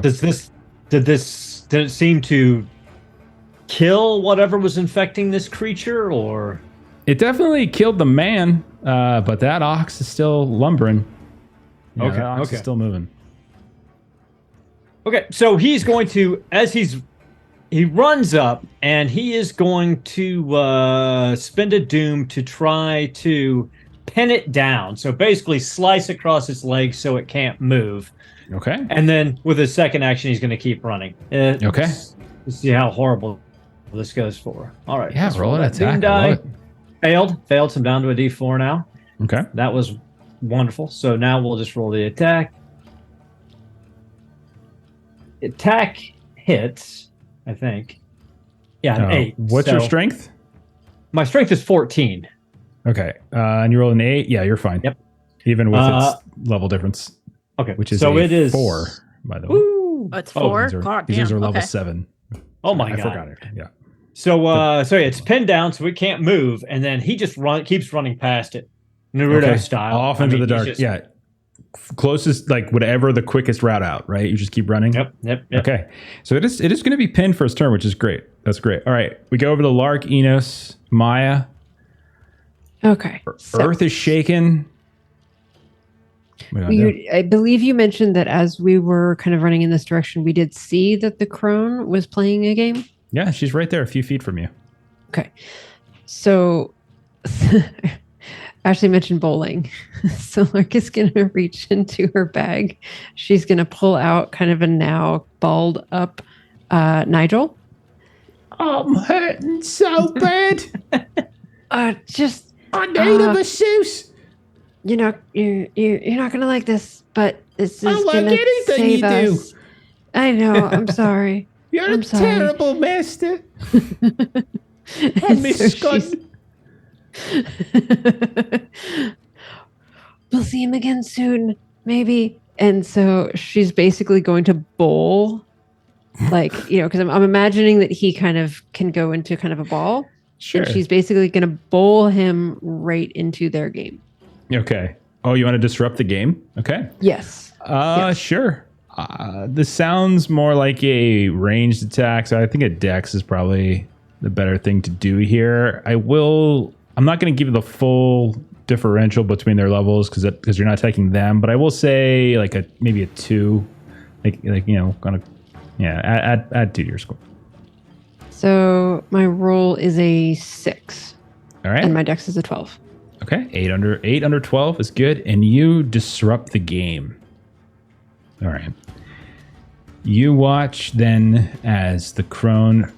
Did it seem to kill whatever was infecting this creature, or? It definitely killed the man, but that ox is still lumbering. Yeah, Okay, that ox okay. is still moving. Okay, so he's going to, he runs up and he is going to spend a doom to try to pin it down. So basically slice across its legs so it can't move. Okay. And then with his second action, he's going to keep running. Okay. Let's see how horrible this goes for. All right. Yeah, let's roll an that doom attack. I love die. Failed. So I'm down to a D4 now. it. Okay. That was wonderful. So now we'll just roll the attack. Attack hits, I think. Yeah, an 8. What's your So strength? My strength is 14. Okay. And you roll an 8? Yeah, you're fine. Yep. Even with its level difference, Okay. which is so a it is 4, by the way. Woo! Oh, it's 4. These are, God these damn. are level Okay. 7. Oh my I god. forgot it. Yeah. So it's pinned down, so it can't move, and then he just keeps running past it, Naruto Okay. style, Off into the he's dark. just- Yeah. Closest, like whatever the quickest route out, right? You just keep running. Yep. Okay. So it is going to be pinned for his turn, which is great. That's great. All right. We go over to Lark, Enos, Maya. Okay. So Earth is shaken. What do I do? I believe you mentioned that as we were kind of running in this direction, we did see that the crone was playing a game. Yeah, she's right there, a few feet from you. Okay. So Ashley mentioned bowling. So Lark is going to reach into her bag. She's going to pull out kind of a now balled up Nigel. I'm hurting so bad. Just, I need a masseuse. you're not going to like this, but this is I like going to anything save you do. us. I know. I'm sorry. You're I'm a sorry. terrible master. I And miss so Scott. We'll see him again soon, maybe. And so she's basically going to bowl, like, because I'm imagining that he kind of can go into kind of a ball. Sure. And she's basically going to bowl him right into their game. Okay. Oh, you want to disrupt the game? Okay. Yes. Yes. Sure. This sounds more like a ranged attack, so I think a dex is probably the better thing to do here. I'm not going to give you the full differential between their levels because you're not attacking them. But I will say like maybe a 2, like kind of add 2 to your score. So my roll is a 6. All right. And my dex is a 12. Okay, 8 under 12 is good, and you disrupt the game. All right. You watch then as the crone,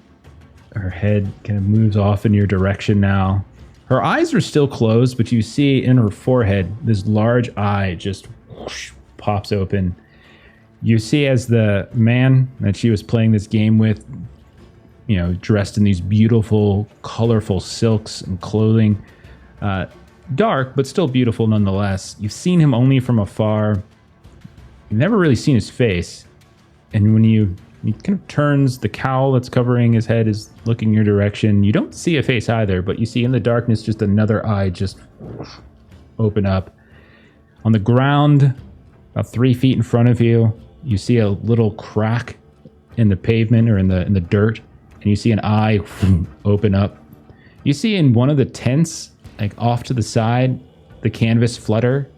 her head kind of moves off in your direction now. Her eyes are still closed, but you see in her forehead this large eye just whoosh, pops open. You see as the man that she was playing this game with, dressed in these beautiful, colorful silks and clothing, dark, but still beautiful nonetheless. You've seen him only from afar. You've never really seen his face. And when he kind of turns, the cowl that's covering his head is looking your direction. You don't see a face either, but you see in the darkness just another eye just open up. On the ground, about 3 feet in front of you, you see a little crack in the pavement or in the dirt, and you see an eye open up. You see in one of the tents, like off to the side, the canvas flutter,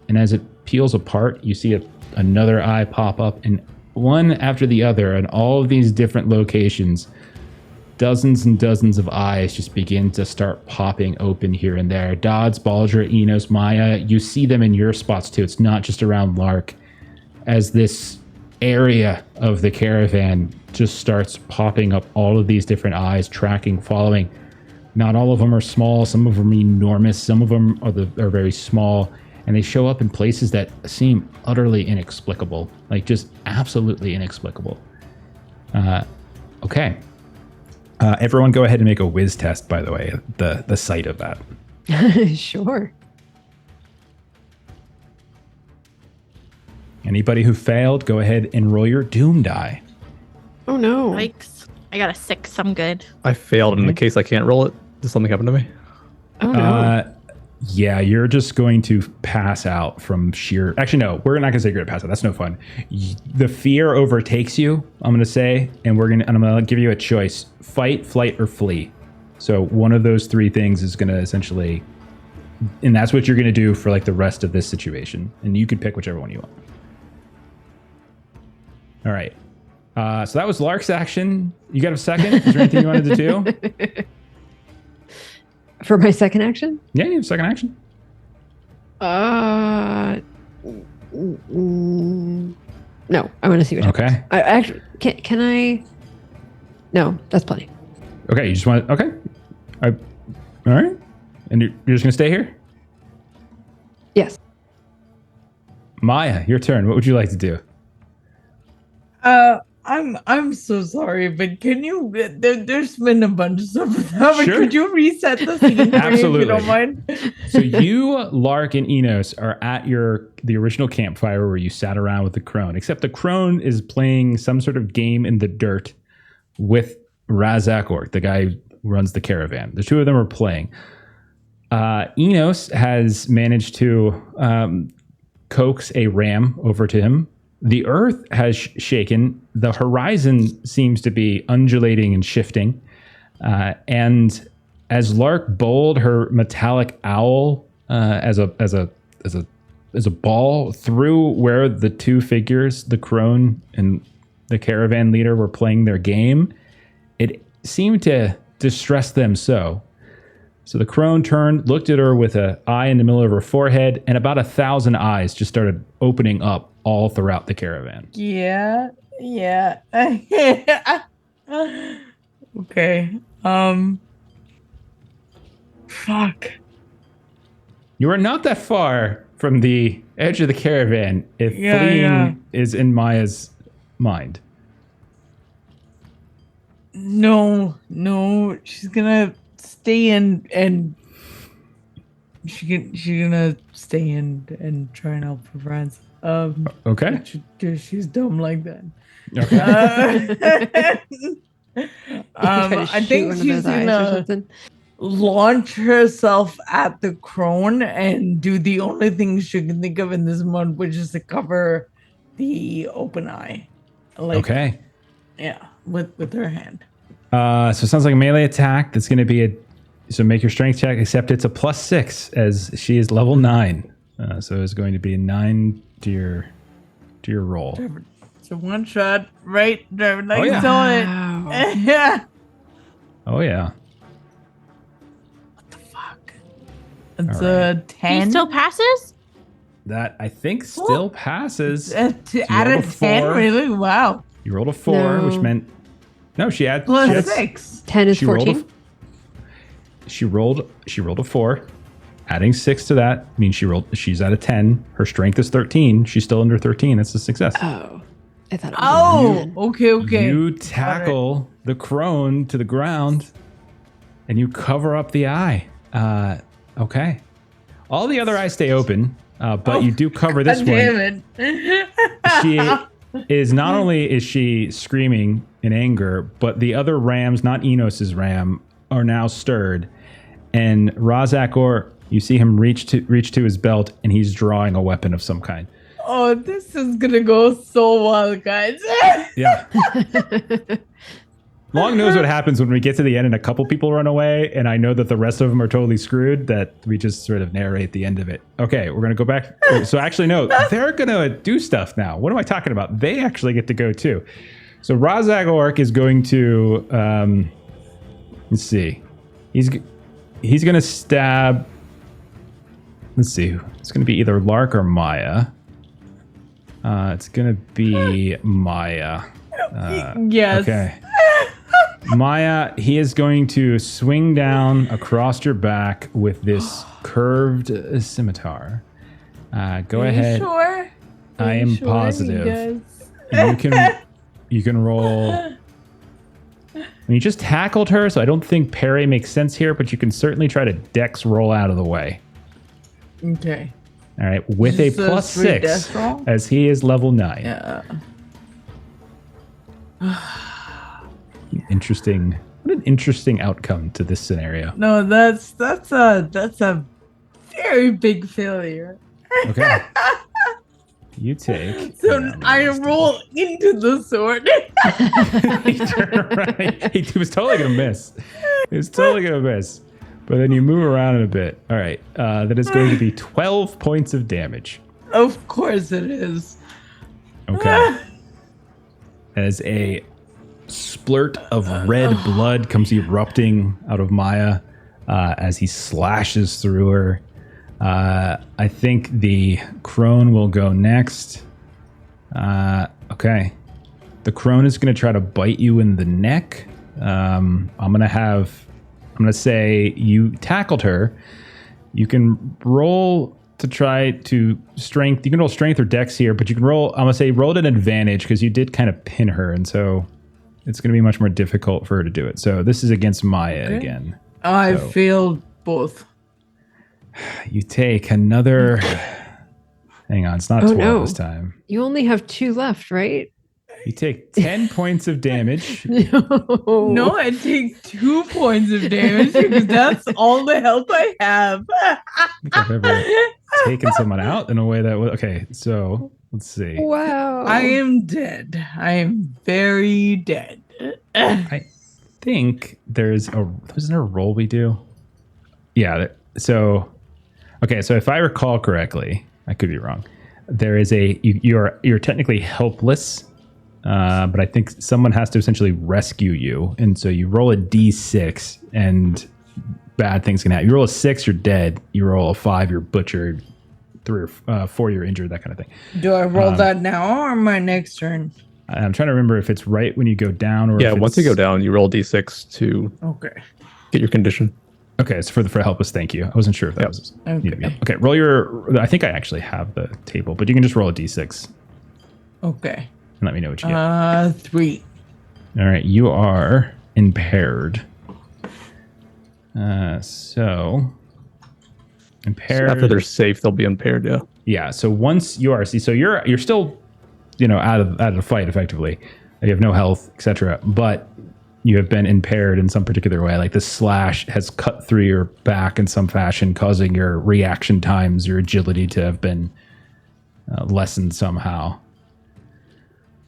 and as it peels apart, you see another eye pop up, and one after the other, in all of these different locations, dozens and dozens of eyes just begin to start popping open here and there. Dodds, Baldra, Enos, Maya, you see them in your spots too. It's not just around Lark. As this area of the caravan just starts popping up all of these different eyes, tracking, following. Not all of them are small. Some of them are enormous. Some of them are very small. And they show up in places that seem utterly inexplicable. Like just absolutely inexplicable. Okay. Everyone go ahead and make a whiz test, by the way, the sight of that. Sure. Anybody who failed, go ahead and roll your doom die. Oh no. Yikes. I got a 6. I'm good. I failed in the case I can't roll it. Does something happen to me? Oh no. Yeah, you're just going to pass out from sheer... Actually, no, we're not going to say you're going to pass out. That's no fun. The fear overtakes you, I'm going to say, and I'm going to give you a choice. Fight, flight, or flee. So one of those 3 things is going to essentially... And that's what you're going to do for like the rest of this situation. And you can pick whichever one you want. All right. So that was Lark's action. You got a second? Is there anything you wanted to do? For my second action? Yeah, you have second action. No, I want to see what happens. Okay. I actually can I? No, that's plenty. Okay, you just want okay. All right. And you're just gonna stay here? Yes. Maya, your turn. What would you like to do? I'm so sorry, but can you? There's been a bunch of stuff. But Sure. could you reset the scene for me, Absolutely. if you don't mind? So you, Lark, and Enos are at the original campfire where you sat around with the crone, except the crone is playing some sort of game in the dirt with Razak Orc, the guy who runs the caravan. The 2 of them are playing. Enos has managed to coax a ram over to him. The earth has shaken. The horizon seems to be undulating and shifting. And as Lark bowled her metallic owl as a ball through where the 2 figures, the crone and the caravan leader, were playing their game, it seemed to distress them so. So the crone turned, looked at her with an eye in the middle of her forehead, and about 1,000 eyes just started opening up all throughout the caravan. Yeah. Okay. Fuck. You are not that far from the edge of the caravan if fleeing is in Maya's mind. No, she's gonna stay in and she's gonna stay in and try and help her friends. Okay. She's dumb like that. Okay. I think she's gonna launch herself at the crone and do the only thing she can think of in this moment, which is to cover the open eye. Okay. Yeah, with her hand. So it sounds like a melee attack. That's going to be a So make your strength check, except it's a +6 as she is level 9. So it's going to be a 9 to your roll. It's a one shot, right? Driver, like yeah. Wow. it. Yeah. Oh yeah. What the fuck? It's All a right. 10. He still passes? That I think still passes. Out rolled of a 10, 4. really? Wow. You rolled a 4, which No. meant no. She had Plus she had- 6. 10 is She rolled a 14. She rolled a 4. Adding 6 to that means she's at a 10. Her strength is 13. She's still under 13. That's a success. Oh. I thought it was a 10. Okay. You tackle the crone to the ground and you cover up the eye. Okay. All the other eyes stay open, but you do cover this God one. damn She it. is not only is she screaming in anger, but the other rams, not Enos's ram, are now stirred. And Razak you see him reach to his belt, and he's drawing a weapon of some kind. Oh, this is gonna go so well, guys. Yeah. Long knows what happens when we get to the end and a couple people run away, and I know that the rest of them are totally screwed, that we just sort of narrate the end of it. Okay, we're going to go back. So actually, no, they're going to do stuff now. What am I talking about? They actually get to go too. So Razak is going to, let's see. He's going to stab, let's see. It's going to be either Lark or Maya. It's going to be Maya. Yes. Okay. Maya, he is going to swing down across your back with this curved scimitar. Go ahead. Sure. I am positive. You can roll. You just tackled her, so I don't think parry makes sense here, but you can certainly try to dex roll out of the way. Okay. All right, with a Just a plus straight 6, dex roll? as he is level 9. Yeah. Interesting. What an interesting outcome to this scenario. No, that's a very big failure. Okay. You take. So I roll into the sword. He turned around. He was totally gonna miss. He was totally gonna miss. But then you move around in a bit. All right. That is going to be 12 points of damage. Of course it is. Okay. As a splurt of red blood comes erupting out of Maya as he slashes through her. I think the crone will go next. Okay. The crone is going to try to bite you in the neck. I'm going to say you tackled her. You can roll to try to strength. You can roll strength or dex here, but you can roll, I'm going to say roll at an advantage because you did kind of pin her. And so it's going to be much more difficult for her to do it. So this is against Maya again. I So- failed both. You take another. Hang on, it's not 12 no. this time. You only have 2 left, right? You take 10 points of damage. No, I take 2 points of damage because that's all the health I have. I think I've ever taken someone out in a way that was. Okay, so let's see. Wow. I am dead. I am very dead. I think wasn't there a roll we do? Yeah, so. Okay, so if I recall correctly, I could be wrong. There is you're technically helpless, but I think someone has to essentially rescue you, and so you roll a d6, and bad things can happen. You roll a 6, you're dead. You roll a 5, you're butchered. 3 or 4, you're injured. That kind of thing. Do I roll that now or my next turn? I'm trying to remember if it's right when you go down, or Yeah, if once you it's- go down, you roll d6 to Okay. get your condition. Okay, it's for helpless. Thank you. I wasn't sure if that was. Okay. Okay, roll your. I think I actually have the table, but you can just roll a d6 Okay. and let me know what you get. 3. All right, you are impaired. So impaired. After they're safe, they'll be impaired. Yeah. Yeah. So once you are, so you're still, out of the fight effectively. You have no health, etc. But you have been impaired in some particular way. Like the slash has cut through your back in some fashion, causing your reaction times, your agility to have been lessened somehow.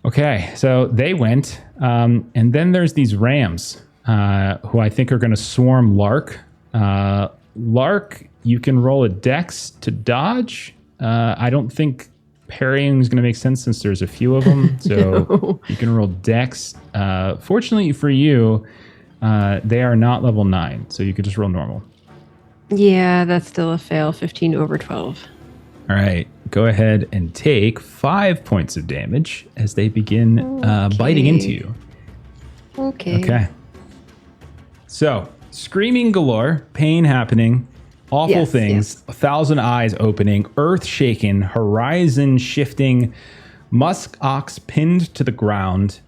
Okay, so they went, and then there's these rams who I think are going to swarm Lark Lark, you can roll a dex to dodge. I don't think parrying is going to make sense since there's a few of them. So No. you can roll dex. Fortunately for you, they are not level 9, so you could just roll normal. Yeah, that's still a fail. 15 over 12. All right, go ahead and take 5 points of damage as they begin biting into you. Okay. Okay. So, screaming galore, pain happening, awful Yes, things, 1,000 eyes opening, earth shaken, horizon shifting, musk ox pinned to the ground.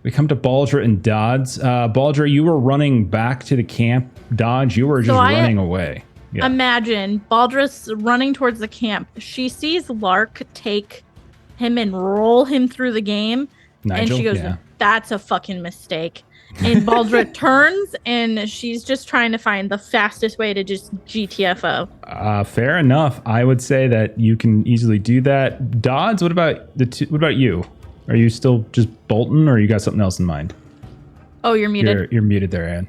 We come to Baldra and Dodds. Baldra, you were running back to the camp. Dodge, you were just running away. Yeah. Imagine Baldra's running towards the camp. She sees Lark take him and roll him through the game. Nigel, and she goes, yeah. "That's a fucking mistake." And Baldra turns and she's just trying to find the fastest way to just GTFO. Fair enough. I would say that you can easily do that. Dodds, what about what about you? Are you still just bolting, or you got something else in mind? Oh, you're muted. You're muted there, Ann.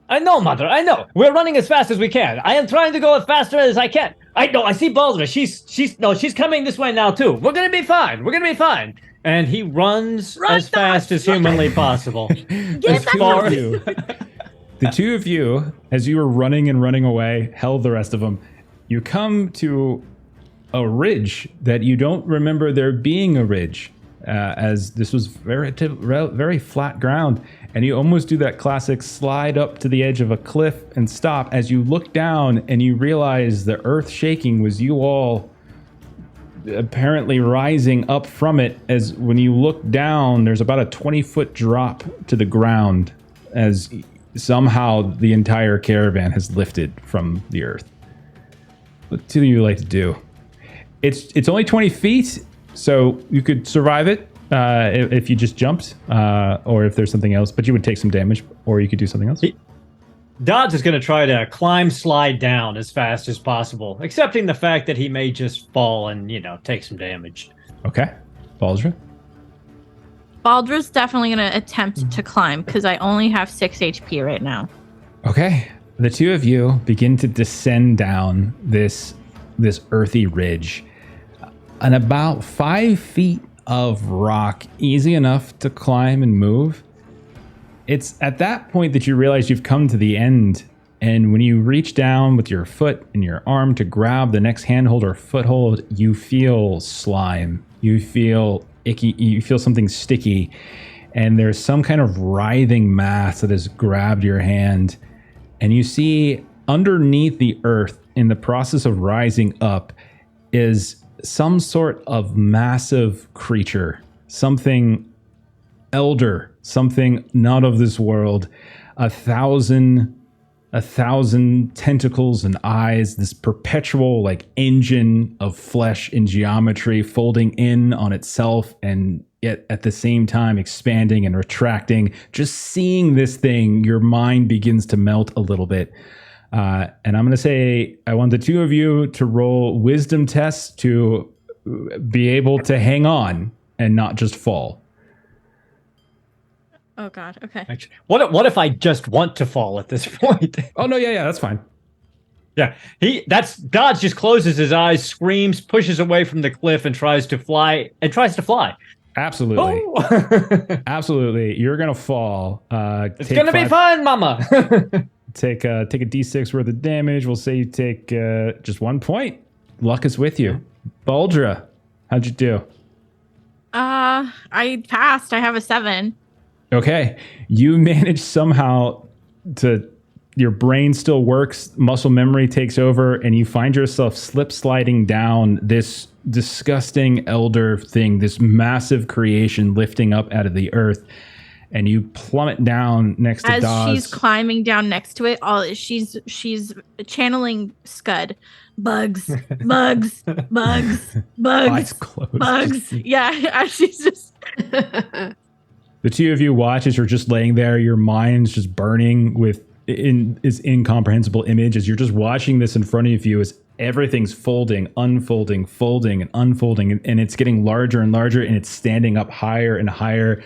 I know, Mother. I know. We're running as fast as we can. I am trying to go as faster as I can. I know. I see Baldra. She's coming this way now too. We're gonna be fine. We're gonna be fine. And he runs as fast as humanly possible. Get back The two of you, as you were running and running away, held the rest of them. You come to a ridge that you don't remember there being a ridge, as this was very flat ground, and you almost do that classic slide up to the edge of a cliff and stop as you look down and you realize the earth shaking was you all apparently rising up from it. As when you look down, there's about a 20-foot drop to the ground as somehow the entire caravan has lifted from the earth. What do you like to do? It's only 20 feet, so you could survive it if you just jumped, or if there's something else, but you would take some damage, or you could do something else. Dodds is going to try to slide down as fast as possible, accepting the fact that he may just fall and, take some damage. Okay. Baldra? Baldra's definitely going to attempt to climb because I only have 6 HP right now. Okay. The two of you begin to descend down this earthy ridge. And about 5 feet of rock, easy enough to climb and move. It's at that point that you realize you've come to the end. And when you reach down with your foot and your arm to grab the next handhold or foothold, you feel slime. You feel icky. You feel something sticky. And there's some kind of writhing mass that has grabbed your hand. And you see underneath the earth, in the process of rising up, is some sort of massive creature, something elder, something not of this world, 1,000 tentacles and eyes, this perpetual engine of flesh and geometry folding in on itself and yet at the same time expanding and retracting. Just seeing this thing, your mind begins to melt a little bit. And I'm going to say, I want the two of you to roll wisdom tests to be able to hang on and not just fall. Oh, God. Okay. Actually, what if I just want to fall at this point? Oh, no. Yeah, that's fine. Yeah. Dodge just closes his eyes, screams, pushes away from the cliff and tries to fly. Absolutely. Oh. Absolutely. You're going to fall. It's going to be fun, mama. Take a D6 worth of damage. We'll say you take just 1 point. Luck is with you. Baldra, how'd you do? I passed. I have a 7. Okay. You manage somehow to, your brain still works, muscle memory takes over, and you find yourself sliding down this disgusting elder thing, this massive creation lifting up out of the earth. And you plummet down next to Dawes. As she's climbing down next to it, she's channeling Scud. Bugs, bugs, bugs, bugs, Eyes closed. bugs. Yeah, she's just... The two of you watch as you're just laying there, your mind's just burning with this incomprehensible image as you're just watching this in front of you as everything's folding, unfolding, folding, and unfolding, and it's getting larger and larger, and it's standing up higher and higher.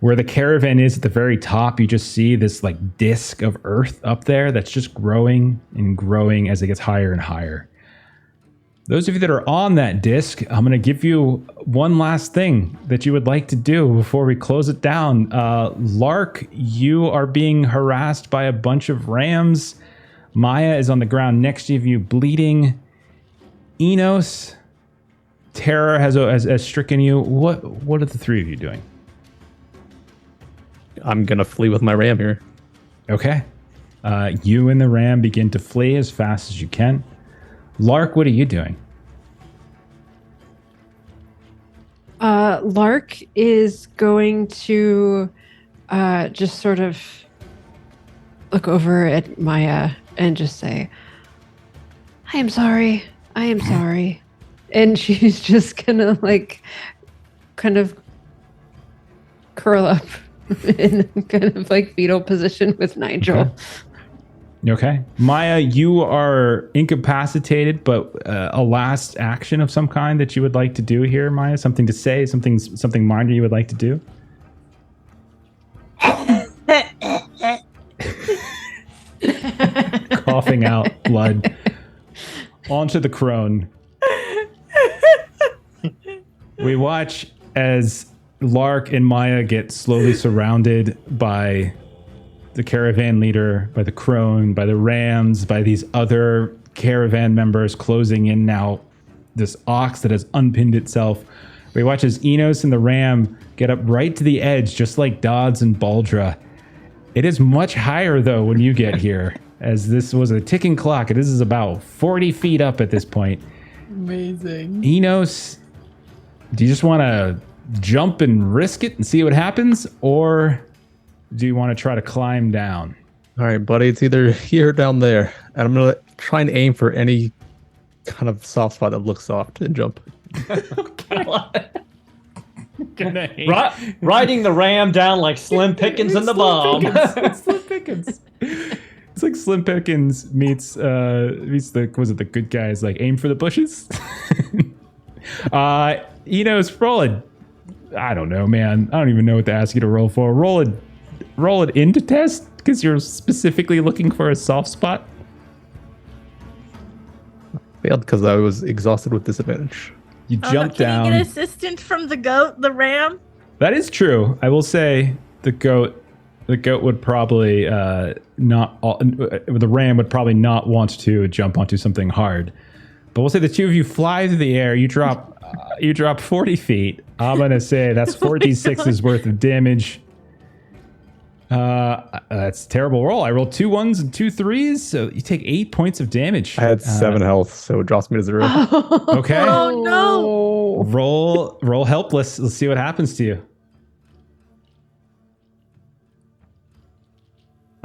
Where the caravan is at the very top, you just see this like disc of earth up there that's just growing and growing as it gets higher and higher. Those of you that are on that disc, I'm going to give you one last thing that you would like to do before we close it down. Lark, you are being harassed by a bunch of rams. Maya is on the ground next to you, bleeding. Enos, terror has stricken you. What are the three of you doing? I'm gonna flee with my ram here. Okay. You and the ram begin to flee as fast as you can. Lark, what are you doing? Lark is going to just sort of look over at Maya and just say, I am sorry. I am sorry. And she's just gonna like kind of curl up in kind of like fetal position with Nigel. Okay. Maya, you are incapacitated, but a last action of some kind that you would like to do here, Maya? Something to say, something minor you would like to do? Coughing out blood onto the crone. We watch as Lark and Maya get slowly surrounded by the caravan leader, by the crone, by the rams, by these other caravan members closing in now. This ox that has unpinned itself. We watch as Enos and the ram get up right to the edge, just like Dodds and Baldra. It is much higher, though, when you get here, as this was a ticking clock. This is about 40 feet up at this point. Amazing. Enos, do you just want to jump and risk it and see what happens? Or do you want to try to climb down? All right, buddy. It's either here or down there. And I'm going to try and aim for any kind of soft spot that looks soft and jump. Riding the ram down like Slim Pickens in the bomb. It's Slim Pickens. It's like Slim Pickens meets the good guys, like aim for the bushes. Enos, roll it. I don't know, man. I don't even know what to ask you to roll for. Roll it into test because you're specifically looking for a soft spot. Failed because I was exhausted with disadvantage. You jump down. Can you get assistance from the goat, the ram? That is true. I will say the goat would probably the ram would probably not want to jump onto something hard. But we'll say the two of you fly through the air. You drop 40 feet. I'm gonna say that's 4d6's worth of damage. That's a terrible roll. I rolled 2 1s and 2 3s, so you take 8 points of damage. I had 7 health, so it drops me to 0. Okay. Oh no! Roll helpless. Let's see what happens to you.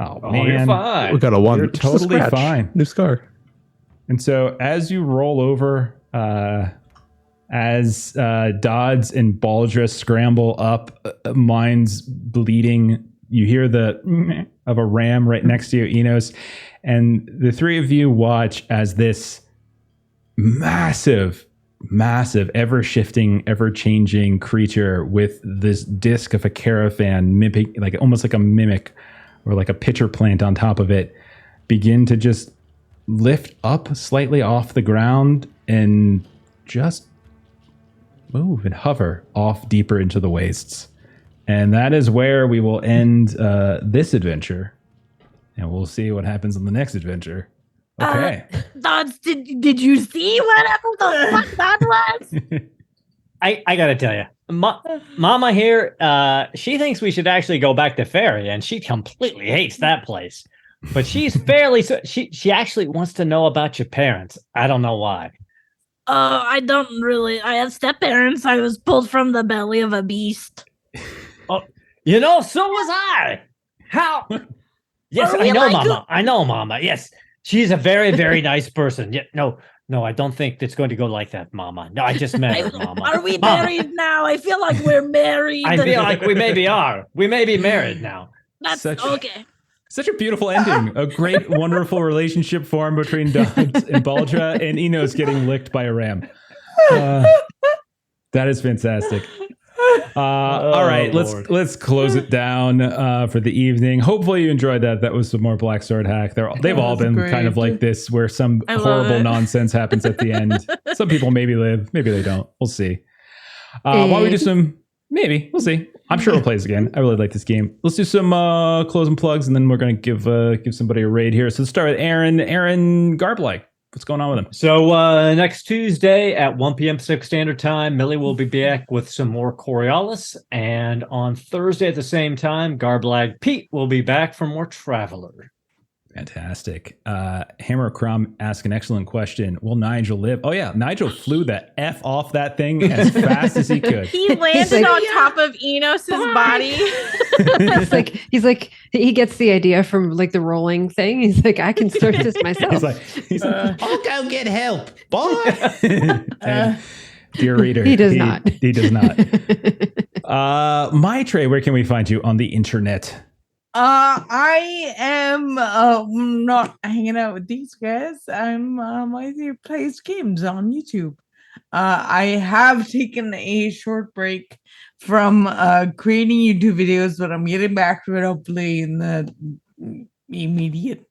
Oh man, You're fine. We got a 1. You're Just a totally scratch. fine. New scar. And so as you roll over, as Dodds and Baldra scramble up, mine's bleeding. You hear the of a ram right next to you, Enos, and the three of you watch as this massive, ever-shifting, ever-changing creature with this disc of a caravan, almost like a mimic or like a pitcher plant on top of it, begin to just lift up slightly off the ground and just move and hover off deeper into the wastes. And that is where we will end this adventure. And we'll see what happens on the next adventure. Okay. Dodds, did you see whatever the fuck that was? I gotta tell you, Mama here, she thinks we should actually go back to Fairy, and she completely hates that place. But she's she actually wants to know about your parents. I don't know why. I don't really. I have step parents. I was pulled from the belly of a beast. Oh, so was I. How? Yes, Are I we know, like Mama. I know, Mama. Yes, she's a very, very nice person. Yeah, no, I don't think it's going to go like that, Mama. No, I just met her, Mama. Are we Mama. married now? I feel like we're married. I feel like we maybe are. We may be married now. That's okay. Such a beautiful ending. A great, wonderful relationship formed between Dodds and Baldra, and Enos getting licked by a ram. That is fantastic. All right, Lord. let's close it down for the evening. Hopefully you enjoyed that. That was some more Black Sword hack. They've all was been kind of great. like this, where some I love horrible it. nonsense happens at the end. Some people maybe live, maybe they don't. We'll see. Why don't we do some? Maybe we'll see. I'm sure we'll play this again. I really like this game. Let's do some closing plugs, and then we're gonna give somebody a raid here. So let's start with Aaron. Aaron Garblike. What's going on with him? So next Tuesday at 1 p.m. Pacific Standard Time, Millie will be back with some more Coriolis. And on Thursday at the same time, Garblag Pete will be back for more Traveler. Fantastic. Hammer Crumb asked an excellent question. Will Nigel live? Oh yeah, Nigel flew the F off that thing as fast as he could. He landed on top of Enos's body. he's like he gets the idea from like the rolling thing. He's like, I can start this myself. He's like, I'll go get help. Bye. And dear reader, He does not. He does not. My Trey, where can we find you on the internet? I am not hanging out with these guys. I'm I plays games on YouTube. I have taken a short break from creating YouTube videos, but I'm getting back to it hopefully in the immediate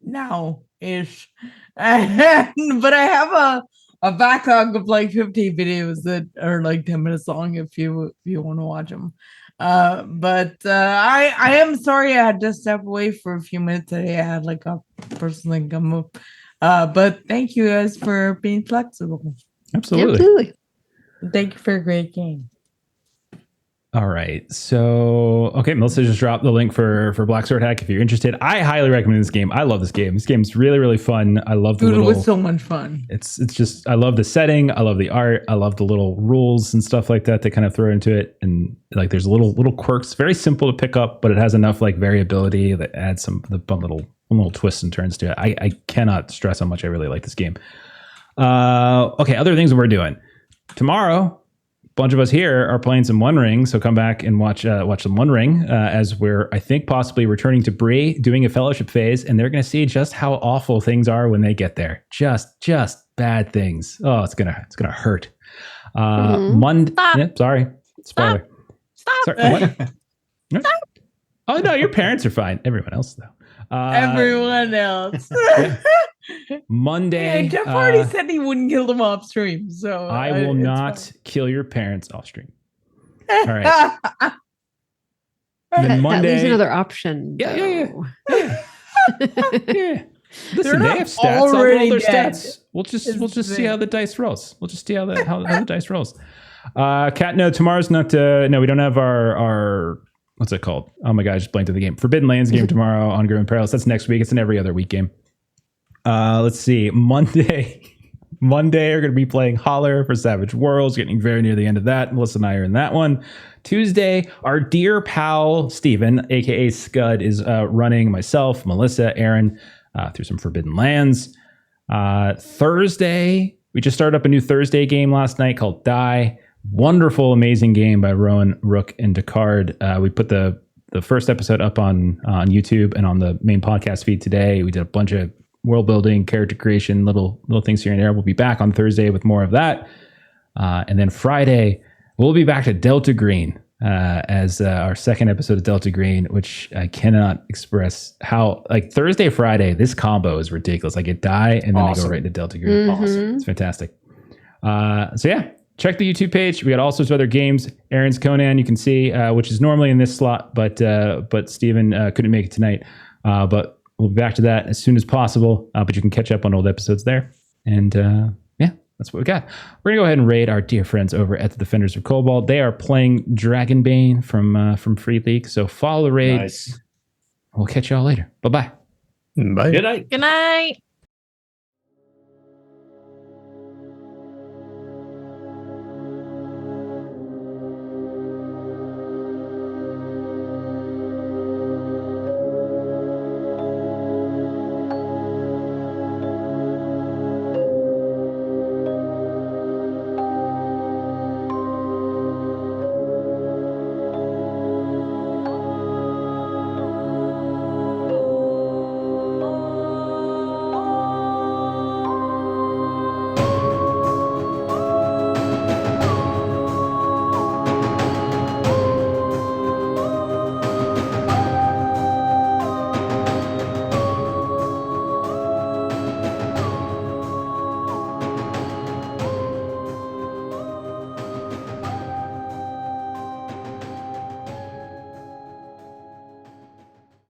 now-ish. But I have a backlog of like 50 videos that are like 10 minutes long if you want to watch them. But I am sorry I had to step away for a few minutes today. I had like a personal thing come up. But thank you guys for being flexible. Absolutely. Thank you for a great game. All right. So, okay, Melissa just dropped the link for Black Sword Hack if you're interested. I highly recommend this game. I love this game. This game's really, really fun. I love the Dude, little... it was so much fun. It's just, I love the setting. I love the art. I love the little rules and stuff like that they kind of throw into it. And like, there's little quirks. Very simple to pick up, but it has enough like variability that adds some little twists and turns to it. I cannot stress how much I really like this game. Okay, other things that we're doing. Tomorrow, bunch of us here are playing some One Ring, so come back and watch some One Ring as we're, I think, possibly returning to Bree, doing a fellowship phase, and they're going to see just how awful things are when they get there. Just bad things. Oh, it's gonna hurt. Monday. Stop. Yeah, sorry, spoiler. Stop. Sorry, what? No? Oh no, your parents are fine. Everyone else though. Everyone else. Monday. Yeah, Jeff already said he wouldn't kill them off stream, so I will it's not fine. kill your parents off stream. All right. Then That Monday. leaves another option. Yeah. though. Yeah. Listen, They're they not have stats. I'll roll already their dead. stats. We'll just It's see how the dice rolls. We'll just see how the dice rolls. Cat, no, tomorrow's not. No, we don't have our what's it called? Oh my god, I just blanked at the game. Forbidden Lands game tomorrow on Grim and Perilous. That's next week. It's an every other week game. Let's see. Monday we're going to be playing Holler for Savage Worlds, getting very near the end of that. Melissa and I are in that one. Tuesday, our dear pal Steven, aka Scud, is running myself, Melissa, Aaron through some Forbidden Lands. Thursday, we just started up a new Thursday game last night called Die. Wonderful, amazing game by Rowan, Rook, and Descartes. We put the first episode up on YouTube and on the main podcast feed today. We did a bunch of world building, character creation, little things here and there. We'll be back on Thursday with more of that. And then Friday, we'll be back to Delta Green as our second episode of Delta Green, which I cannot express how, like Thursday, Friday, this combo is ridiculous. I get Die and then I go right into Delta Green. Awesome. It's fantastic. So yeah, check the YouTube page. We got all sorts of other games. Aaron's Conan, you can see, which is normally in this slot, but Steven couldn't make it tonight. But we'll be back to that as soon as possible, but you can catch up on old episodes there. And yeah, that's what we got. We're going to go ahead and raid our dear friends over at the Defenders of Cobalt. They are playing Dragonbane from Free League, so follow the raid. Nice. We'll catch y'all later. Bye-bye. Bye. Good night. Good night.